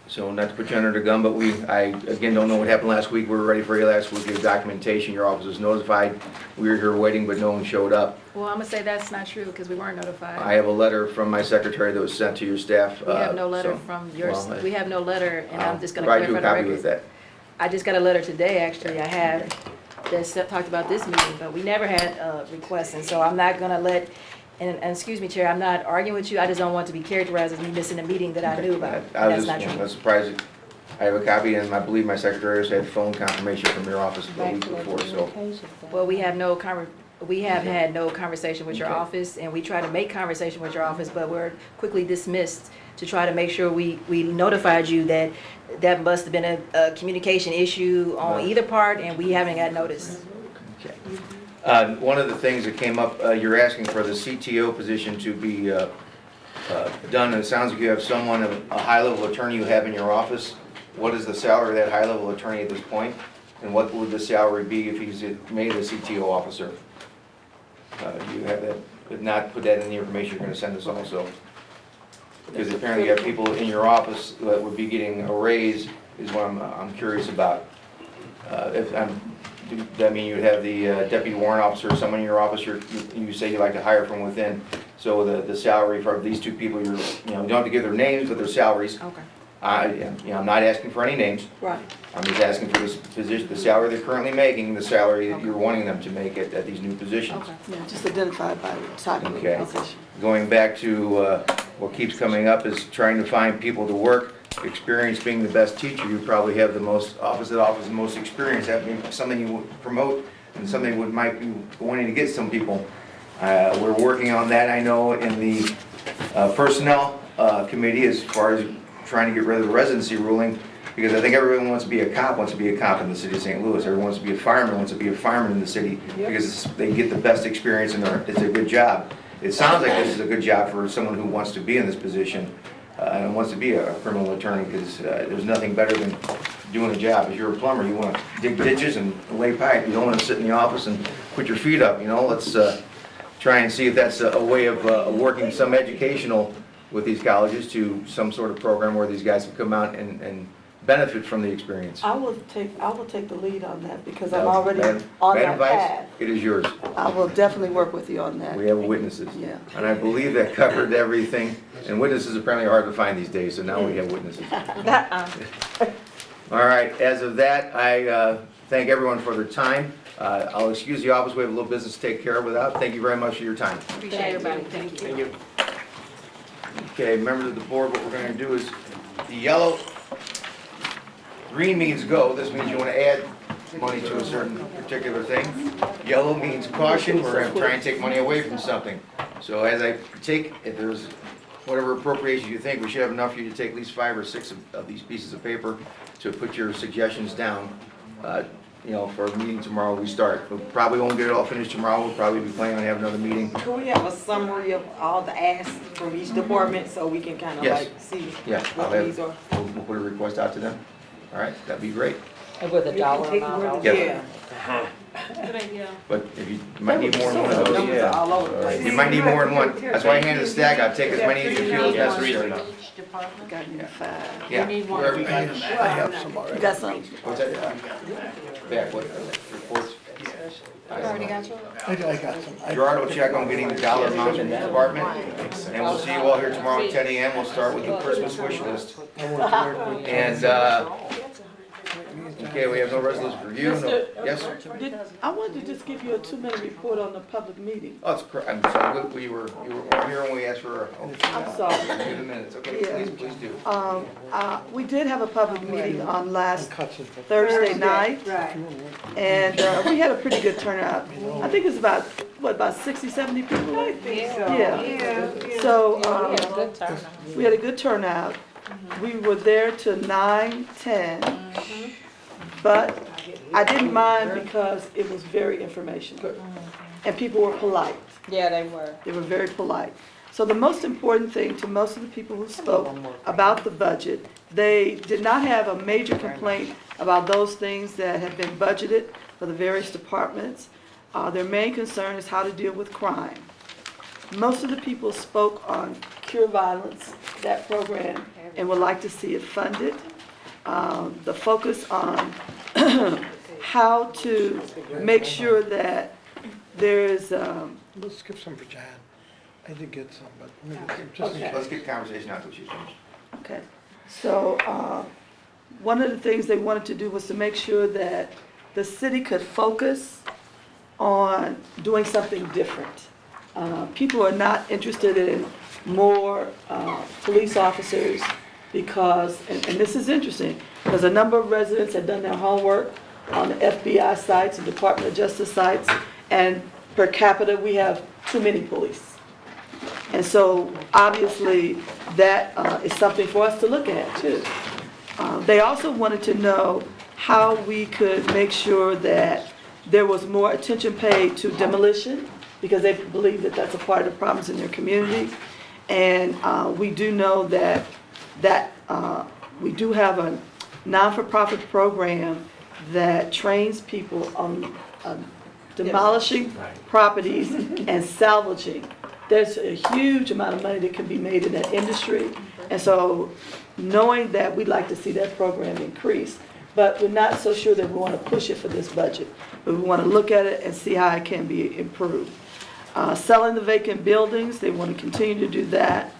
So not to put you under the gun, but I again don't know what happened last week. We were ready for you last week. Your documentation, your office was notified. We were here waiting, but no one showed up. Well, I'm gonna say that's not true, because we weren't notified. I have a letter from my secretary that was sent to your staff. We have no letter so- from yours, well, we have no letter, and I'm just gonna provide you clarify a the copy with record. that. I just got a letter today, actually, I have, that talked about this meeting, but we never had requests, and so I'm not gonna let, and excuse me, Chair, I'm not arguing with you, I just don't want to be characterized as me missing a meeting that I knew about. I That's was not just true. I was surprised. I have a copy, and I believe my secretary has had phone confirmation from your office a week before, so. Well, we have had no conversation with your Okay. office, and we try to make conversation with your office, but we're quickly dismissed to try to make sure we notified you that that must have been a communication issue on Right. either part, and we haven't got notice. Okay. One of the things that came up, you're asking for the CTO position to be done, and it sounds like you have someone, a high-level attorney you have in your office. What is the salary of that high-level attorney at this point? And what would the salary be if he's made a CTO officer? Do you have that? If not, put that in the information you're going to send us also. Because apparently you have people in your office that would be getting a raise, is what I'm curious about. Does that mean you'd have the deputy warrant officer, someone in your office you say you like to hire from within? So the salary for these two people, you don't have to give their names, but their salaries. Okay. I'm not asking for any names. Right. I'm just asking for this position, the salary they're currently making, the salary that you're wanting them to make at these new positions. Okay. Yeah, just identified by the type of Okay. position. Going back to what keeps coming up is trying to find people to work. Experience being the best teacher, you probably have the most, opposite office, the most experience. That may be something you would promote and something might be wanting to get some people. We're working on that, I know, in the personnel committee as far as trying to get rid of the residency ruling, because I think everyone wants to be a cop in the city of St. Louis. Everyone wants to be a fireman in the city, because they get the best experience and it's a good job. It sounds like this is a good job for someone who wants to be in this position and wants to be a criminal attorney, because there's nothing better than doing a job. If you're a plumber, you want to dig ditches and lay pipe. You don't want to sit in the office and put your feet up, Let's try and see if that's a way of working some educational with these colleges to some sort of program where these guys can come out and benefit from the experience. I will take the lead on that, because I'm That was already bad- on bad that advice. path. It is yours. I will definitely work with you on that. We have witnesses. Yeah. And I believe that covered everything. And witnesses apparently are hard to find these days, so now we have witnesses. All right, as of that, I thank everyone for their time. I'll excuse the office, we have a little business to take care of without. Thank you very much for your time. Appreciate everybody, thank you. Okay, members of the board, what we're going to do is, the yellow, green means go. This means you want to add money to a certain particular thing. Yellow means caution, we're going to try and take money away from something. So as I take, if there's whatever appropriations you think, we should have enough for you to take at least 5 or 6 of these pieces of paper to put your suggestions down. For a meeting tomorrow, we start. We probably won't get it all finished tomorrow, we'll probably be planning on having another meeting. Can we have a summary of all the asks from each department so we can kind of Yes. like see Yeah, what these are? we'll put a request out to them. All right, that'd be great. And with a dollar amount. Yeah. Yeah. Good idea. But if you might need more than one of those, Numbers are all over the place. you might need more than one. That's why I handed a stack out, take as many as you feel is necessary. Each department? Got you 5. Yeah. We need one. Wherever- I have some already. You got some? What's that? Back, what, reports? Already got yours? I got some. Gerard will check on getting the dollar amount in the department, and we'll see you all here tomorrow at 10 a.m. We'll start with the Christmas wish list. And, okay, we have no resolution for review, no, yes, sir? I wanted to just give you a 2-minute report on the public meeting. Oh, I'm sorry, you were here when we asked for, I'm sorry. do the minutes, okay, Yeah. please do. We did have a public meeting on last Thursday night, Right. and we had a pretty good turnout. I think it's about what, about 60, 70 people? I think so. Yeah. So, We had a good turnout. we had a good turnout. We were there till 9:10, but I didn't mind because it was very informational. And people were polite. Yeah, they were. They were very polite. So the most important thing to most of the people who spoke about the budget, they did not have a major complaint about those things that have been budgeted for the various departments. Their main concern is how to deal with crime. Most of the people spoke on Cure Violence, that program, and would like to see it funded. The focus on how to make sure that there's, Let's skip some for John. I did get some, but maybe just in Okay. case. Let's get the conversation out till she's finished. okay. So, one of the things they wanted to do was to make sure that the city could focus on doing something different. People are not interested in more police officers because, and this is interesting, because a number of residents had done their homework on the FBI sites and Department of Justice sites, and per capita, we have too many police. And so, obviously, that is something for us to look at, too. They also wanted to know how we could make sure that there was more attention paid to demolition, because they believe that that's a part of the problems in their community. And we do know that we do have a non-for-profit program that trains people on demolishing properties and salvaging. There's a huge amount of money that can be made in that industry. And so knowing that, we'd like to see that program increase. But we're not so sure that we want to push it for this budget. But we want to look at it and see how it can be improved. Selling the vacant buildings, they want to continue to do that.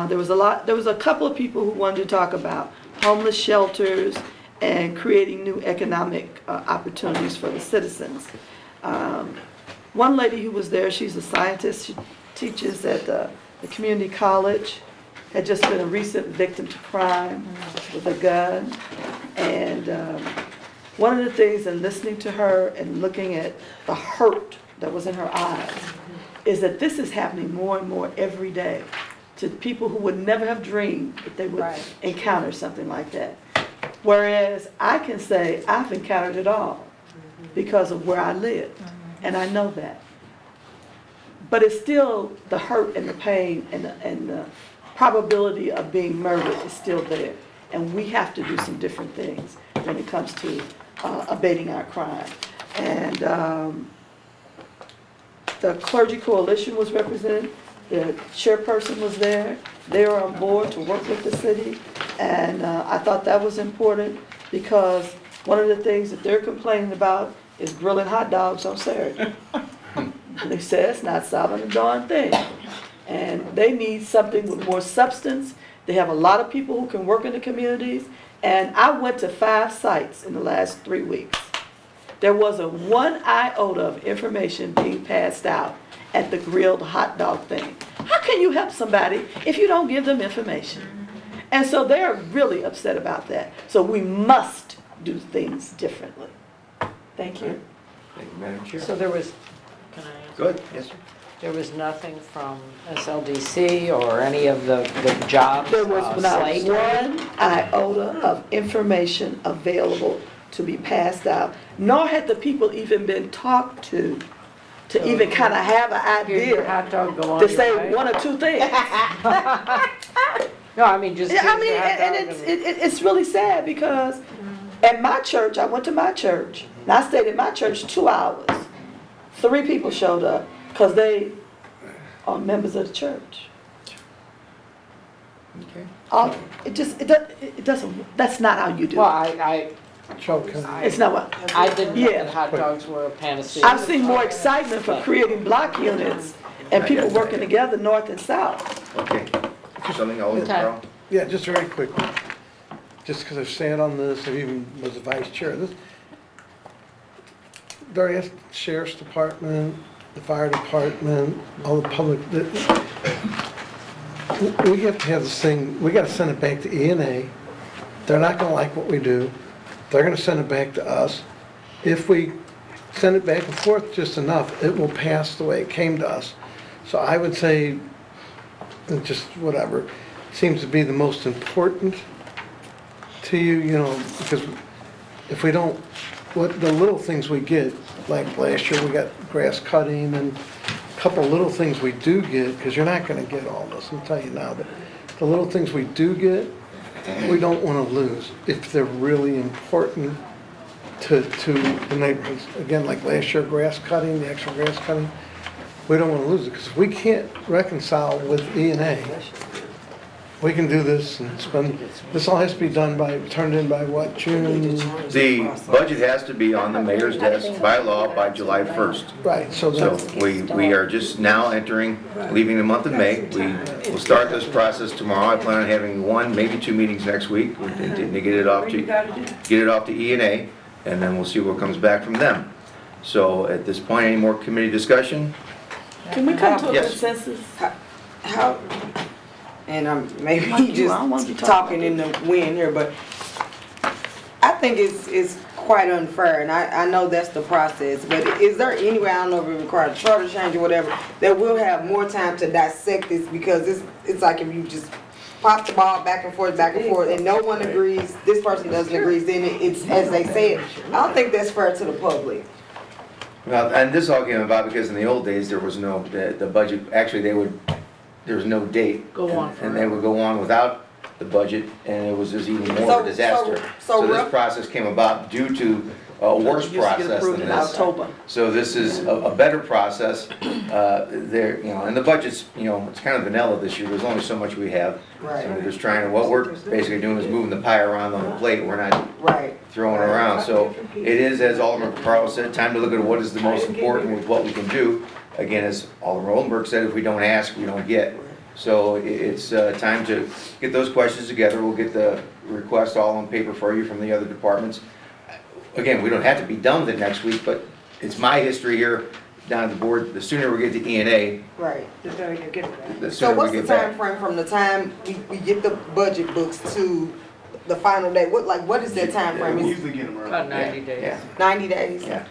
There was a couple of people who wanted to talk about homeless shelters and creating new economic opportunities for the citizens. One lady who was there, she's a scientist, she teaches at the community college, had just been a recent victim to crime with a gun. And one of the things in listening to her and looking at the hurt that was in her eyes is that this is happening more and more every day to people who would never have dreamed that they would encounter something like that. Whereas I can say I've encountered it all because of where I live, and I know that. But it's still the hurt and the pain and the probability of being murdered is still there. And we have to do some different things when it comes to abating our crime. And the Clergy Coalition was represented. The chairperson was there. They were on board to work with the city. And I thought that was important because one of the things that they're complaining about is grilling hot dogs on Saturday. They say it's not solving a darn thing. And they need something with more substance. They have a lot of people who can work in the communities. And I went to 5 sites in the last 3 weeks. There wasn't one iota of information being passed out at the grilled hot dog thing. How can you help somebody if you don't give them information? And so they're really upset about that. So we must do things differently. Thank you. Thank you, Madam Chair. So there was, can I answer? Good, yes, sir. There was nothing from SLDC or any of the jobs, There was not Slate? one iota of information available to be passed out, nor had the people even been talked to even kind of have an Here's your idea hot dog, go on to your say way. one or two things. No, I mean, just here's I mean, your hot and dog it's really sad because at my church, I went to my church, and I stayed at my church 2 hours. 3 people showed up because they are members of the church. Okay. It doesn't, that's not how you do Well, it. Choke. It's not what, I didn't know Yeah. that hot dogs were a panacea. I've seen more excitement for creating block units and people working together north and south. Okay. Something else, Okay. Carl? Yeah, just very quickly, just because I've sat on this, I even was the vice chair. They're asking the sheriff's department, the fire department, all the public, we have to have this thing, we gotta send it back to E&A. They're not gonna like what we do. They're gonna send it back to us. If we extend it back and forth just enough, it will pass the way it came to us. So I would say, just whatever, seems to be the most important to you, you know, because if we don't, what the little things we get, like last year we got grass cutting and a couple little things we do get, because you're not gonna get all this, I'll tell you now, but the little things we do get, we don't wanna lose if they're really important to the neighborhoods. Again, like last year, grass cutting, the extra grass cutting, we don't wanna lose it, because if we can't reconcile with E&A, we can do this and spend, this all has to be done by, turned in by what, June? The budget has to be on the mayor's desk by law by July 1st. Right, so So that's, we are just now leaving the month of May. We will start this process tomorrow. I plan on having one, maybe 2 meetings next week to get it off to E&A, and then we'll see what comes back from them. So at this point, any more committee discussion? Can we come to a Yes. consensus? How, and I'm maybe I don't want just you to talk talking in the wind here, but I think it's quite unfair, and I know that's the process, but is there any way, I don't know if it requires a charter change or whatever, that we'll have more time to dissect this, because it's like if you just pop the ball back and forth, and no one agrees, this person doesn't agree, then it's, as they said, I don't think that's fair to the public. Well, and this all came about because in the old days, there was no, the budget, actually, there was no date. Go on And they would go on without the budget, and it was just even more of a disaster. So So this rough- process came about due to a worse Used to get process approved than in this. October. So this is a better process. There, you know, and the budget's, you know, it's kind of vanilla this year. There's only so much we have. Right. So we're just trying to, what we're basically doing is moving the pie around on the plate. We're not Right. throwing it around. So it is, as Alderman Carl said, time to look at what is the most important with what we can do. Again, as Alderman Oldenburg said, if we don't ask, we don't get. So it's time to get those questions together. We'll get the request all on paper for you from the other departments. Again, we don't have to be done with it next week, but it's my history here down at the board. The sooner we get to E&A, Right. the So sooner what's we the get time back. frame from the time we get the budget books to the final day? What is that time frame? Is it get them About 90 days. Yeah, 90 days? yeah.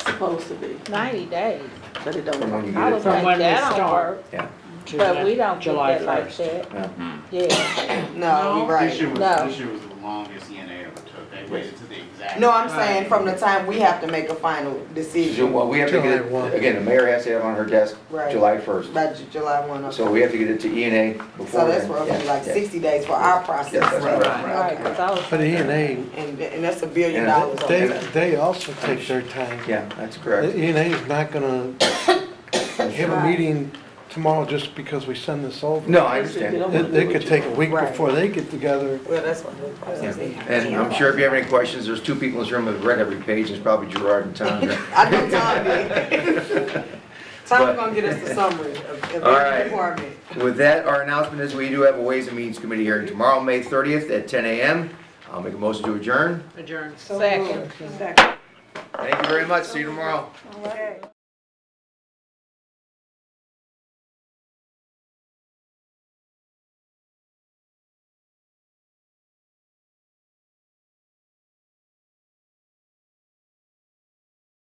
Supposed to be, 90 days. but it don't From when you work. I get was it. like, when we that don't start. work. Yeah. But we don't do July that like 1st. that. Yeah. Yeah. No, you're right. No. This year was the longest ENA ever took. They waited to the exact. No, I'm saying from the time we have to make a final decision Well, we have to get July 1. it, again, the mayor has to have it on her desk Right. July 1st. by July 1. Okay. So we have to get it to E&A before So that's then. roughly Yeah, like yeah. 60 days for our process. Yeah, that's right. Right, 'cause I was. but E&A, And that's $1 billion. And they also take their time. Yeah, that's correct. E&A is not gonna have a meeting tomorrow just because we send this over. No, I understand. It could take a week Right. before they get together. Well, that's what the process is. And I'm sure if you have any questions, there's 2 people in this room that have read every page. It's probably Gerard and Tom. I know Tom did. Tom's gonna get us the summary of All every right. department. With that, our announcement is we do have a Ways and Means Committee hearing tomorrow, May 30th at 10 a.m. I'll make a motion to adjourn. Adjourn. Second. Thank you very much. See you tomorrow.